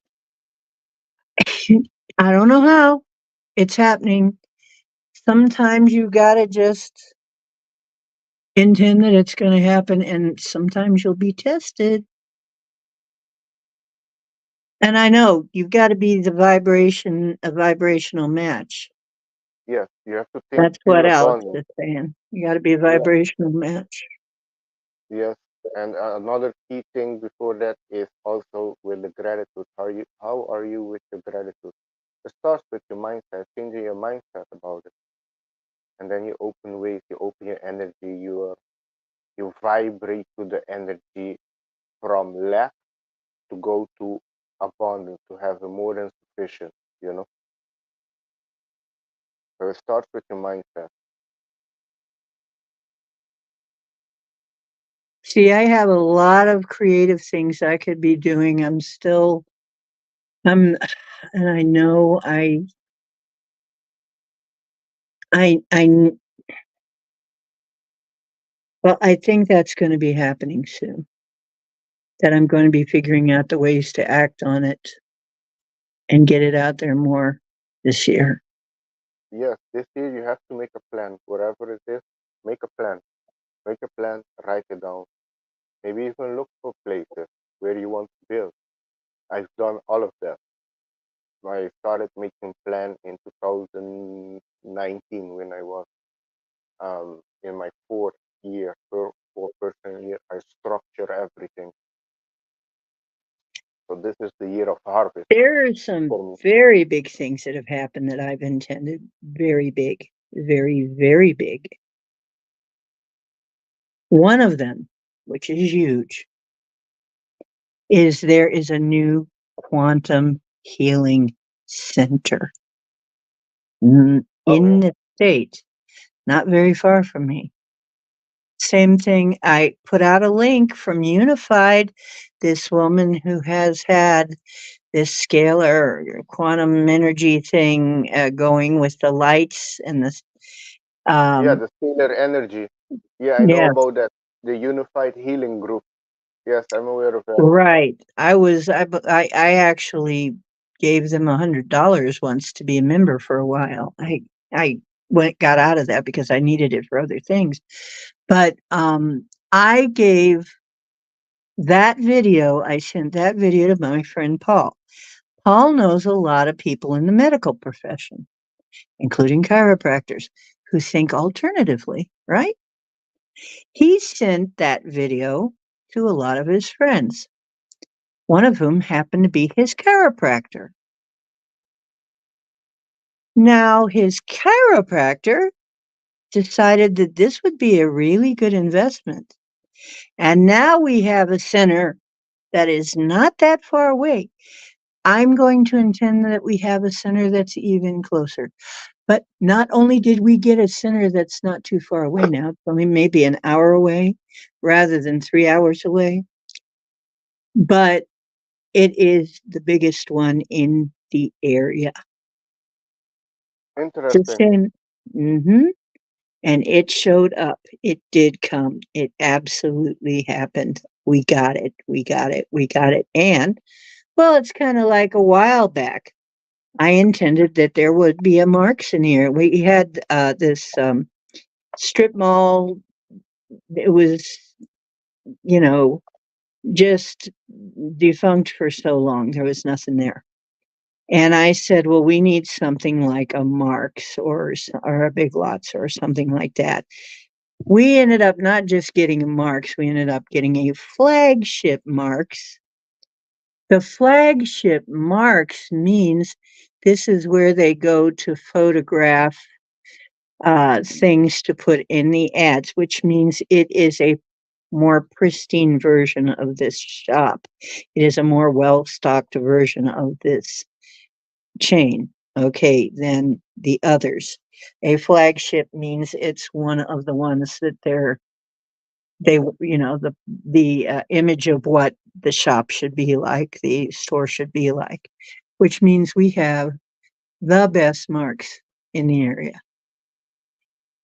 I don't know how it's happening. Sometimes you gotta just intend that it's going to happen, and sometimes you'll be tested. And I know you've got to be a vibrational match. Yes, you have to think That's what pure Alex abundance. is saying. You got to be a Yeah, vibrational match. yes. And another key thing before that is also with the gratitude. How are you with your gratitude? It starts with your mindset, changing your mindset about it, and then you open ways, you open your energy, you vibrate to the energy from lack to go to abundance, to have a more than sufficient. You know, so it starts with your mindset. See, I have a lot of creative things I could be doing. I'm, and I know I, well, I think that's going to be happening soon. That I'm going to be figuring out the ways to act on it and get it out there more this year. Yes, this year you have to make a plan, whatever it is. Make a plan. Make a plan. Write it down. Maybe even look for places where you want to build. I've done all of that. I started making plan in 2019 when I was in my fourth year, fourth personal year. I structure everything. So this is the year of harvest There are some for me. very big things that have happened that I've intended. Very big, very, very big. One of them, which is huge, is there is a new quantum healing center Oh in yeah, the state, not very far from me. Same thing. I put out a link from Unified, this woman who has had this scalar quantum energy thing going with the lights and the yeah, um the scalar energy. Yeah, I know yes, about that. The Unified Healing Group. Yes, I'm aware of that. right. I actually gave them $100 once to be a member for a while. I got out of that because I needed it for other things. But I gave that video, I sent that video to my friend Paul. Paul knows a lot of people in the medical profession, including chiropractors, who think alternatively, right? He sent that video to a lot of his friends, one of whom happened to be his chiropractor. Now, his chiropractor decided that this would be a really good investment. And now we have a center that is not that far away. I'm going to intend that we have a center that's even closer. But not only did we get a center that's not too far away now, it's only maybe an hour away rather than 3 hours away, but it is the biggest one in the area. The Interesting. same. Hmm. And it showed up. It did come. It absolutely happened. We got it. We got it. We got it. And, well, it's kind of like a while back. I intended that there would be a Marks in here. We had this strip mall. It was, you know, just defunct for so long. There was nothing there. And I said, well, we need something like a Marks or a Big Lots or something like that. We ended up not just getting a Marks, we ended up getting a flagship Marks. The flagship Marks means this is where they go to photograph things to put in the ads, which means it is a more pristine version of this shop. It is a more well stocked version of this chain, okay, than the others. A flagship means it's one of the ones that the image of what the shop should be like, the store should be like, which means we have the best Marks in the area.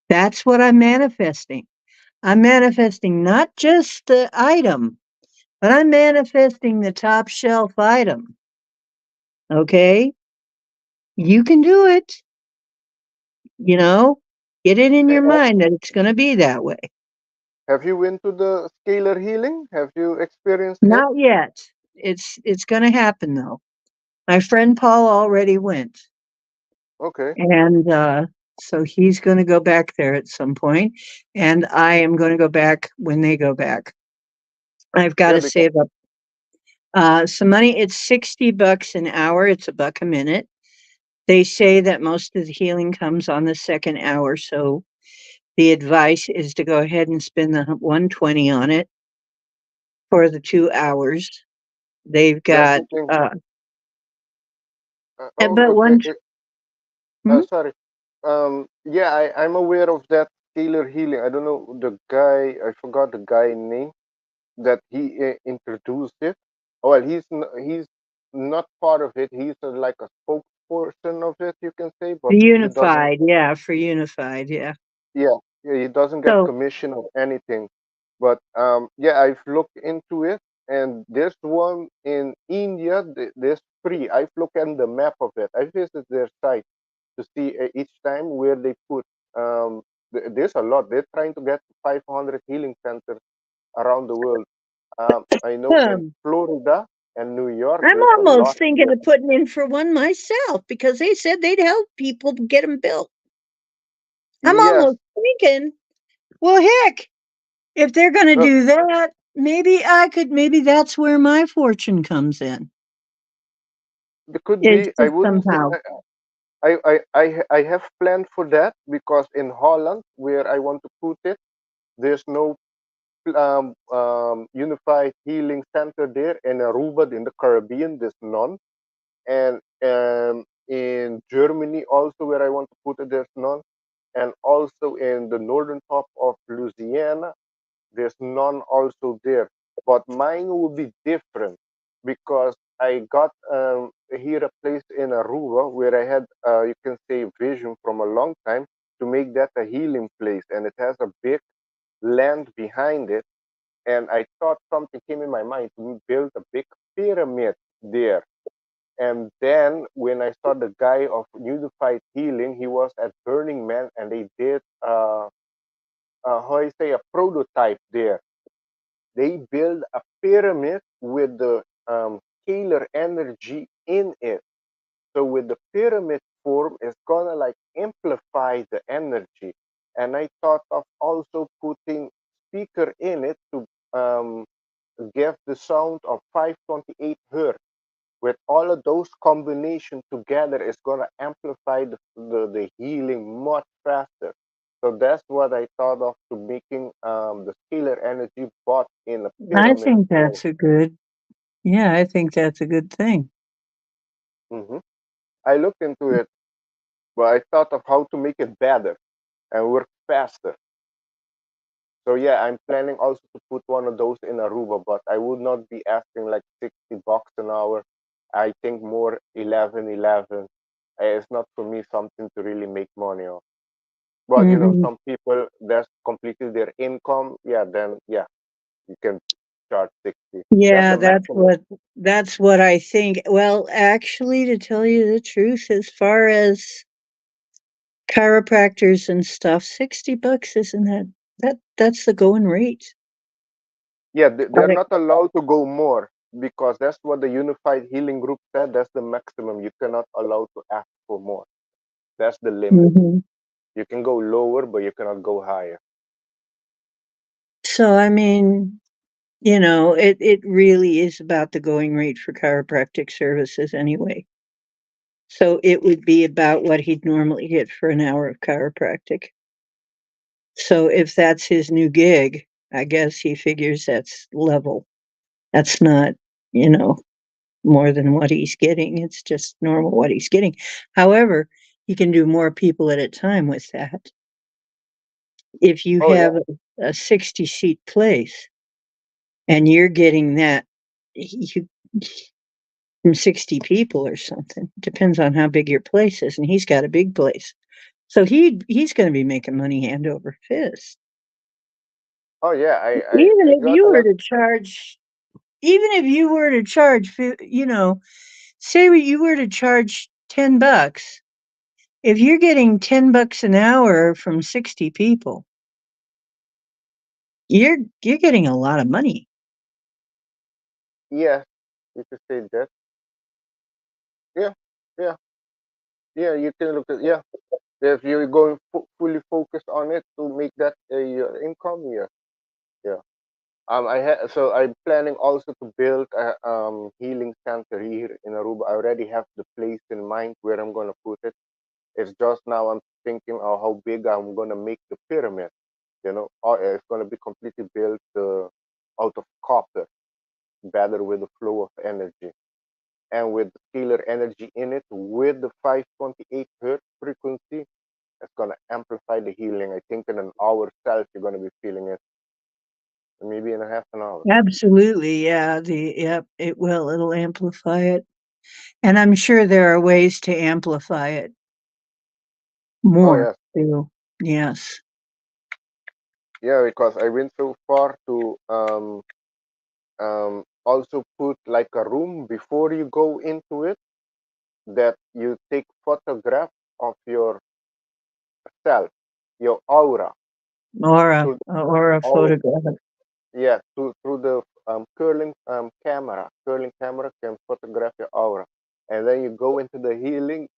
That's what I'm manifesting. I'm manifesting not just the item, but I'm manifesting the top shelf item. Okay? You can do it, you know? Get it in Eh, your mind that it's going to be that way. Have you been to the scalar healing? Have you experienced it? Not yet. It's going to happen though. My friend Paul already went, Okay. and so he's going to go back there at some point, and I am going to go back when they go back. I've got Yeah, to because save up some money. It's $60 an hour. It's a buck a minute. They say that most of the healing comes on the second hour, so the advice is to go ahead and spend the 120 on it for the 2 hours. They've yeah, got, the thing. but one, hmm? Sorry. Yeah, I'm aware of that scalar healing. I don't know the guy. I forgot the guy name that he introduced it. Well, he's not part of it. He's like a spokesperson of it, you can say, but The he doesn't. unified, yeah, for unified, yeah. Yeah, yeah, he doesn't get So, commission or anything. But yeah, I've looked into it, and there's one in India. There's free. I've looked at the map of it. I visited their site to see each time where they put. There's a lot. They're trying to get 500 healing centers around the world. I know in um, Florida and New York, I'm there's a almost lot thinking here. of putting in for one myself because they said they'd help people to get them built. I'm Yes, almost thinking, well, heck, if they're going to no, do that, maybe that's where my fortune comes in, it could is be. to I wouldn't say. somehow. I have planned for that because in Holland, where I want to put it, there's no unified healing center there. In Aruba, in the Caribbean, there's none. And in Germany, also where I want to put it, there's none. And also in the northern top of Louisiana, there's none also there. But mine will be different because I got here a place in Aruba where I had, you can say, vision from a long time to make that a healing place. And it has a big land behind it. And I thought something came in my mind to build a big pyramid there. And then when I saw the guy of Unified Healing, he was at Burning Man and they did, how I say, a prototype there. They build a pyramid with the scalar energy in it. So with the pyramid form, it's gonna like amplify the energy. And I thought of also putting speaker in it to um, give the sound of 528 hertz. With all of those combination together, it's gonna amplify the healing much faster. So that's what I thought of to making the scalar energy bought in a I pyramid think form. that's a good, yeah, I think that's a good thing. hmm I looked into it, but I thought of how to make it better and work faster. So yeah, I'm planning also to put one of those in Aruba, but I would not be asking like $60 an hour. I think more 11, 11. It's not for me something to really make money on. But Hmm. some people that's completely their income. Yeah, then yeah, you can. charge 60. That's Yeah, the maximum. that's what I think. Well, actually, to tell you the truth, as far as chiropractors and stuff, $60 isn't that's the going rate. Yeah, they're Right. not allowed to go more because that's what the Unified Healing Group said. That's the maximum. You cannot allow to ask for more. That's the limit. Mhm. You can go lower, but you cannot go higher. So, I mean, it really is about the going rate for chiropractic services anyway. So it would be about what he'd normally get for an hour of chiropractic. So if that's his new gig, I guess he figures that's level. That's not, you know, more than what he's getting. It's just normal what he's getting. However, he can do more people at a time with that. If you Oh yeah, have a 60 seat place and you're getting that you, from 60 people or something, depends on how big your place is. And he's got a big place. So he's going to be making money hand over fist. oh yeah. Even I if got you a were lot. to charge, even if you were to charge, say you were to charge $10, if you're getting $10 an hour from 60 people, you're getting a lot of money. Yeah, you could say that. Yeah, yeah, yeah. You can look at, yeah. If you're going fully focused on it to make that a income, yeah, yeah. I'm planning also to build a healing center here in Aruba. I already have the place in mind where I'm gonna put it. It's just now I'm thinking of how big I'm gonna make the pyramid. It's gonna be completely built out of copper, better with the flow of energy and with the scalar energy in it with the 528 hertz frequency. It's gonna amplify the healing. I think in an hour itself you're gonna be feeling it, maybe in a half an hour. Absolutely, yeah. Yep, it will. It'll amplify it, and I'm sure there are ways to amplify it Oh more yes, too. Yes. yeah, because I went so far to also put like a room before you go into it that you take photograph of yourself, your aura through Or a all photograph. yeah through the curling camera can photograph your aura, and then you go into the healing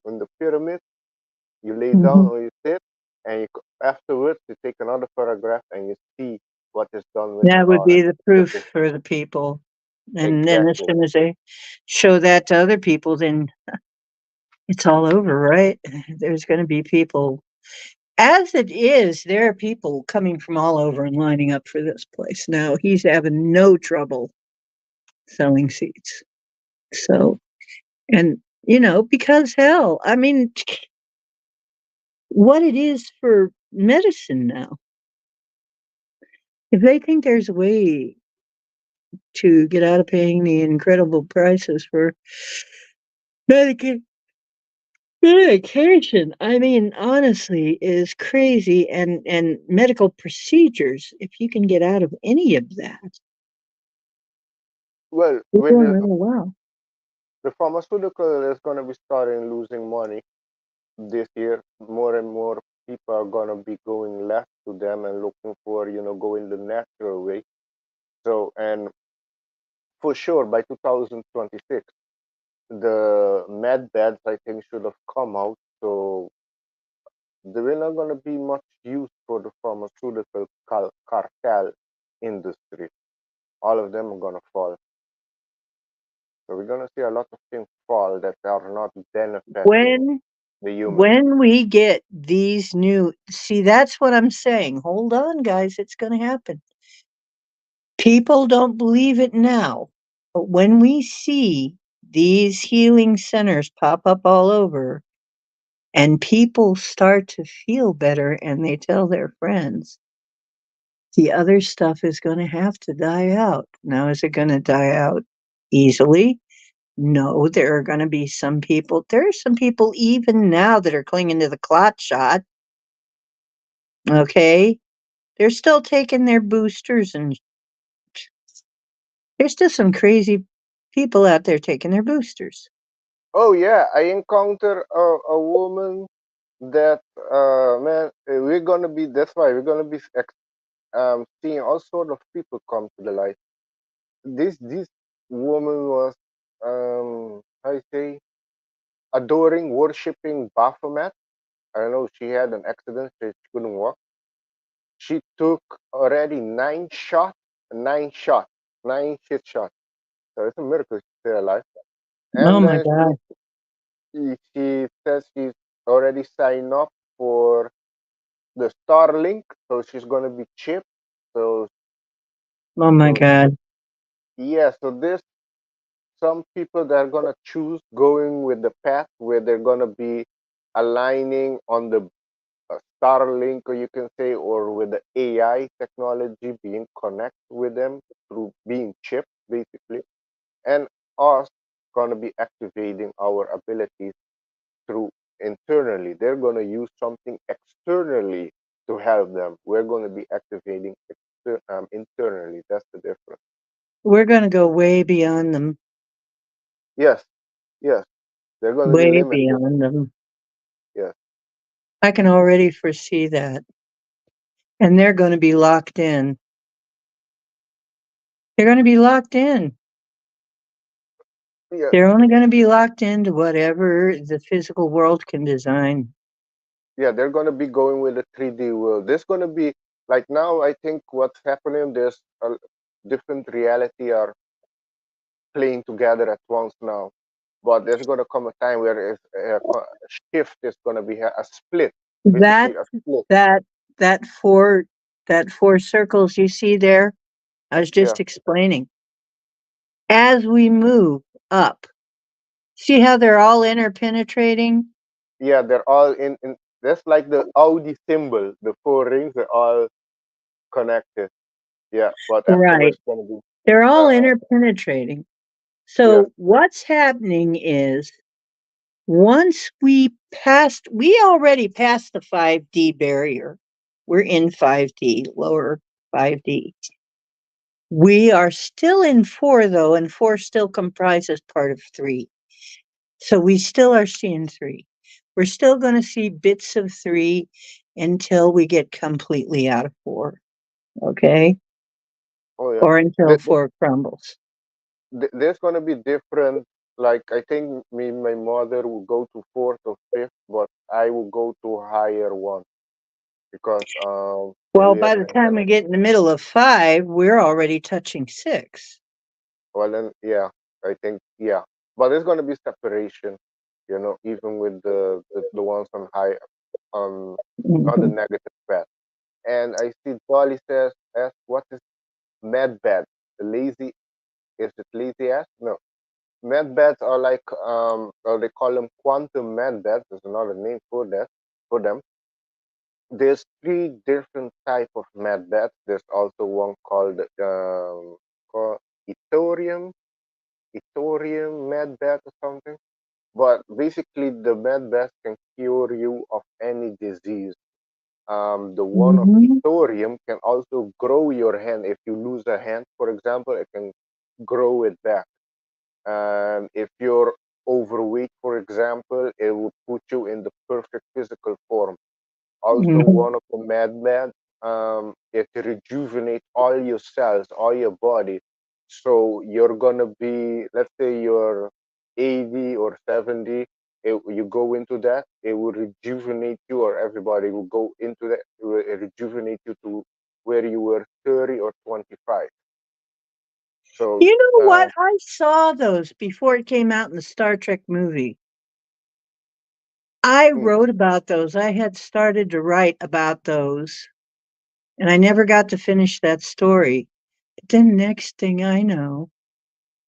in the pyramid. You lay down Mhm. or you sit, and afterwards you take another photograph and you see what is done with the That would aura. be the With proof the, for the people, and then as exactly. soon as they show that to other people, then it's all over, right? There's gonna be people as it is, there are people coming from all over and lining up for this place now. He's having no trouble selling seats. So, and, because hell, I mean, what it is for medicine now, if they think there's a way to get out of paying the incredible prices for medica medication, I mean, honestly, is crazy, and medical procedures, if you can get out of any of that, Well, you're with doing really well. the pharmaceutical is going to be starting losing money this year. More and more people are going to be going left to them and looking for, going the natural way. So, and for sure, by 2026, the med beds, I think, should have come out. So, there is not going to be much use for the pharmaceutical cartel industry. All of them are going to fall. So, we're going to see a lot of things fall that are not benefiting When the human. when we get these new see, that's what I'm saying. Hold on, guys, it's gonna happen. People don't believe it now, but when we see these healing centers pop up all over and people start to feel better and they tell their friends, the other stuff is gonna have to die out. Now, is it gonna die out easily? No, there are gonna be some people there are some people even now that are clinging to the clot shot, okay? They're still taking their boosters and There's still some crazy people out there taking their boosters. Oh yeah, I encounter a woman that man, we're gonna be. That's why we're gonna be seeing all sort of people come to the light. This woman was how you say adoring, worshiping Baphomet. I don't know. She had an accident. She couldn't walk. She took already nine shots, nine shit shots. So it's a miracle she's still alive. Oh And my then God. she says she's already signed up for the Starlink, so she's gonna be chipped. So Oh my so God. yeah, so there's some people that are gonna choose going with the path where they're gonna be aligning on the Starlink, or you can say, or with the AI technology being connect with them through being chipped, basically, and us gonna be activating our abilities through internally. They're gonna use something externally to help them. We're gonna be activating internally. That's the difference. We're going to go way beyond them, Yes, yes, they're gonna be way limited. beyond them. Yes, I can already foresee that. And they're going to be locked in. They're going to be locked in. yeah, They're only going to be locked into whatever the physical world can design. yeah. They're gonna be going with the 3D world. There's gonna be like now. I think what's happening. There's a different reality are playing together at once now. But there's gonna come a time where a shift is gonna be a split, That basically a split. that that four that four circles you see there, I was Yeah, just explaining. As we move up, see how they're all interpenetrating? yeah. They're all in. That's like the Audi symbol. The four rings are all connected. Yeah, but afterwards Right. it's gonna be. They're all Uh, interpenetrating. yes, So what's happening is once we already passed the 5D barrier. We're in 5D, lower 5D. We are still in 4 though, and 4 still comprises part of 3. So we still are seeing 3. We're still going to see bits of 3 until we get completely out of 4, okay? oh yeah. Or until Th- 4 crumbles. there's gonna be different. Like I think me, my mother will go to fourth or fifth, but I will go to higher one because Well, we by have the the time we get in the middle of 5, we're already touching 6. well then yeah, I think yeah, but there's gonna be separation, even with the ones on high um on the Mhm. negative path. And I see Dolly says, "Ask what is med bed? The lazy is it lazy ass? No, med beds are like or they call them quantum med beds. There's another name for that for them. There's three different type of med beds. There's also one called Ethereum med bed or something. But basically, the med beds can cure you of any disease. The one of Mhm. Ethereum can also grow your hand. If you lose a hand, for example, it can grow it back. And if you're overweight, for example, it will put you in the perfect physical form. Also, Mhm. one of the madmen, it rejuvenates all your cells, all your body. So you're gonna be, let's say you're 80 or 70, you go into that, it will rejuvenate you, or everybody will go into that, it will rejuvenate you to where you were 30 or 25. So, You know what? I saw those before it came out in the Star Trek movie. I mm, wrote about those. I had started to write about those, and I never got to finish that story. But then, next thing I know,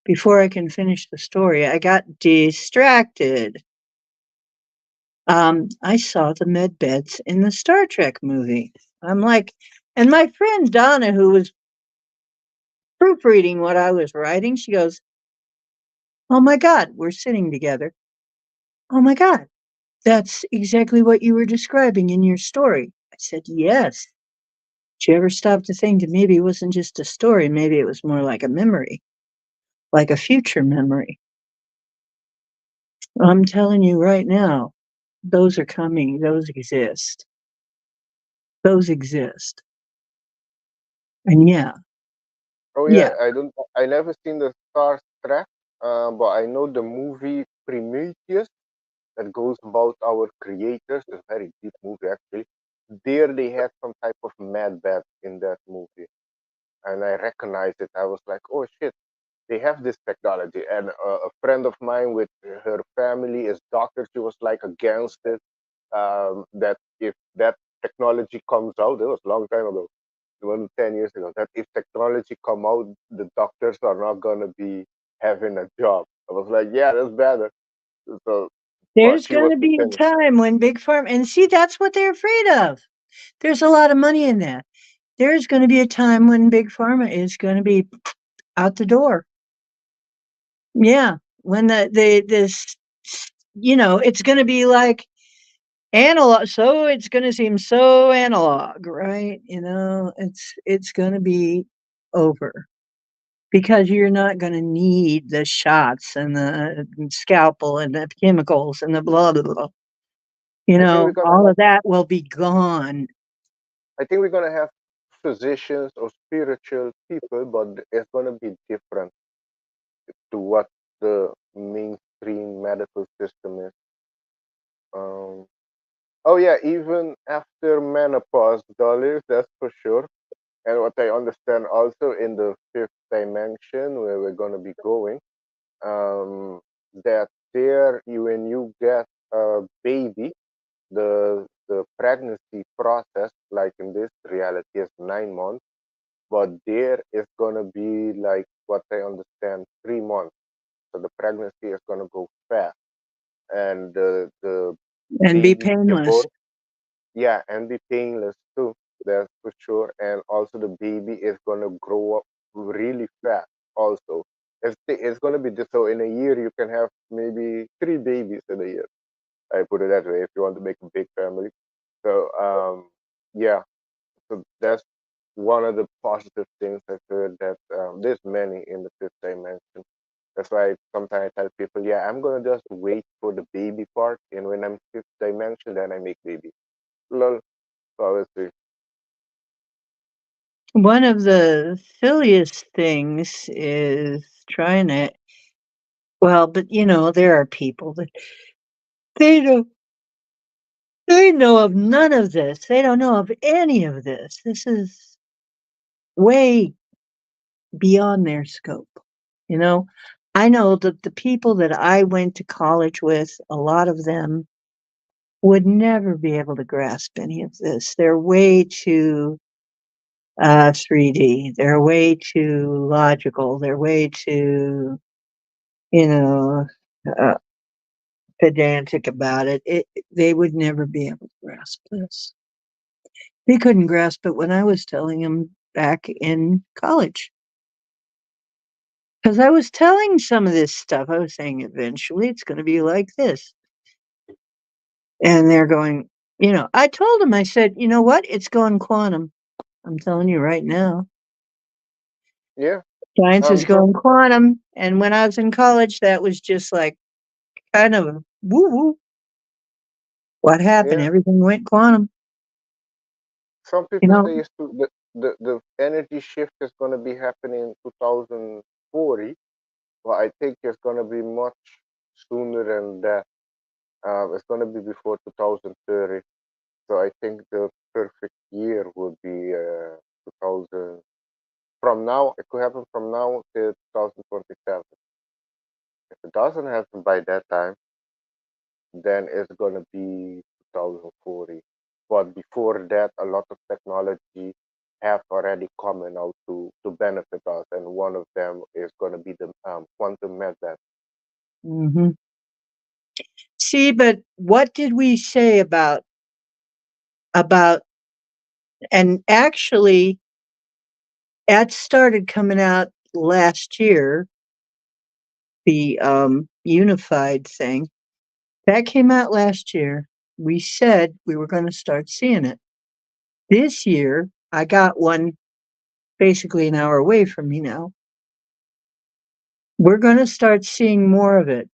before I can finish the story, I got distracted. I saw the med beds in the Star Trek movie. I'm like, and my friend Donna, who was proofreading what I was writing, she goes, "Oh my God, we're sitting together. Oh my God, that's exactly what you were describing in your story." I said, "Yes." Did you ever stop to think that maybe it wasn't just a story, maybe it was more like a memory? like a future memory. I'm telling you right now, those are coming, those exist. Those exist. And yeah, Oh yeah, yeah, I never seen the Star Trek, but I know the movie Prometheus that goes about our creators. A very deep movie actually. There they had some type of mad bat in that movie, and I recognized it. I was like, oh shit, they have this technology. And a friend of mine with her family is doctor. She was like against it. That if that technology comes out, it was a long time ago, more than 10 years ago, that if technology come out, the doctors are not gonna be having a job. I was like, yeah, that's better. So, but there's she going was to be a defending. time when big pharma, and see, that's what they're afraid of. There's a lot of money in that. There's going to be a time when big pharma is going to be out the door. Yeah, when the this, it's going to be like analog. So it's going to seem so analog, right? It's going to be over because you're not going to need the shots and the scalpel and the chemicals and the blah blah blah. I think we're gonna All have. of that will be gone. I think we're gonna have physicians or spiritual people, but it's gonna be different to what the mainstream medical system is. Um, oh yeah, even after menopause, dollars, that's for sure. And what I understand also in the fifth dimension where we're gonna be going, that there when you get a baby, the pregnancy process, like in this reality, is 9 months, but there is gonna be like what I understand, 3 months. So the pregnancy is gonna go fast, and the And be baby painless. born, yeah, and be painless too. That's for sure. And also the baby is gonna grow up really fast. Also, it's gonna be this. So in a year, you can have maybe 3 babies in a year. I put it that way. If you want to make a big family, so yeah. So that's one of the positive things I've heard. That there's many in the fifth dimension. That's why sometimes I tell people, yeah, I'm gonna just wait for the baby part, and when I'm fifth dimension, then I make baby. Lol. So obviously, One of the silliest things is trying to, well, but there are people that they don't they know of none of this. They don't know of any of this. This is way beyond their scope. You know, I know that the people that I went to college with, a lot of them would never be able to grasp any of this. They're way too 3D. They're way too logical. They're way too, you know, uh, pedantic about it. They would never be able to grasp this. They couldn't grasp it when I was telling them back in college. Because I was telling some of this stuff. I was saying eventually it's going to be like this. And they're going, I told them, I said, you know what? It's going quantum. I'm telling you right now. yeah. Science is Some going quantum. And when I was in college, that was just like kind of woo woo. What happened? yeah. Everything went quantum. Some You people know, say the energy shift is gonna be happening in 2040, but I think it's gonna be much sooner than that. It's gonna be before 2030. So I think the perfect year would be 2000. From now, it could happen from now till 2027. If it doesn't happen by that time, then it's going to be 2040. But before that, a lot of technology have already coming out to benefit us, and one of them is going to be the quantum method. hmm see, but what did we say about, and actually, that started coming out last year, the unified thing. That came out last year. We said we were going to start seeing it. This year, I got one basically an hour away from me now. We're going to start seeing more of it.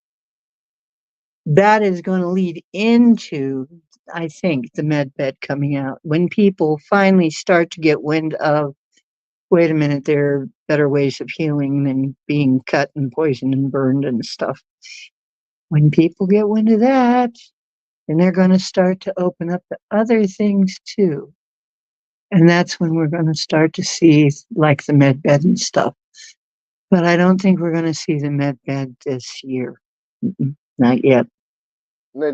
That is going to lead into, I think, the med bed coming out. When people finally start to get wind of, wait a minute, there are better ways of healing than being cut and poisoned and burned and stuff. When people get wind of that, then they're going to start to open up the other things too. And that's when we're going to start to see like the med bed and stuff. But I don't think we're going to see the med bed this year. Not yet. No,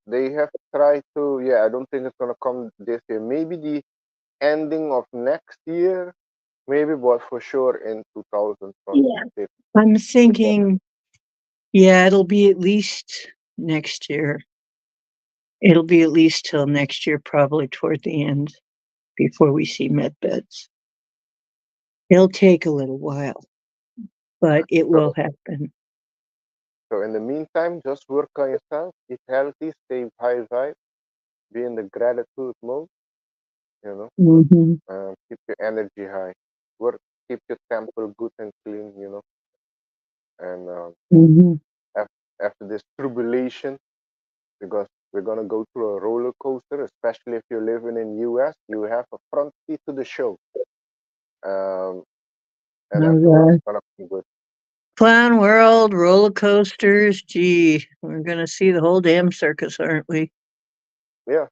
they have tried to. Yeah, I don't think it's gonna come this year. Maybe the ending of next year, maybe, but for sure in Yeah. 2026. I'm Because thinking, yeah, it'll be at least next year. It'll be at least till next year, probably toward the end, before we see med beds. It'll take a little while, but it will so, happen. so in the meantime, just work on yourself, eat healthy, stay high vibe, be in the gratitude mode, you know, Hmm. keep your energy high, work, keep your temple good and clean, and Hmm. after this tribulation, because we're gonna go through a roller coaster, especially if you're living in US, you have a front seat to the show. Um, and Oh, afterwards, God. it's gonna be good. Clown world, roller coasters. Gee, we're going to see the whole damn circus, aren't we? Yeah,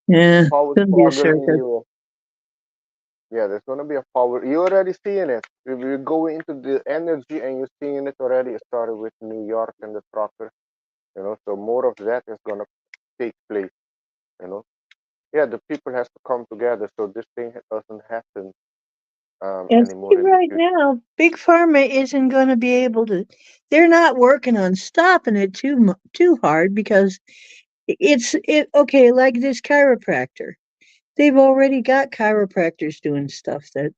Yeah, it's power going to be a struggle in the circus. US. Yeah, there's gonna be a power. You're already seeing it. If you go into the energy and you're seeing it already. It started with New York and the trucker, So more of that is gonna take place, you know. Yeah, the people has to come together so this thing doesn't happen And see, anymore in the right future. now, Big Pharma isn't going to be able to. They're not working on stopping it too hard because okay. Like this chiropractor, they've already got chiropractors doing stuff that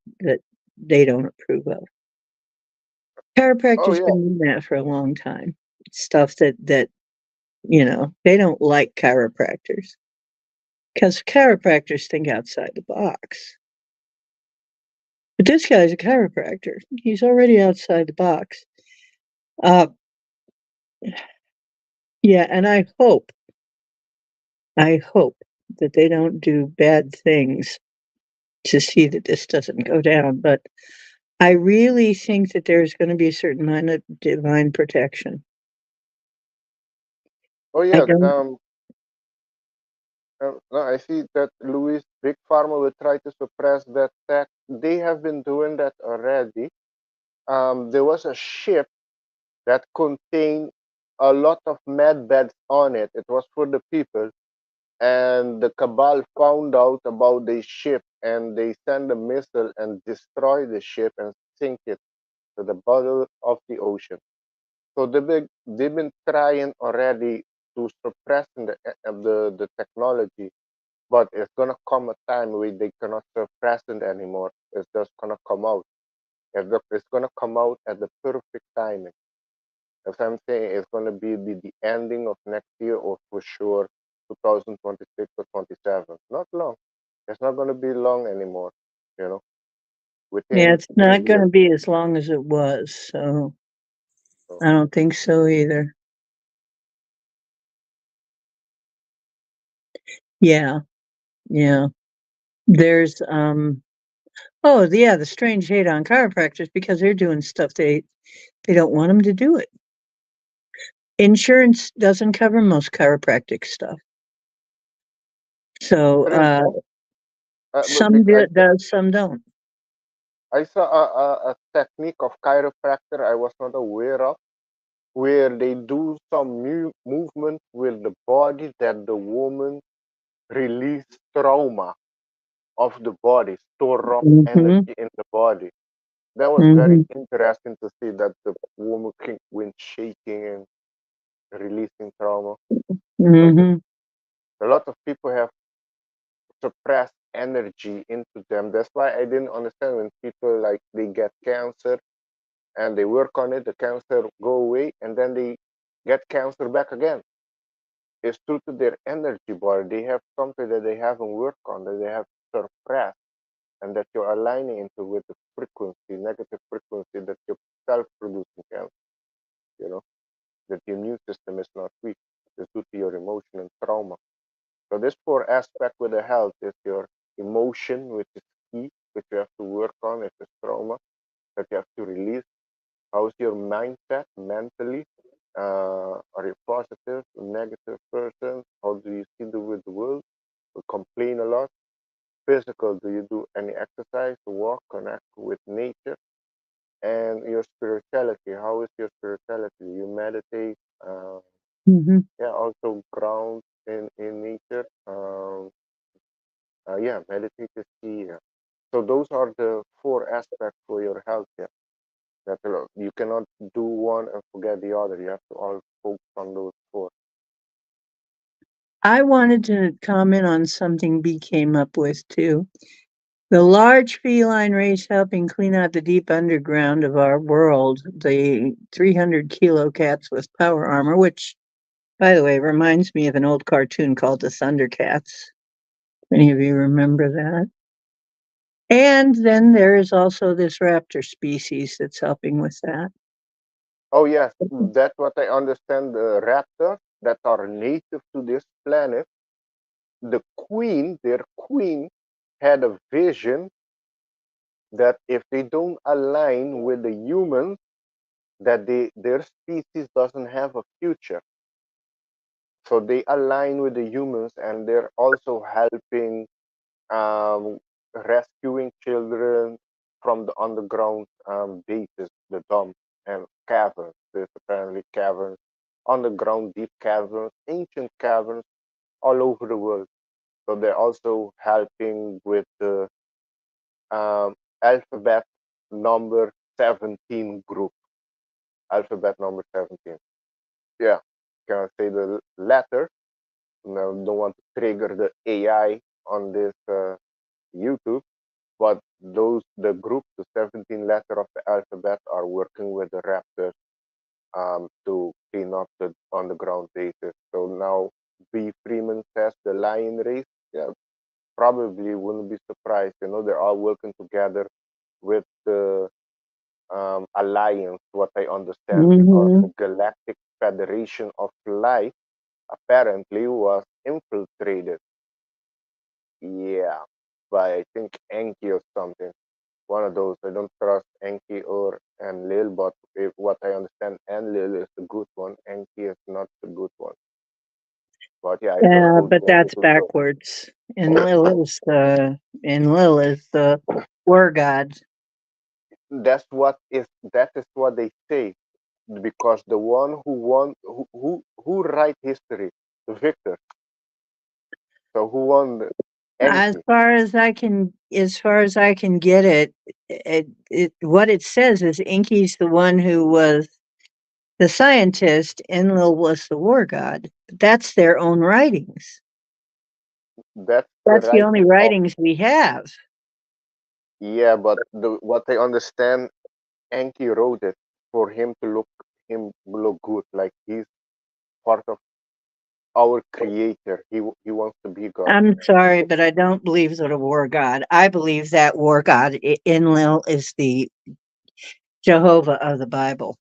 they don't approve of. Oh Chiropractors yeah. been doing that for a long time. Stuff that they don't like chiropractors because chiropractors think outside the box. But this guy's a chiropractor. He's already outside the box. Uh, yeah, and I hope that they don't do bad things to see that this doesn't go down. But I really think that there's going to be a certain amount of divine protection. Oh I yeah. don't. No, I see that Louis Big Pharma will try to suppress that tech. They have been doing that already. There was a ship that contained a lot of med beds on it. It was for the people, and the cabal found out about the ship, and they send a missile and destroy the ship and sink it to the bottom of the ocean. So they've been trying already to suppress the technology, but it's gonna come a time where they cannot suppress it anymore. It's just gonna come out. It's gonna come out at the perfect timing. As I'm saying, it's gonna be the ending of next year or for sure 2026 or 27. Not long. It's not gonna be long anymore. You know, Yeah, within it's a not going year. to be as long as it was. So So, I don't think so either. Yeah, yeah. There's Oh yeah, the strange hate on chiropractors because they're doing stuff they don't want them to do it. Insurance doesn't cover most chiropractic stuff. So there is but some does, some don't. I saw a technique of chiropractor I was not aware of, where they do some new movement with the body that the woman release trauma of the body, store up Hmm. energy in the body. That was very Hmm. interesting to see that the woman can went shaking and releasing trauma. So Hmm. a lot of people have suppressed energy into them. That's why I didn't understand when people like they get cancer and they work on it, the cancer go away, and then they get cancer back again. It's due to their energy bar. They have something that they haven't worked on, that they have suppressed, and that you're aligning into with the frequency, negative frequency that you're self-producing cancer. you know, that your immune system is not weak. It's due to your emotion and trauma. So this four aspect with the health is your emotion, which is key, which you have to work on. If it's trauma that you have to release. How's your mindset mentally? Are you positive, negative person? How do you see the world? You complain a lot. Physical, do you do any exercise, walk, connect with nature? And your spirituality, how is your spirituality? You meditate, Mhm. yeah, also ground in nature. Yeah, meditate is key. Yeah. So those are the four aspects for your health. Yeah, that you cannot do one and forget the other. You have to all focus on those four. I wanted to comment on something B came up with too. The large feline race helping clean out the deep underground of our world, the 300-kilo cats with power armor, which, by the way, reminds me of an old cartoon called the Thundercats. Any of you remember that? And then there is also this raptor species that's helping with that. Oh yes, that's what I understand. The raptors that are native to this planet, the queen, their queen, had a vision that if they don't align with the humans, that their species doesn't have a future. So they align with the humans, and they're also helping um, rescuing children from the underground bases, the dumps and caverns. There's apparently caverns, underground deep caverns, ancient caverns all over the world. So they're also helping with the alphabet number 17 group. Alphabet number 17. Yeah, can I say the letter? No, don't want to trigger the AI on this YouTube, but the group, the 17 letter of the alphabet, are working with the raptors to clean up the underground bases. So now B. Freeman says the lion race, yeah, probably wouldn't be surprised. You know, they're all working together with the alliance, what I understand, because Hmm. the Galactic Federation of Life apparently was infiltrated. Yeah, by I think Enki or something. One of those. I don't trust Enki or Enlil, but if what I understand, Enlil is the good one. Enki is not the good one. But yeah, I don't go But too that's into those. backwards. And Lil is the war god. That is what they say because the one who won who write history, the victor. So who won the As Enki? far as I can get it what it says is Inky's the one who was the scientist, Enlil was the war god. But that's their own writings. That's the That's the only writing of writings we have. yeah, but what I understand, Enki wrote it for him look good, like he's part of our creator. He wants to be God. I'm sorry, but I don't believe that a war god. I believe that war god Enlil is the Jehovah of the Bible.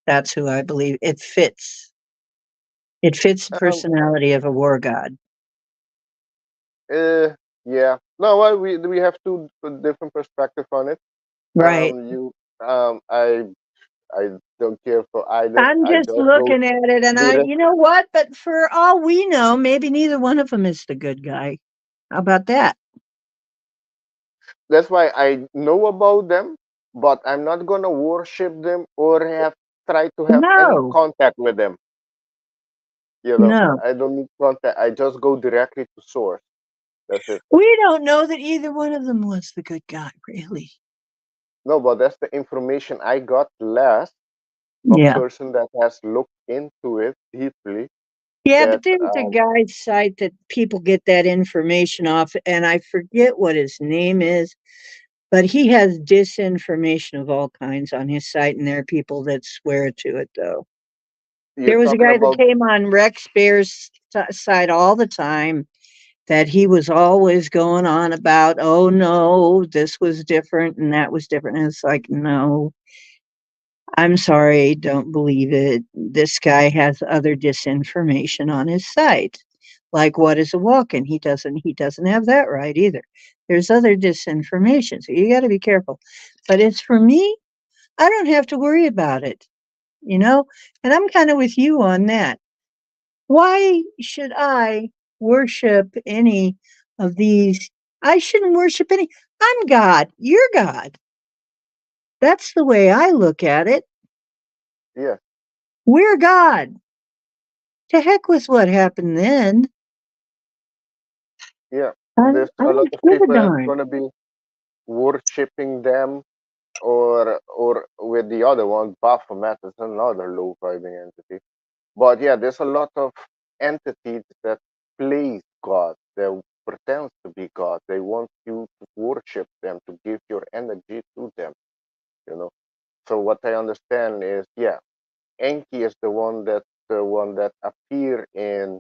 That's who I believe. It fits. It fits the Um, personality of a war god. uh, yeah. No, well, we have two different perspective on it. Right. You, I don't care for either. I'm I just just go looking at it and direct. you know what? But for all we know, maybe neither one of them is the good guy. How about that? That's why I know about them, but I'm not gonna worship them or have try to have any No, contact with them. You know, no. I don't need contact. I just go directly to source. That's it. We don't know that either one of them was the good guy, really. No, but that's the information I got last. A Yeah. person that has looked into it deeply. Yeah, That but there's a guy's site that people get that information off, and I forget what his name is, but he has disinformation of all kinds on his site, and there are people that swear to it, though. you're There was a talking guy that about. came on Rex Bear's site all the time that he was always going on about, oh no, this was different and that was different. And it's like, no, I'm sorry, don't believe it. This guy has other disinformation on his site. Like what is a walk-in? He doesn't have that right either. There's other disinformation, so you got to be careful. But it's for me, I don't have to worry about it, you know? And I'm kind of with you on that. Why should I worship any of these? I shouldn't worship any. I'm God. You're God. That's the way I look at it. Yeah, We're God. To heck with what happened then. yeah. I, There's I a lot don't of give a people that's darn. gonna be worshiping them, or with the other one, Baphomet is another low vibing entity. But yeah, there's a lot of entities that plays God. They pretends to be God. They want you to worship them, to give your energy to them. You know. So what I understand is, yeah, Enki is the one that appear in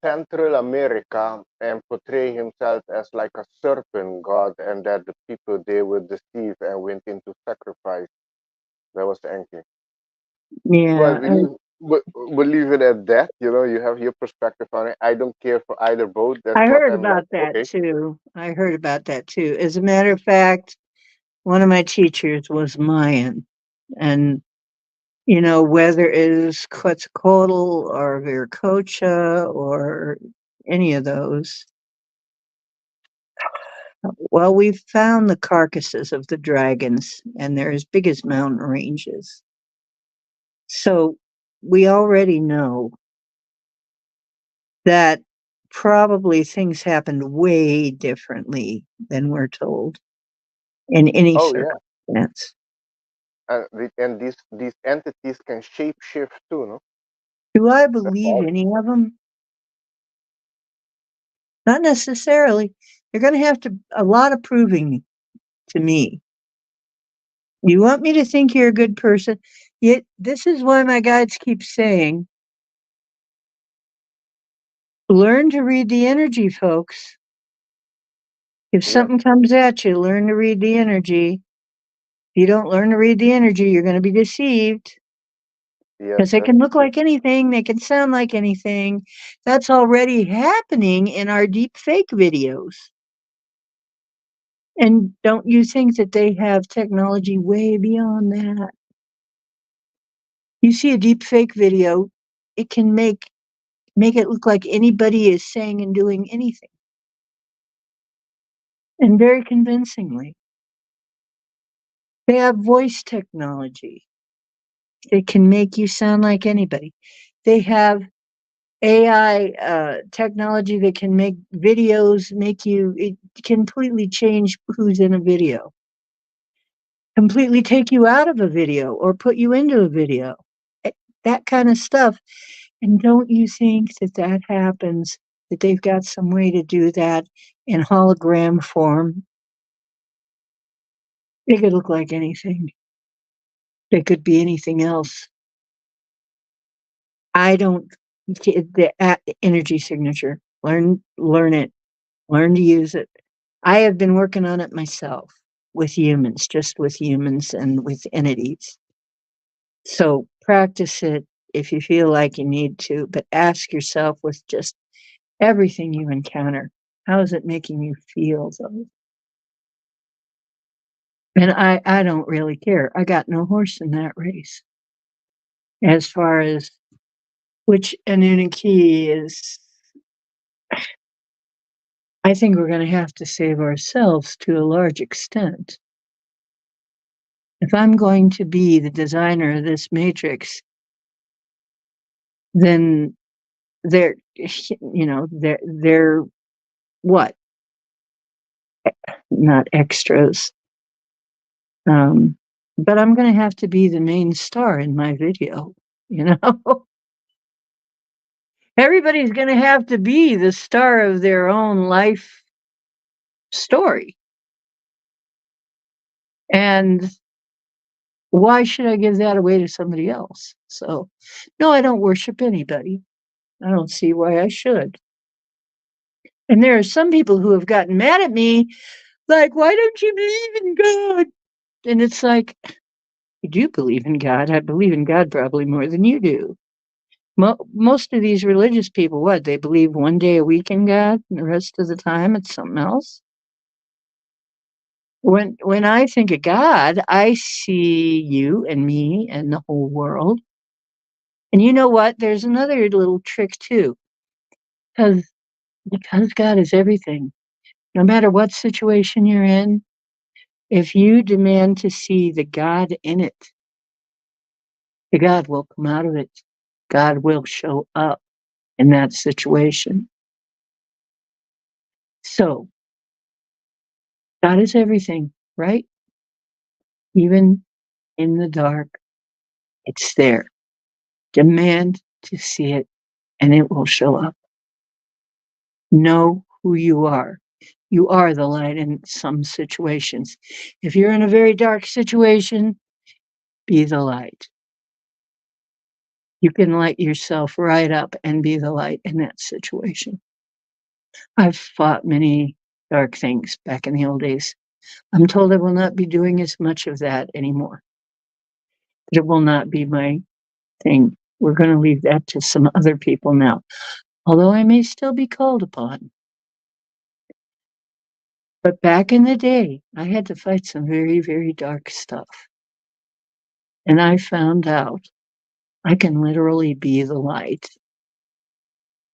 Central America and portray himself as like a serpent god, and that the people they were deceived and went into sacrifice. That was Enki. Well, Yeah, we'll leave it at that. You know, you have your perspective on it. I don't care for either boat. That's I what heard I'm like. about that Okay, too. I heard about that too. As a matter of fact, one of my teachers was Mayan. And, whether it is Quetzalcoatl or Viracocha or any of those, well, we've found the carcasses of the dragons, and they're as big as mountain ranges. So we already know that probably things happened way differently than we're told in any oh yeah, circumstance. and these entities can shape shift too. No, Do I that's believe all. any of them? Not necessarily. You're going to have to a lot of proving to me. You want me to think you're a good person? Yet this is why my guides keep saying, learn to read the energy, folks. If Yeah, something comes at you, learn to read the energy. If you don't learn to read the energy, you're going to be deceived yes, because they that's can look true. like anything, they can sound like anything. That's already happening in our deep fake videos. And don't you think that they have technology way beyond that? You see a deep fake video, it can make it look like anybody is saying and doing anything, and very convincingly. They have voice technology. They can make you sound like anybody. They have AI technology that can make videos make you it completely change who's in a video, completely take you out of a video or put you into a video. Eh, That kind of stuff. And don't you think that that happens, that they've got some way to do that in hologram form? They could look like anything. They could be anything else. I don't the energy signature. Learn it. Learn to use it. I have been working on it myself with humans, just with humans and with entities. So practice it if you feel like you need to, but ask yourself with just everything you encounter, how is it making you feel though? And I don't really care. I got no horse in that race. As far as which Anunnaki is, I think we're going to have to save ourselves to a large extent. If I'm going to be the designer of this matrix, then they're, they're what? Not extras. Um, but I'm going to have to be the main star in my video, you know? Everybody's going to have to be the star of their own life story. And why should I give that away to somebody else? So, no, I don't worship anybody. I don't see why I should. And there are some people who have gotten mad at me, like, why don't you believe in God? And it's like, You do believe in God. I believe in God probably more than you do. Most of these religious people, what, they believe one day a week in God and the rest of the time it's something else? When I think of God, I see you and me and the whole world. And you know what? There's another little trick too, because God is everything. No matter what situation you're in, if you demand to see the God in it, the God will come out of it. God will show up in that situation. So God is everything, right? Even in the dark, it's there. Demand to see it and it will show up. Know who you are. You are the light in some situations. If you're in a very dark situation, be the light. You can light yourself right up and be the light in that situation. I've fought many dark things back in the old days. I'm told I will not be doing as much of that anymore. It will not be my thing. We're going to leave that to some other people now, although I may still be called upon. But back in the day, I had to fight some very, very dark stuff. And I found out I can literally be the light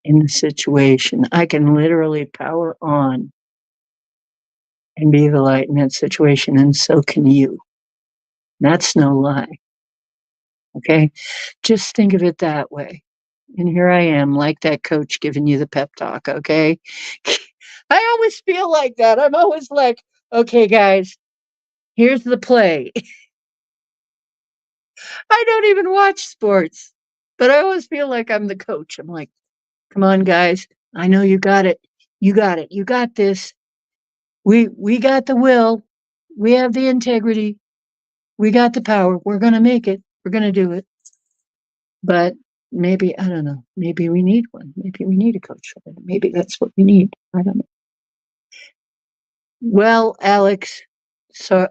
in the situation. I can literally power on and be the light in that situation. And so can you. That's no lie. Okay. Just think of it that way. And here I am, like that coach giving you the pep talk. Okay. I always feel like that. I'm always like, okay, guys, here's the play. I don't even watch sports, but I always feel like I'm the coach. I'm like, come on, guys. I know you got it. You got it. You got this. We got the will. We have the integrity. We got the power. We're gonna make it. We're gonna do it. But maybe I don't know. Maybe we need one. Maybe we need a coach. Maybe that's what we need. I don't know. Well, Alex, so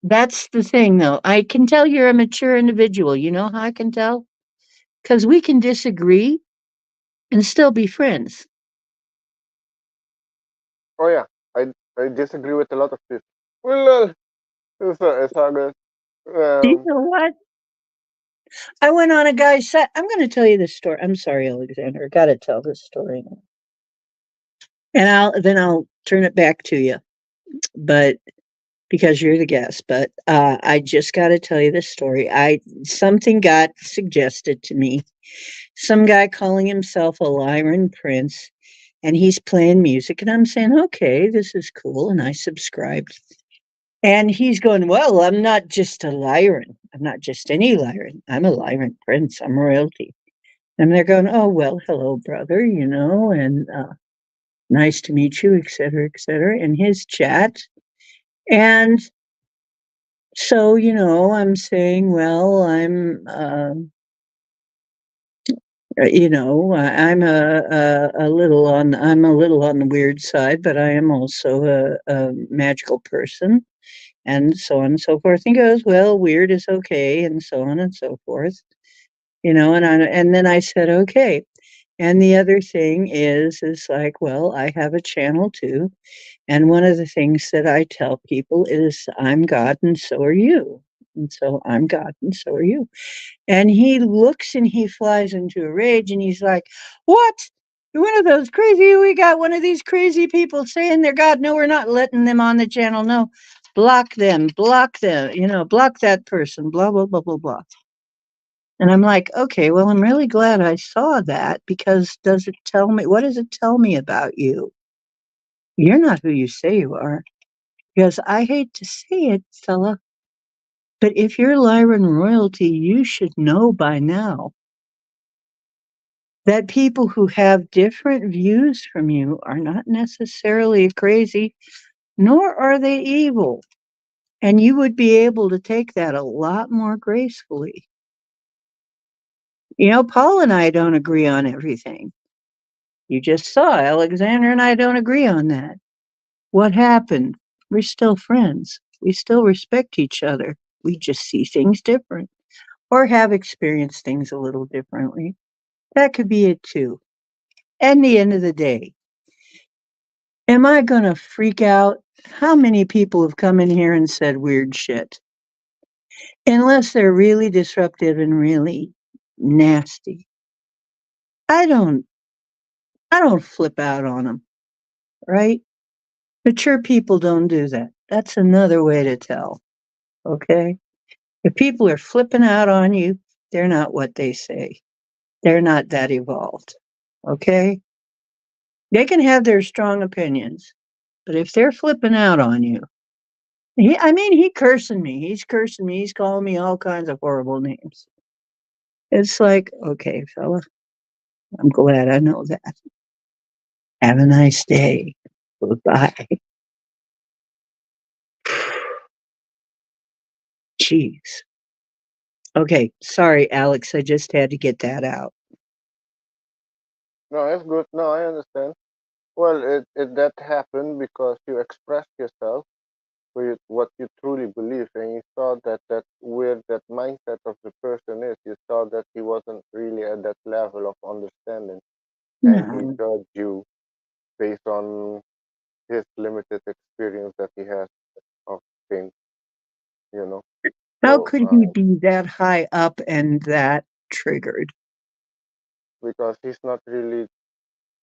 that's the thing though. I can tell you're a mature individual. You know how I can tell? Because we can disagree and still be friends. Oh yeah, I disagree with a lot of people. Well, it's all good. Do you Um, know what? I went on a guy's site. I'm going to tell you this story. I'm sorry, Alexander. I got to tell this story, and I'll turn it back to you. But because you're the guest, but I just got to tell you this story. I Something got suggested to me. Some guy calling himself a Lyran Prince, and he's playing music, and I'm saying, okay, this is cool, and I subscribed. And he's going, well, I'm not just a Lyran. I'm not just any Lyran. I'm a Lyran Prince. I'm royalty. And they're going, oh, well, hello, brother, and nice to meet you, et cetera, et cetera, in his chat. And so, I'm saying, well, I'm I'm a little on the weird side, but I am also a magical person, and so on and so forth. And he goes, well, weird is okay, and so on and so forth. And then I said, okay. And the other thing is like, well, I have a channel too. And one of the things that I tell people is, I'm God and so are you. And so I'm God and so are you. And he looks and he flies into a rage and he's like, what? You're one of those crazy, we got one of these crazy people saying they're God. No, we're not letting them on the channel. No, block them, block that person, blah, blah, blah, blah, blah. And I'm like, okay, well, I'm really glad I saw that because what does it tell me about you? You're not who you say you are. Because I hate to say it, fella, but if you're Lyran royalty, you should know by now that people who have different views from you are not necessarily crazy, nor are they evil. And you would be able to take that a lot more gracefully. Paul and I don't agree on everything. You just saw Alexander and I don't agree on that. What happened? We're still friends. We still respect each other. We just see things different or have experienced things a little differently. That could be it too. At the end of the day, am I going to freak out? How many people have come in here and said weird shit? Unless they're really disruptive and really nasty. I don't I don't flip out on them, right? Mature people don't do that. That's another way to tell, okay? If people are flipping out on you, they're not what they say. They're not that evolved, okay? They can have their strong opinions, but if they're flipping out on you, he cursing me. He's cursing me. He's calling me all kinds of horrible names. It's like, okay, fella, I'm glad I know that. Have a nice day. Goodbye. Jeez. Okay, sorry, Alex. I just had to get that out. No, it's good. No, I understand. Well, that happened because you expressed yourself with what you truly believe, and you saw that where that mindset of the person is, you saw that he wasn't really at that level of understanding, and he No. judged you based on his limited experience that he has of things, you know. How So, could he be that high up and that triggered? because he's not really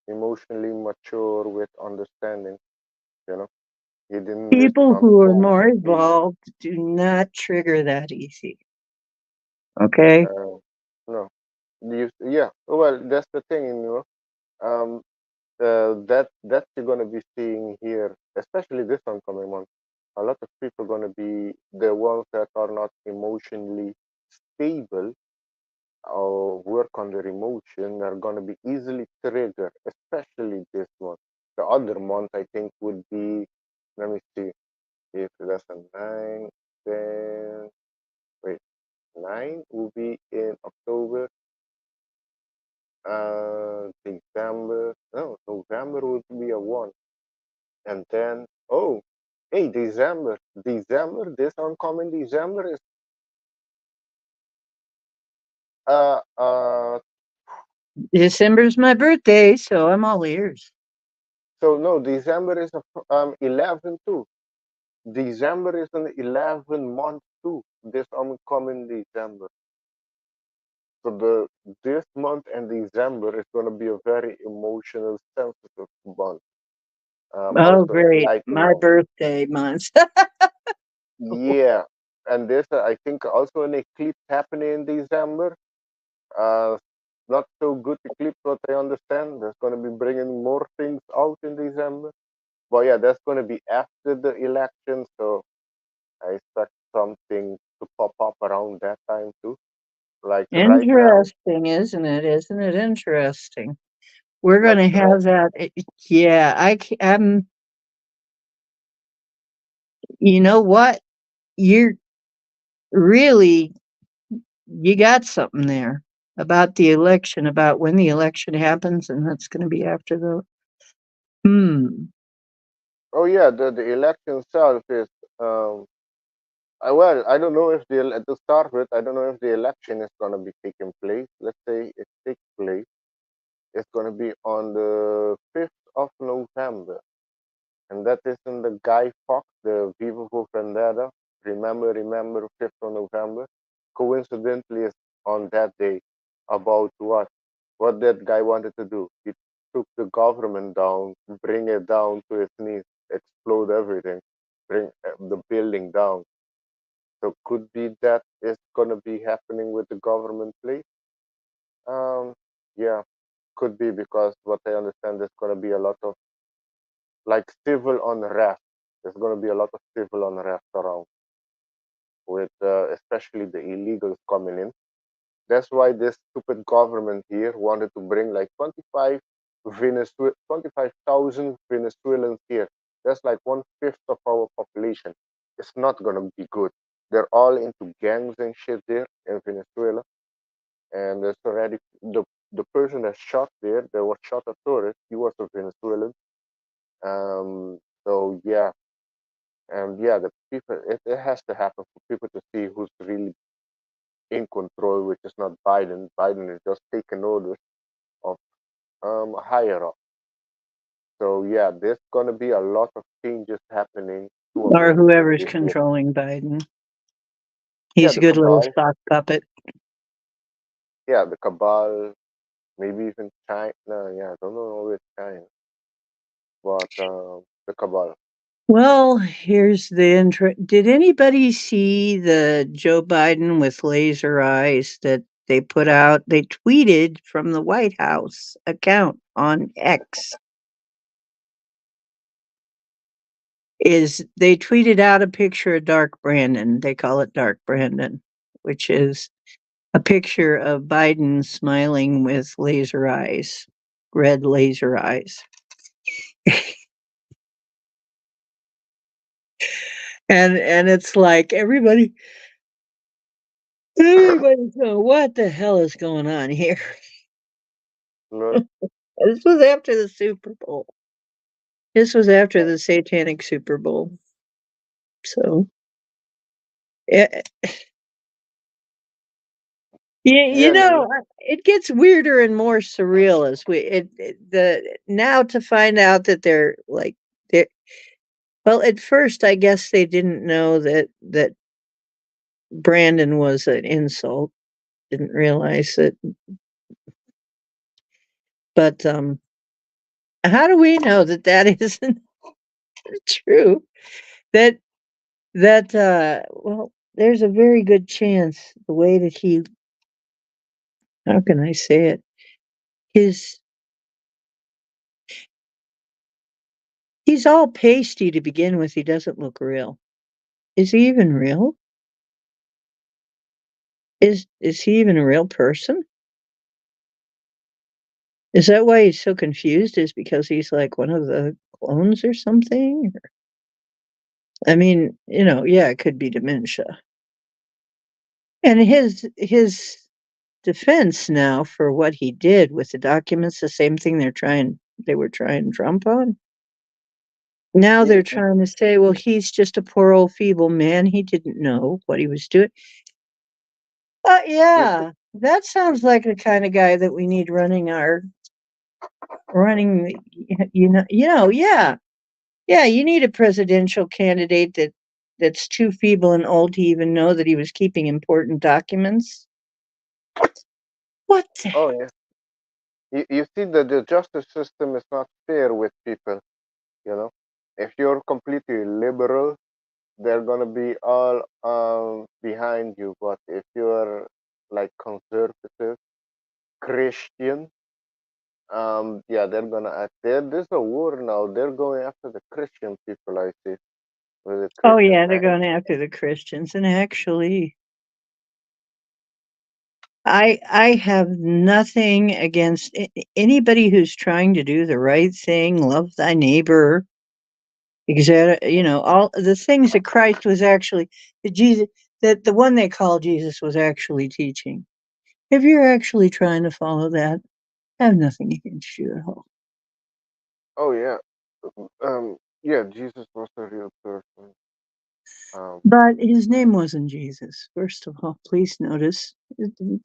emotionally mature with understanding, you know, he didn't live People from who are home. more He, evolved do not trigger that easy. Okay? uh, no, yeah. Well, that's the thing, Um, that you're gonna be seeing here, especially this oncoming month. A lot of people are gonna be the ones that are not emotionally stable or work on their emotion are gonna be easily triggered, especially this month. The other month I think would be, let me see, if that's a 9, then wait, 9 will be in October, December, no, November would be a 1. And then, oh, hey, December, this oncoming December is, uh, uh, December's my birthday, so I'm all ears. so no, December is 11 too. December is an 11 month too. This oncoming December. So this month and December is going to be a very emotional, sensitive month. Oh, Also great. enlightened My month. birthday month. Yeah, and there's I think also an eclipse happening in December. Uh, Not so good eclipse, what I understand. That's going to be bringing more things out in December. But yeah, that's going to be after the election, so I expect something to pop up around that time too. Like right now, Interesting, isn't it? Isn't it interesting? We're going like to right. have that. Yeah, I'm, you know what? You're really, you got something there about the election, about when the election happens, and that's going to be after the, hmm. Oh yeah, the election itself is. Well, I don't know if to start with, I don't know if the election is going to be taking place. Let's say it takes place. It's going to be on the 5th of November. And that is in the Guy Fawkes, the Viva for Vendetta. Remember, 5th of November. Coincidentally, is on that day about what? What that guy wanted to do. He took the government down, bring it down to its knees, explode everything, bring the building down. So could be that is gonna be happening with the government place. Um, yeah, could be because what I understand there's gonna be a lot of like civil unrest. There's going to be a lot of civil unrest around with especially the illegals coming in. That's why this stupid government here wanted to bring like 25,000 Venezuelans here. That's like 1/5 of our population. It's not going to be good. They're all into gangs and shit there in Venezuela. And there's already the person that shot there, that was shot a tourist, he was a Venezuelan. So yeah, And yeah, the people, it has to happen for people to see who's really in control, which is not Biden. Biden is just taking orders of higher up. So yeah, there's gonna be a lot of changes happening to or America whoever's this year. controlling Biden. Yeah, He's a the good little cabal. sock puppet. Yeah, the cabal. Maybe even China. Yeah, I don't know with China, but the cabal. Well, here's the intro. Did anybody see the Joe Biden with laser eyes that they put out? They tweeted from the White House account on X. Is they tweeted out a picture of Dark Brandon. They call it Dark Brandon, which is a picture of Biden smiling with laser eyes, red laser eyes. And it's like everybody's going, what the hell is going on here? No? This was after the Super Bowl. This was after Yeah, the satanic Super Bowl. So, it, yeah, it gets weirder and more surreal as the now to find out that they're like they well, at first I guess they didn't know that Brandon was an insult. Didn't realize it, but how do we know that that isn't true? That well, there's a very good chance the way that he how can I say it? His He's all pasty to begin with, he doesn't look real. Is he even real? Is he even a real person? Is that why he's so confused, is because he's like one of the clones or something? I mean, yeah, it could be dementia. And his defense now for what he did with the documents, the same thing they were trying Trump on. Now yeah, they're trying to say, well, he's just a poor old feeble man. He didn't know what he was doing. yeah. Yeah, that sounds like the kind of guy that we need running. Yeah, yeah. You need a presidential candidate that's too feeble and old to even know that he was keeping important documents. What? Oh yeah. You see that the justice system is not fair with people. You know, if you're completely liberal, they're gonna be all behind you. But if you're like conservative, Christian, yeah, they're gonna act. There's a war now. They're going after the Christian people. I see with the Oh Christian yeah, they're man. going after the Christians, and actually, I have nothing against anybody who's trying to do the right thing, love thy neighbor, all the things that Christ was actually that Jesus that the one they call Jesus was actually teaching. If you're actually trying to follow that, I have nothing against you at all. Oh yeah, yeah. Jesus was a real person. Um, But his name wasn't Jesus. First of all, please notice.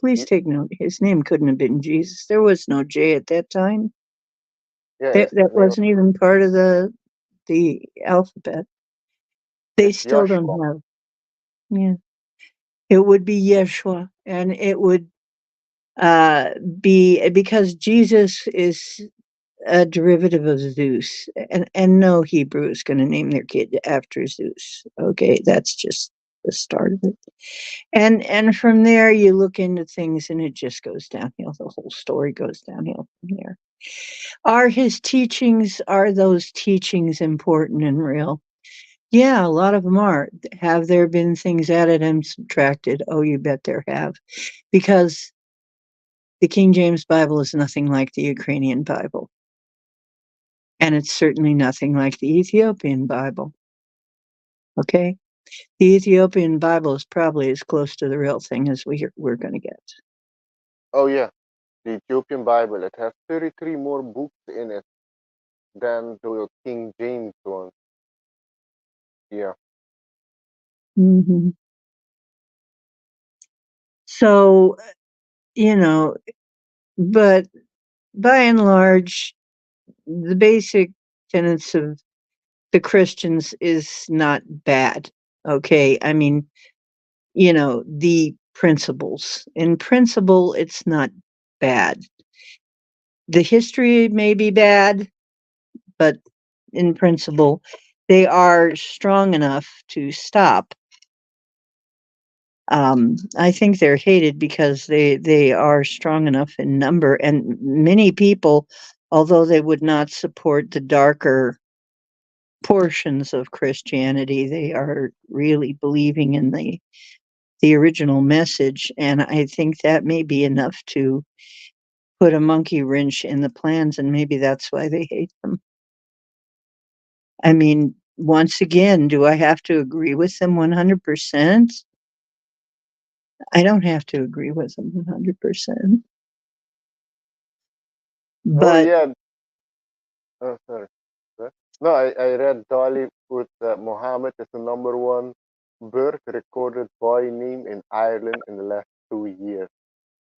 Please y- take note. His name couldn't have been Jesus. There was no J at that time. yeah, That his name wasn't even part of the alphabet. They is still don't Yeshua. have. Yeah, it would be Yeshua, and it would uh, be because Jesus is a derivative of Zeus, and no Hebrew is going to name their kid after Zeus. Okay, that's just the start of it. And from there, you look into things, and it just goes downhill. The whole story goes downhill from there. Are those teachings important and real? Yeah, a lot of them are. Have there been things added and subtracted? Oh, you bet there have. Because the King James Bible is nothing like the Ukrainian Bible. And it's certainly nothing like the Ethiopian Bible. Okay? The Ethiopian Bible is probably as close to the real thing as we're going to get. Oh yeah, the Ethiopian Bible. It has 33 more books in it than the King James one. Yeah. Mhm. So, you know, but by and large, the basic tenets of the Christians is not bad. Okay. I mean, the principles. In principle, it's not bad. The history may be bad, but in principle, they are strong enough to stop. I think they're hated because they are strong enough in number, and many people, although they would not support the darker portions of Christianity, they are really believing in the original message, and I think that may be enough to put a monkey wrench in the plans, and maybe that's why they hate them. I mean, once again, do I have to agree with them 100%? I don't have to agree with them 100%. Oh But yeah. Oh, sorry. What? No, I read Dolly put Mohammed is the number one birth recorded boy name in Ireland in the last 2 years.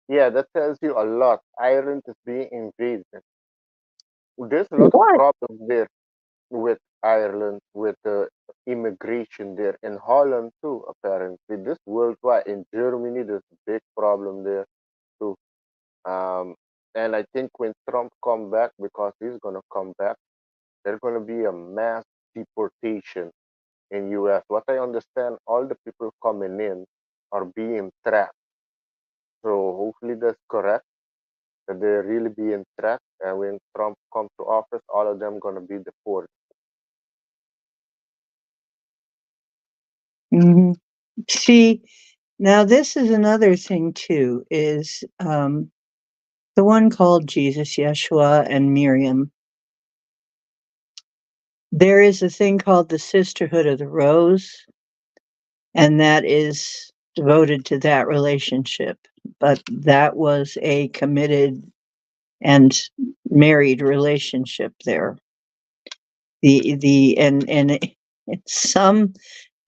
Yeah, that tells you a lot. Ireland is being invaded. There's a lot of what? problems there with Ireland, with the immigration there. In Holland too, apparently. This worldwide. In Germany, there's a big problem there too. Um, and I think when Trump come back, because he's gonna come back, there's gonna be a mass deportation in US. What I understand, all the people coming in are being trapped. So hopefully that's correct, that they're really being trapped. And when Trump comes to office, all of them gonna be deported. Mhm. See, now this is another thing too, is the one called Jesus, Yeshua, and Miriam. There is a thing called the Sisterhood of the Rose, and that is devoted to that relationship. But that was a committed and married relationship there. The and in some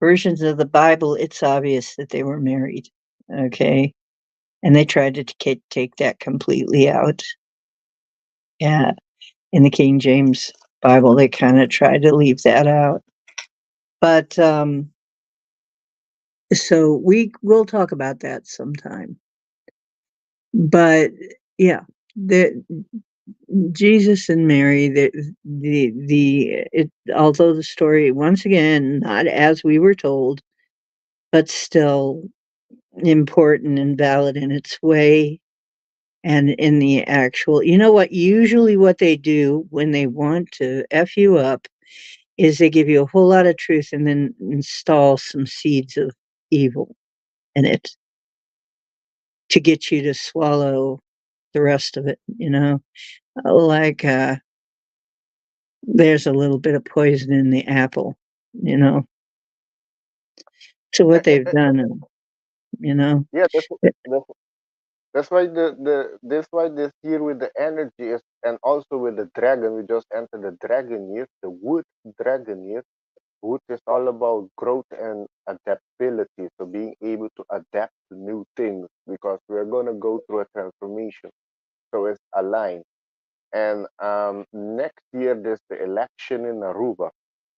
versions of the Bible, it's obvious that they were married. Okay, and they tried to take that completely out. Yeah, in the King James Bible, they kind of tried to leave that out. But so we will talk about that sometime. But yeah, the Jesus and Mary, although the story once again not as we were told, but still important and valid in its way and in the actual. You know what? Usually, what they do when they want to f you up is they give you a whole lot of truth and then install some seeds of evil in it to get you to swallow the rest of it. Like there's a little bit of poison in the apple. You know, so what they've done. You know, Yeah, that's that's why that's why this year with the energy is, and also with the dragon, we just entered the dragon year, the wood dragon year. Wood is all about growth and adaptability, so being able to adapt to new things because we're gonna go through a transformation. So it's aligned. And next year there's the election in Aruba,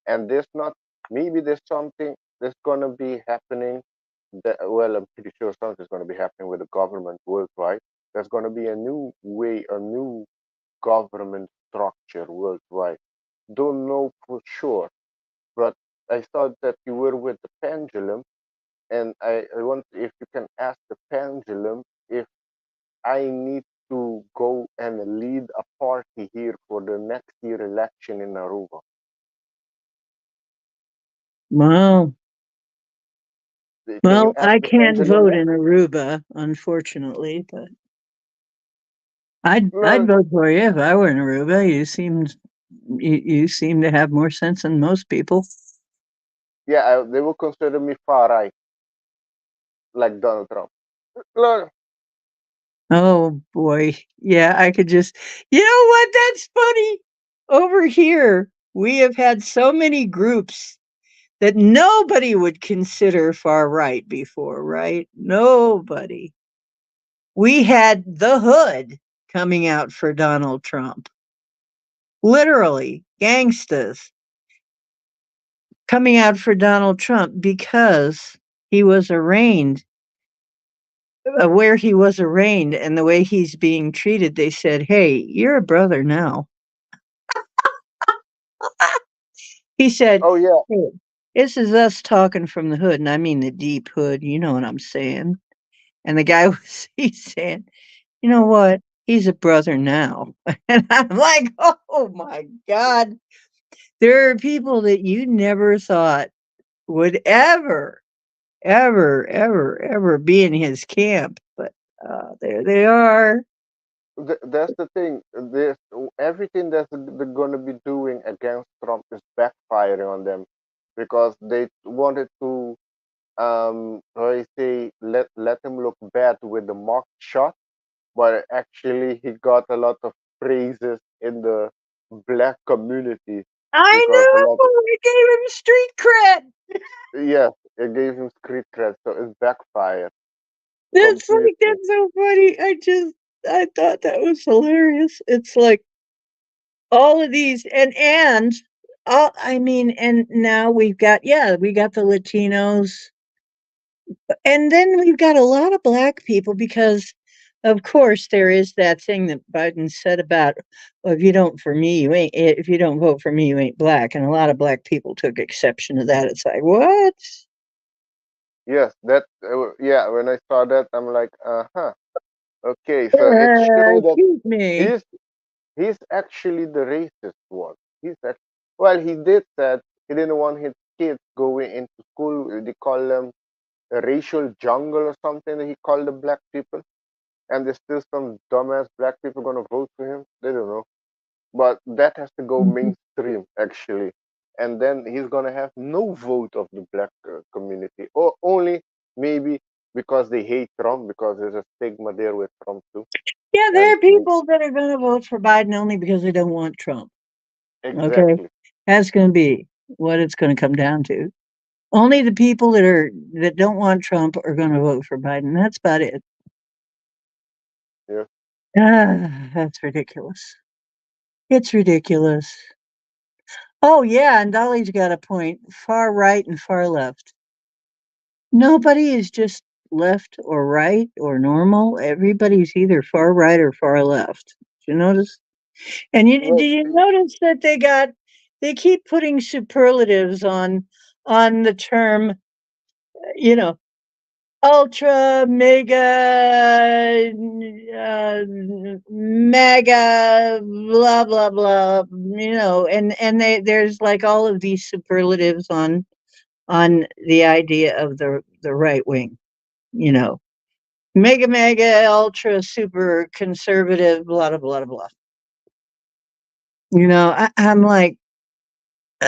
and there's not, maybe there's something that's gonna be happening. That, well, I'm pretty sure something's gonna be happening with the government worldwide. There's gonna be a new way, a new government structure worldwide. Don't know for sure, but I thought that you were with the pendulum, and I want if you can ask the pendulum if I need to go and lead a party here for the next year election in Aruba. well, Can you well, ask I the can't pendulum vote that? in Aruba, unfortunately, but I'd No, vote for you if I were in Aruba. You seem to have more sense than most people. yeah, they will consider me far right, like Donald Trump. No, Oh boy. Yeah, I could just you know what? That's funny. Over here, we have had so many groups that nobody would consider far right before, right? Nobody. We had the hood coming out for Donald Trump. Literally, gangstas coming out for Donald Trump because he was arraigned, where he was arraigned and the way he's being treated. They said, "Hey, you're a brother now." He said, Oh yeah, "Hey, this is us talking from the hood, and I mean the deep hood, you know what I'm saying." And the guy was he's saying, "You know what? He's a brother now." And I'm like, "Oh my god. There are people that you never thought would ever be in his camp, but, there they are." that's the thing. This everything that they're gonna be doing against Trump is backfiring on them because they wanted to how I say let him look bad with the mock shot, but actually he got a lot of praises in the black community I because a lot of, know! It gave him street cred. yeah, it gave him street cred, so it's backfired That's like completely. that's so funny. I thought that was hilarious. It's like all of these and all I mean, and now we've got yeah, we got the Latinos, and then we've got a lot of black people because of course there is that thing that Biden said about, well, if you don't for me, you ain't if you don't vote for me, you ain't black. And a lot of black people took exception to that. It's like, what? Yes, that yeah. When I saw that, I'm like, okay. So it showed that Excuse me. he's he's actually the racist one. Well, he did said he didn't want his kids going into school. They call them a racial jungle or something. That he called the black people, and there's still some dumbass black people gonna vote for him. They don't know, but that has to go Mhm. mainstream actually, and then he's gonna have no vote of the black community, or only maybe because they hate Trump because there's a stigma there with Trump too, Yeah, and there are people that are going to vote for Biden only because they don't want Trump. Okay. exactly. That's going to be what it's going to come down to. Only the people that don't want Trump are going to vote for Biden. That's about it. Yeah. That's ridiculous. It's ridiculous. Oh yeah, and Dolly's got a point. Far right and far left. Nobody is just left or right or normal. Everybody's either far right or far left. Did you notice? And Well, did you notice that they keep putting superlatives on the term, you know, ultra, mega, mega, blah blah blah, and there's like all of these superlatives on the idea of the right wing, you know, mega, mega, ultra, super conservative, blah blah blah blah. I'm like,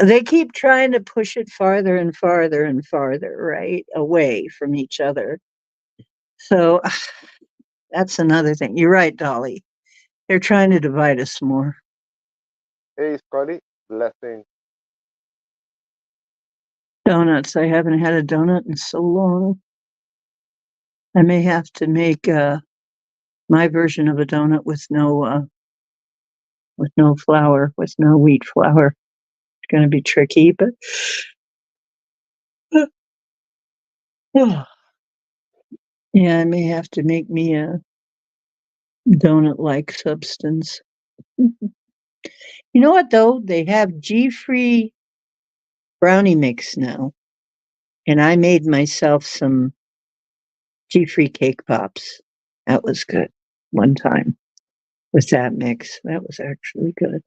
they keep trying to push it farther and farther and farther, right, away from each other. So that's another thing. You're right, Dolly. They're trying to divide us more. hey Scotty, blessing. Donuts. I haven't had a donut in so long. I may have to make my version of a donut with no flour, with no wheat flour. It's going to be tricky, but yeah, I may have to make me a donut-like substance. You know what though? They have G-free brownie mix now, and I made myself some G-free cake pops. That was good one time with that mix. That was actually good.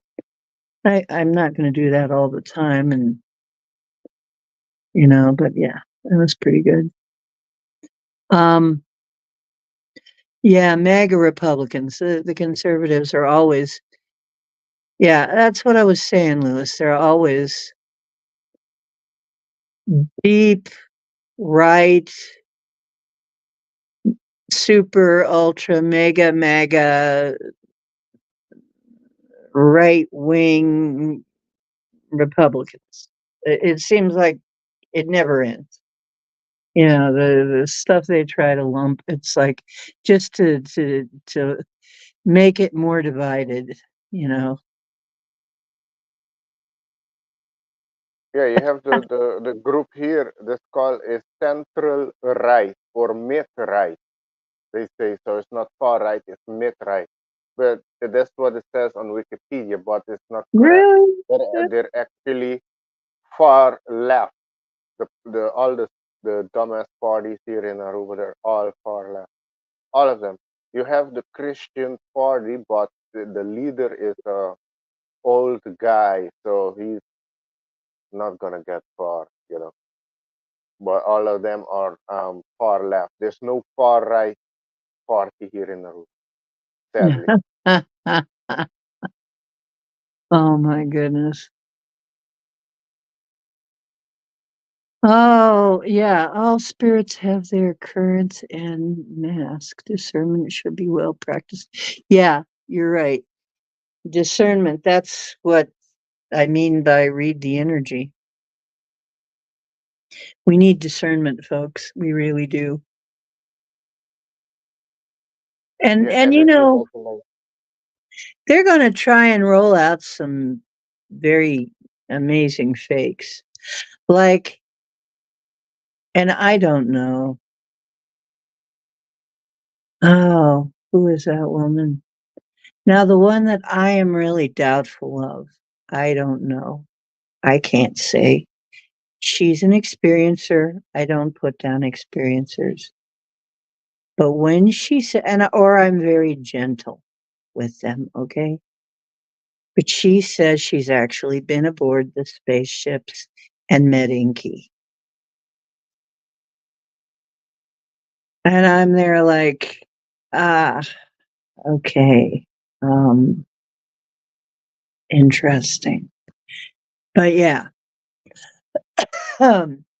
I'm not going to do that all the time, and but yeah, that was pretty good. Um, yeah, MAGA Republicans, the conservatives are always, yeah, that's what I was saying, Lewis. They're always deep right, super ultra mega MAGA right wing Republicans. It seems like It never ends. You know, the stuff they try to lump, it's like just to make it more divided, you know. Yeah, you have the group here that's called a central right or mid right. They say so. It's not far right; it's mid right. But that's what it says on Wikipedia, but it's not correct. Really? They're actually far left. The all the dumbass parties here in Aruba, they're all far left. All of them. You have the Christian party, but the leader is a old guy, so he's not gonna get far, you know. But all of them are far left. There's no far right party here in Nauru, sadly. Oh my goodness. Oh, yeah. All spirits have their currents and mask. Discernment should be well practiced. Yeah, you're right. Discernment. That's what I mean by read the energy. We need discernment, folks. We really do. And Yeah, and you energy know, doesn't like. they're going to try and roll out some very amazing fakes. Like, and I don't know. Oh, who is that woman? Now, the one that I am really doubtful of, I don't know. I can't say. She's an experiencer. I don't put down experiencers. But when she said, and or I'm very gentle with them, okay? But she says she's actually been aboard the spaceships and met Inky. And I'm there like, ah, okay. Um, Interesting. But yeah,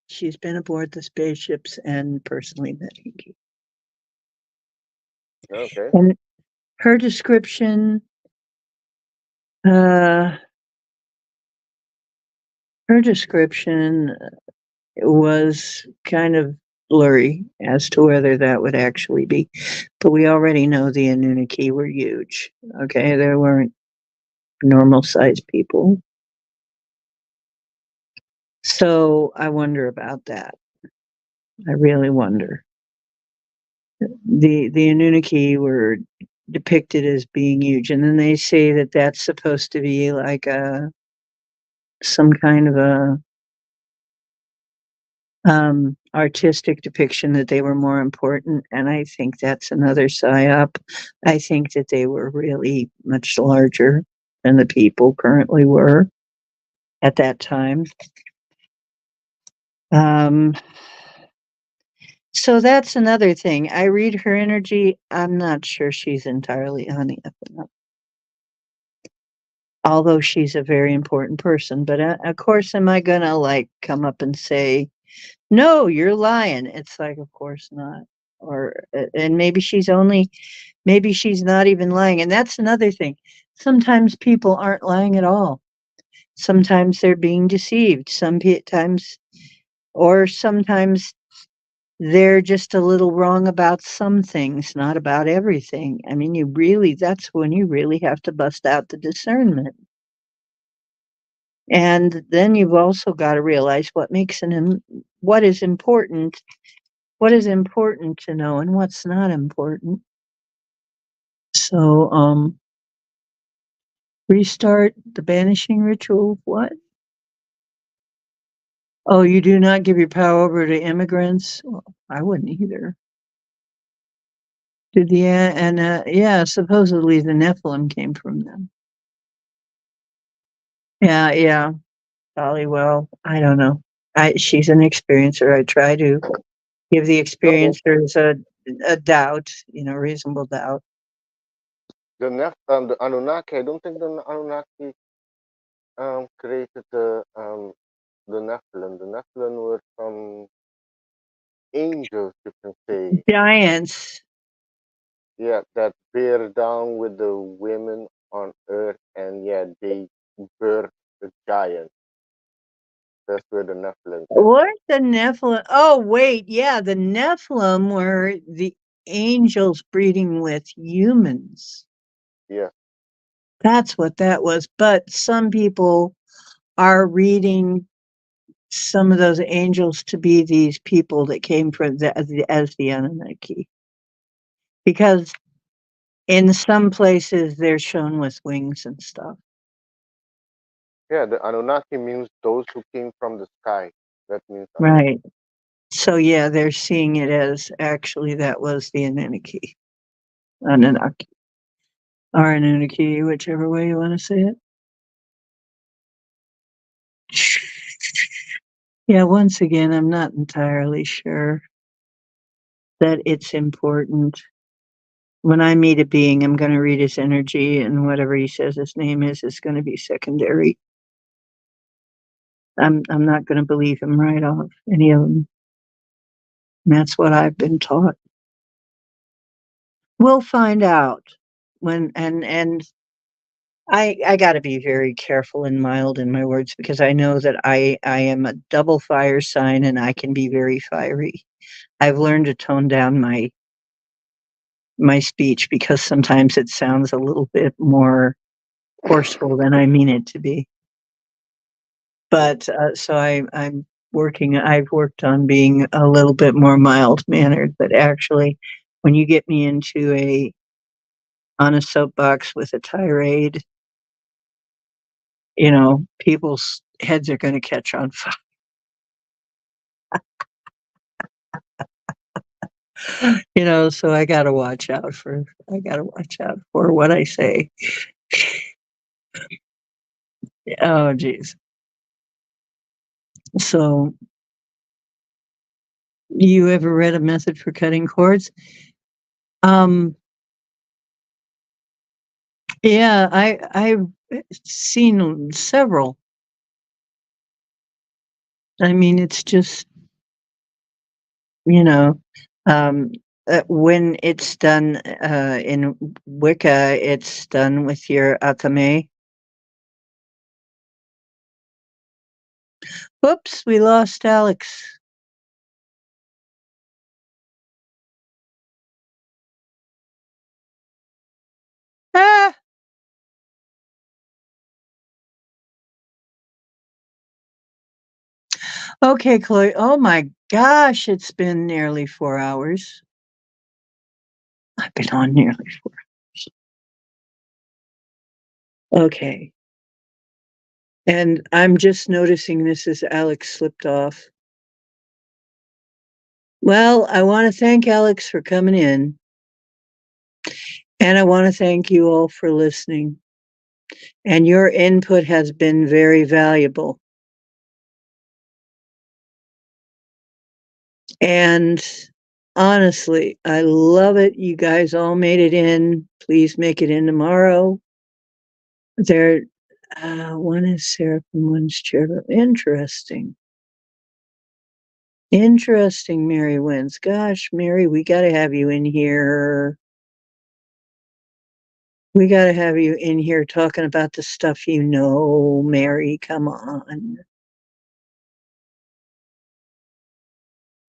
she's been aboard the spaceships and personally met Inky. Okay. And her description, uh, her description was kind of blurry as to whether that would actually be. But we already know the Anunnaki were huge. Okay, there weren't normal sized people. So I wonder about that. I really wonder. The Anunnaki were depicted as being huge, and then they say that that's supposed to be like a some kind of a artistic depiction that they were more important, and I think that's another psyop. I think that they were really much larger than the people currently were at that time. Um, so that's another thing. I read her energy. I'm not sure she's entirely on the up and up, although she's a very important person. But of course, am I gonna like come up and say, "No, you're lying"? It's like, of course not. Or and maybe she's not even lying. And that's another thing. Sometimes people aren't lying at all. Sometimes they're being deceived. Sometimes, or sometimes they're just a little wrong about some things, not about everything. I mean, that's when you really have to bust out the discernment. And then you've also got to realize what is important, what is important to know and what's not important. So, restart the banishing ritual. What? Oh, you do not give your power over to immigrants? Well, I wouldn't either. Did the and yeah, supposedly the Nephilim came from them. Yeah, yeah. Probably. Well, I don't know. She's an experiencer. I try to give the No, experiencers a doubt, reasonable doubt. the Anunnaki. I don't think the Anunnaki created the Nephilim. The Nephilim were some angels, you can say. Giants. Yeah, that bear down with the women on earth, and yeah, they birth the giant. that's where the Nephilim came from. What the Nephilim? Oh, wait, yeah, the Nephilim were the angels breeding with humans. Yeah, That's what that was. But some people are reading some of those angels to be these people that came from as the Anunnaki, because in some places they're shown with wings and stuff. yeah. The Anunnaki means those who came from the sky. That means Anunnaki. Right. So yeah, they're seeing it as actually that was the Anunnaki, or Anunnaki, whichever way you want to say it. Yeah, once again, I'm not entirely sure that it's important. When I meet a being, I'm going to read his energy, and whatever he says his name is going to be secondary. I'm not going to believe him right off, any of them. And that's what I've been taught. We'll find out when, and I got to be very careful and mild in my words, because I know that I am a double fire sign and I can be very fiery. I've learned to tone down my speech because sometimes it sounds a little bit more forceful than I mean it to be. But so I'm working. I've worked on being a little bit more mild mannered. But actually, when you get me into a on a soapbox with a tirade, people's heads are going to catch on fire. So I got to watch out for what I say. Oh, geez. So, you ever read A Method for Cutting Cords? Um, yeah, I've seen several. I mean, it's just, you know, um, when it's done in Wicca, it's done with your atame. Whoops, we lost Alex. Ah, okay, Chloe. Oh my gosh, it's been nearly 4 hours. I've been on nearly 4 hours. Okay. And I'm just noticing this as Alex slipped off. Well, I want to thank Alex for coming in, and I want to thank you all for listening. And your input has been very valuable. And honestly, I love it. You guys all made it in. Please make it in tomorrow. There, one is Sarah and one's Cherub. Interesting. Interesting, Mary wins. Gosh, Mary, we got to have you in here. We got to have you in here talking about the stuff Mary. Come on.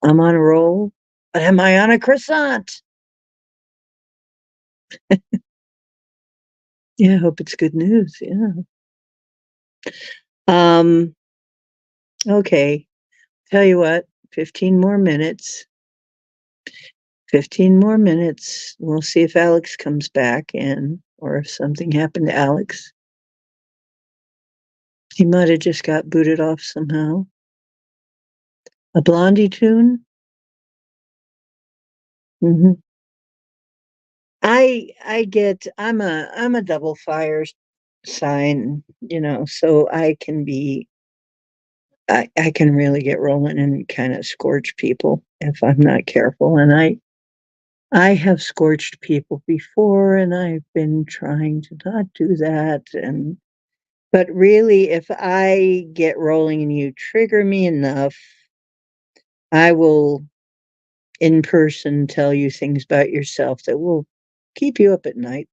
I'm on a roll, but am I on a croissant? Yeah, I hope it's good news. Yeah. Um, okay. Tell you what, 15 more minutes. 15 more minutes. We'll see if Alex comes back in or if something happened to Alex. He might have just got booted off somehow. A Blondie tune? Mm-hmm. I'm a double fire sign, so I can really get rolling and kind of scorch people if I'm not careful. And I have scorched people before, and I've been trying to not do that. But really, if I get rolling and you trigger me enough, I will in person tell you things about yourself that will keep you up at night,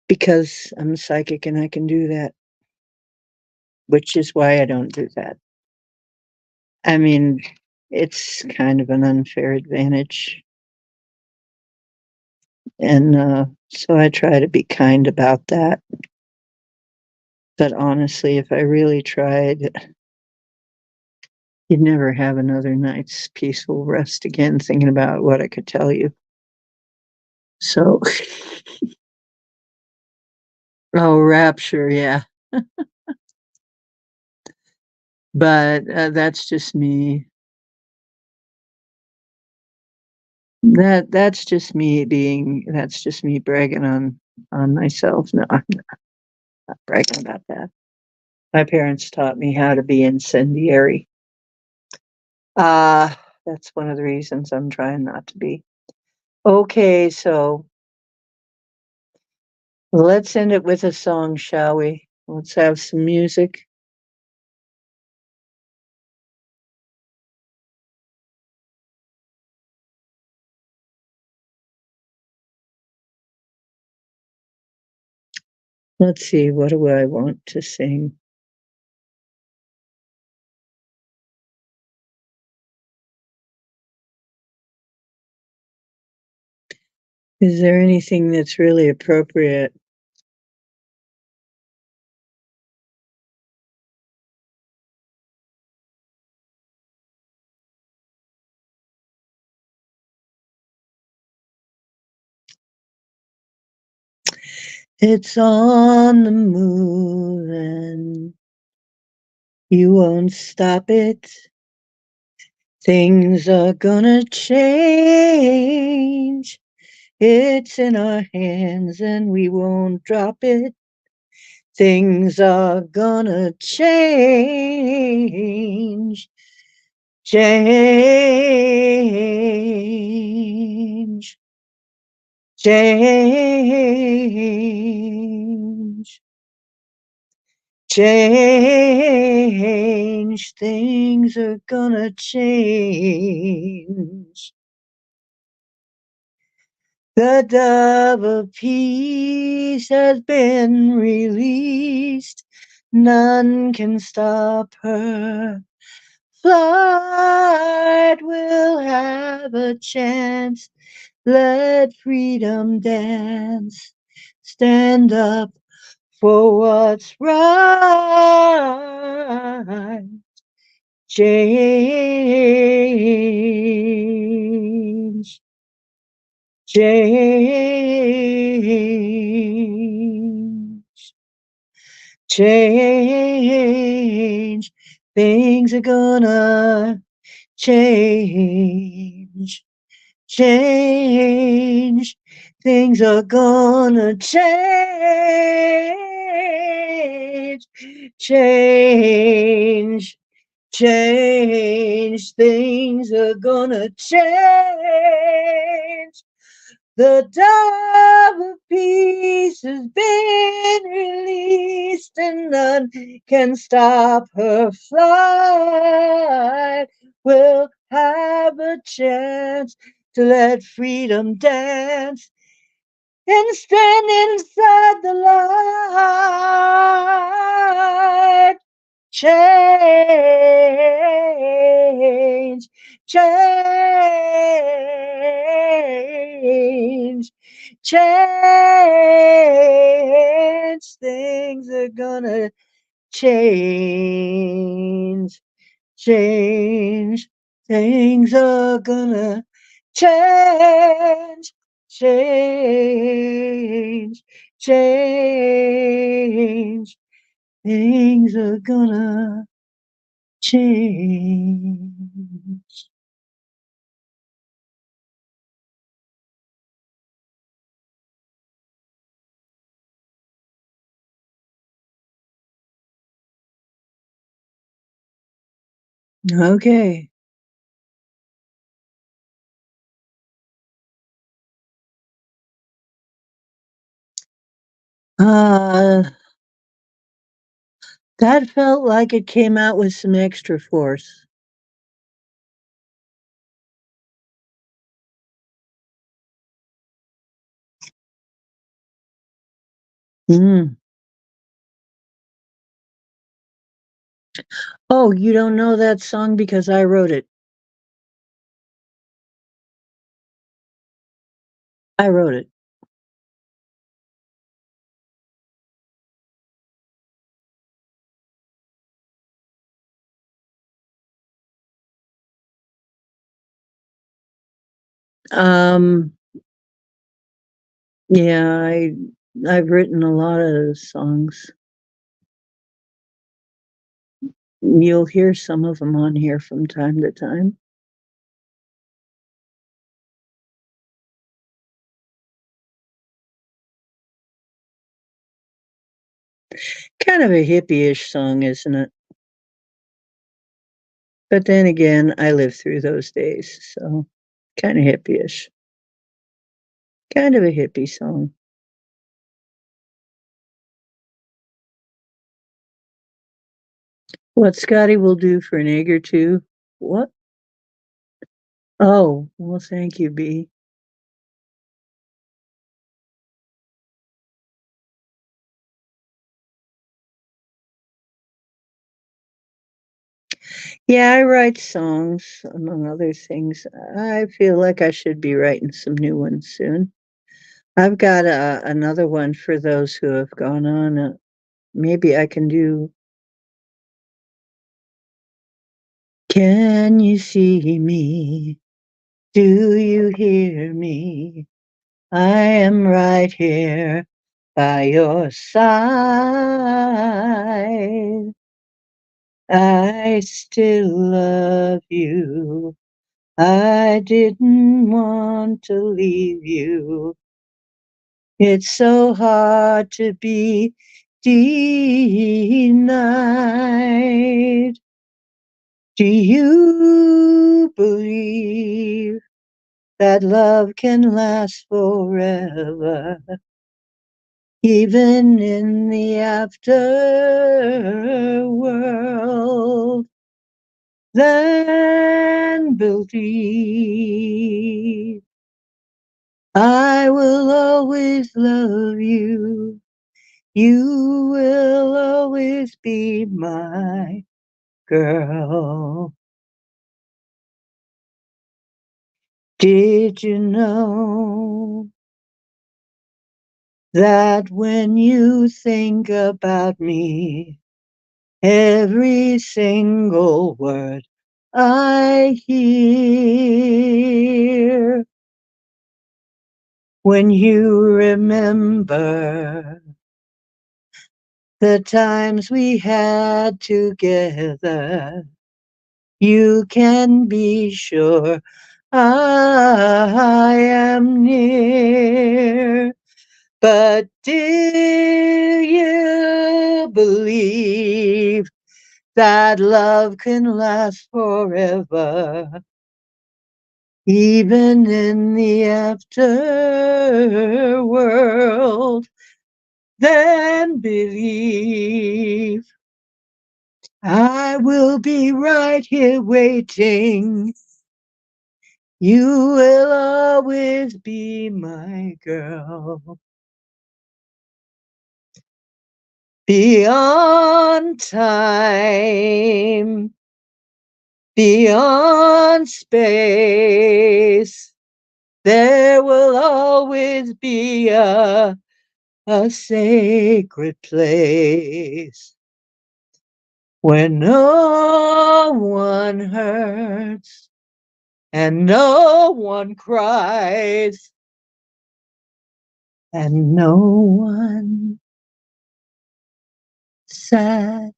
because I'm psychic and I can do that. which is why I don't do that. I mean, it's kind of an unfair advantage. And so I try to be kind about that. But honestly, if I really tried, you'd never have another night's peaceful rest again thinking about what I could tell you. So, oh, rapture, yeah. But that's just me. That's just me bragging on myself. No, I'm not bragging about that. My parents taught me how to be incendiary. That's one of the reasons I'm trying not to be. Okay, so let's end it with a song, shall we? Let's have some music. Let's see, what do I want to sing? Is there anything that's really appropriate? It's on the move and you won't stop it. Things are gonna change. It's in our hands and we won't drop it. Things are gonna change. Change. Change. Change. Things are gonna change. The dove of peace has been released. None can stop her. Flight will have a chance. Let freedom dance. Stand up for what's right. Change. Change, change, things are gonna change, change, things are gonna change, change, change, things are gonna change. The dove of peace has been released, and none can stop her flight. We'll have a chance to let freedom dance and stand inside the light. Change, change, change. Things are gonna change, change. Things are gonna change, change, change. Things are gonna change. Okay. Uh, that felt like it came out with some extra force. Mm. Oh, you don't know that song because I wrote it. I wrote it. Um, yeah, I've written a lot of songs. You'll hear some of them on here from time to time. Kind of a hippie-ish song, isn't it? But then again, I lived through those days, so kind of hippie-ish. Kind of a hippie song. What Scotty will do for an egg or two. What? Oh, well, thank you, B. Yeah, I write songs, among other things. I feel like I should be writing some new ones soon. I've got another one for those who have gone on. Maybe I can do. Can you see me? Do you hear me? I am right here by your side. I still love you. I didn't want to leave you. It's so hard to be denied. Do you believe that love can last forever? Even in the afterworld, then believe I will always love you. You will always be my girl. Did you know that when you think about me, every single word I hear, when you remember the times we had together, you can be sure I am near. But do you believe that love can last forever? Even in the afterworld, then believe I will be right here waiting. You will always be my girl. Beyond time, beyond space, there will always be a sacred place where no one hurts and no one cries and no one sad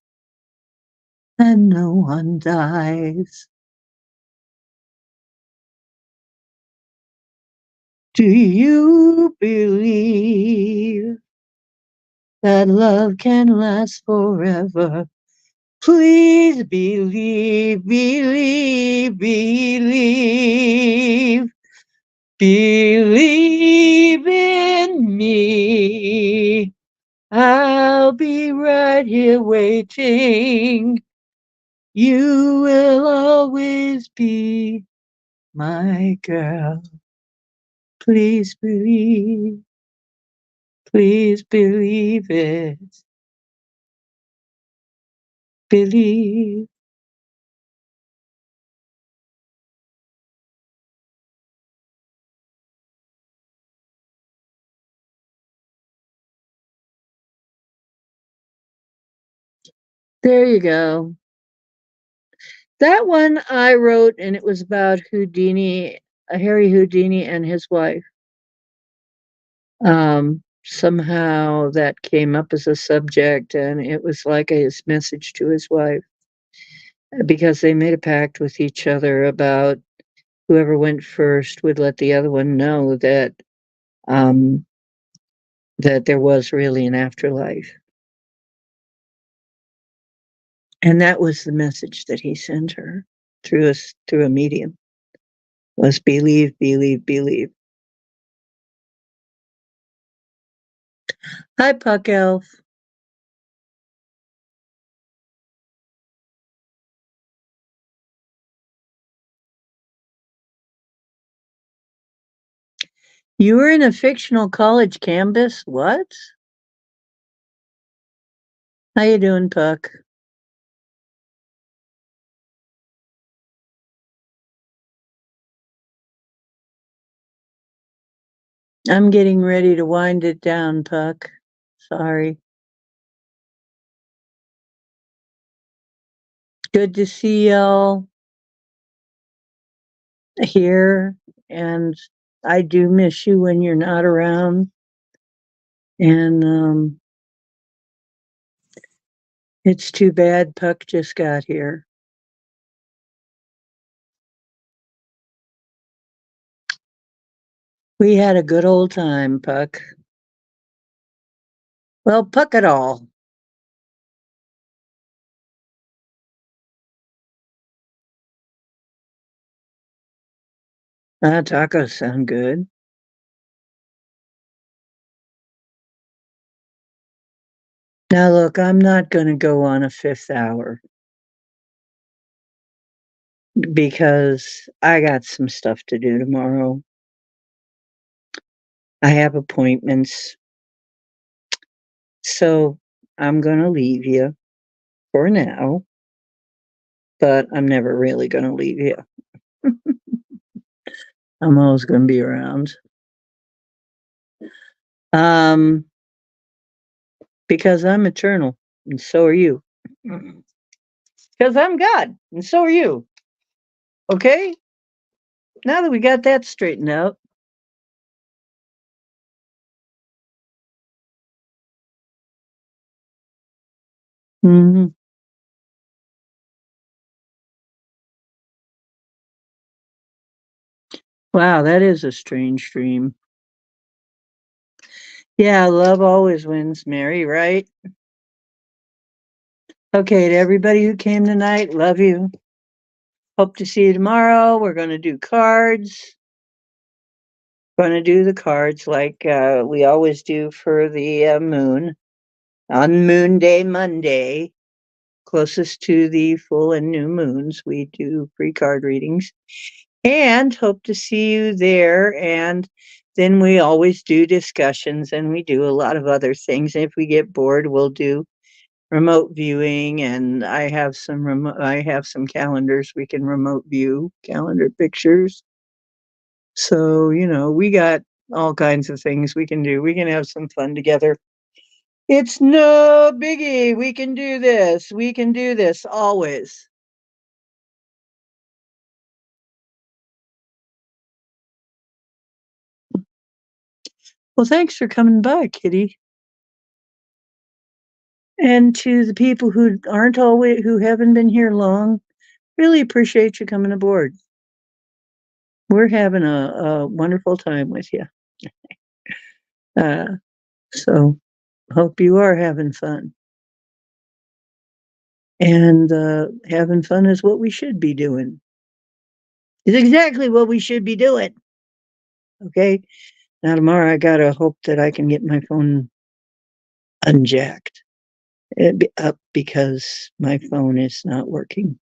and no one dies. Do you believe that love can last forever? Please believe, believe, believe, believe in me. I'll be right here waiting. You will always be my girl. Please believe it. Believe. There you go. That one I wrote, and it was about Houdini, Harry Houdini and his wife. Somehow that came up as a subject, and it was like his message to his wife because they made a pact with each other about whoever went first would let the other one know um, that there was really an afterlife. And that was the message that he sent her through a medium was believe, believe, believe. Hi, Puck Elf. You were in a fictional college campus? What? How you doing, Puck? I'm getting ready to wind it down, Puck. Sorry. Good to see y'all here, and I do miss you when you're not around. And it's too bad Puck just got here. We had a good old time, Puck. Well, Puck it all. Tacos sound good. Now, look, I'm not going to go on a fifth hour because I got some stuff to do tomorrow. I have appointments. So I'm going to leave you for now, but I'm never really going to leave you. I'm always going to be around. Um, because I'm eternal, and so are you. Because I'm God, and so are you. Okay? Now that we got that straightened out. Mhm. Wow, that is a strange dream. Yeah, love always wins, Mary, right? Okay, to everybody who came tonight, love you. Hope to see you tomorrow. We're going to do cards. Going to do the cards like we always do for the moon on Moon Day Monday, closest to the full and new moons. We do free card readings and hope to see you there. And then we always do discussions and we do a lot of other things. If we get bored, we'll do remote viewing, and I have some calendars we can remote view, calendar pictures. So, we got all kinds of things we can do. We can have some fun together. It's no biggie. We can do this. We can do this always. Well, thanks for coming by, Kitty. And to the people who haven't been here long, really appreciate you coming aboard. We're having a wonderful time with you. Uh, so hope you are having fun. And having fun is what we should be doing. It's exactly what we should be doing. Okay. Now tomorrow I gotta hope that I can get my phone unjacked up because my phone is not working.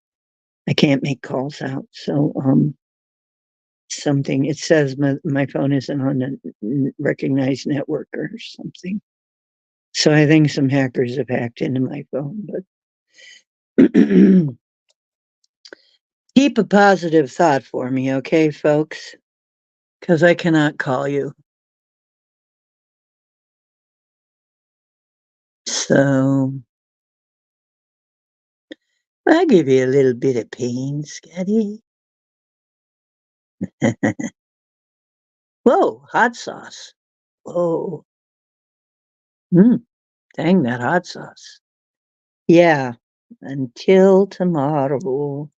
I can't make calls out. So something it says my phone isn't on a recognized network or something. So I think some hackers have hacked into my phone, but keep a positive thought for me, okay, folks? Because I cannot call you. So I give you a little bit of pain, Scotty. Whoa, hot sauce. Whoa. Dang that hot sauce. Yeah, until tomorrow.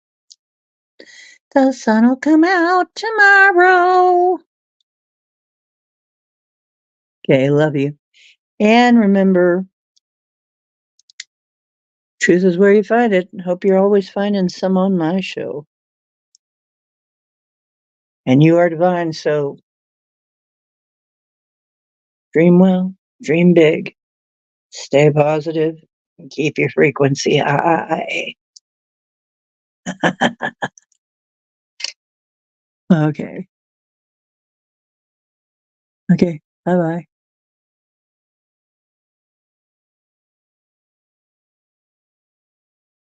The sun'll come out tomorrow. Okay, love you. And remember, truth is where you find it. Hope you're always finding some on my show. And you are divine, so dream well, dream big, stay positive, and keep your frequency high. Okay. Okay. Bye bye.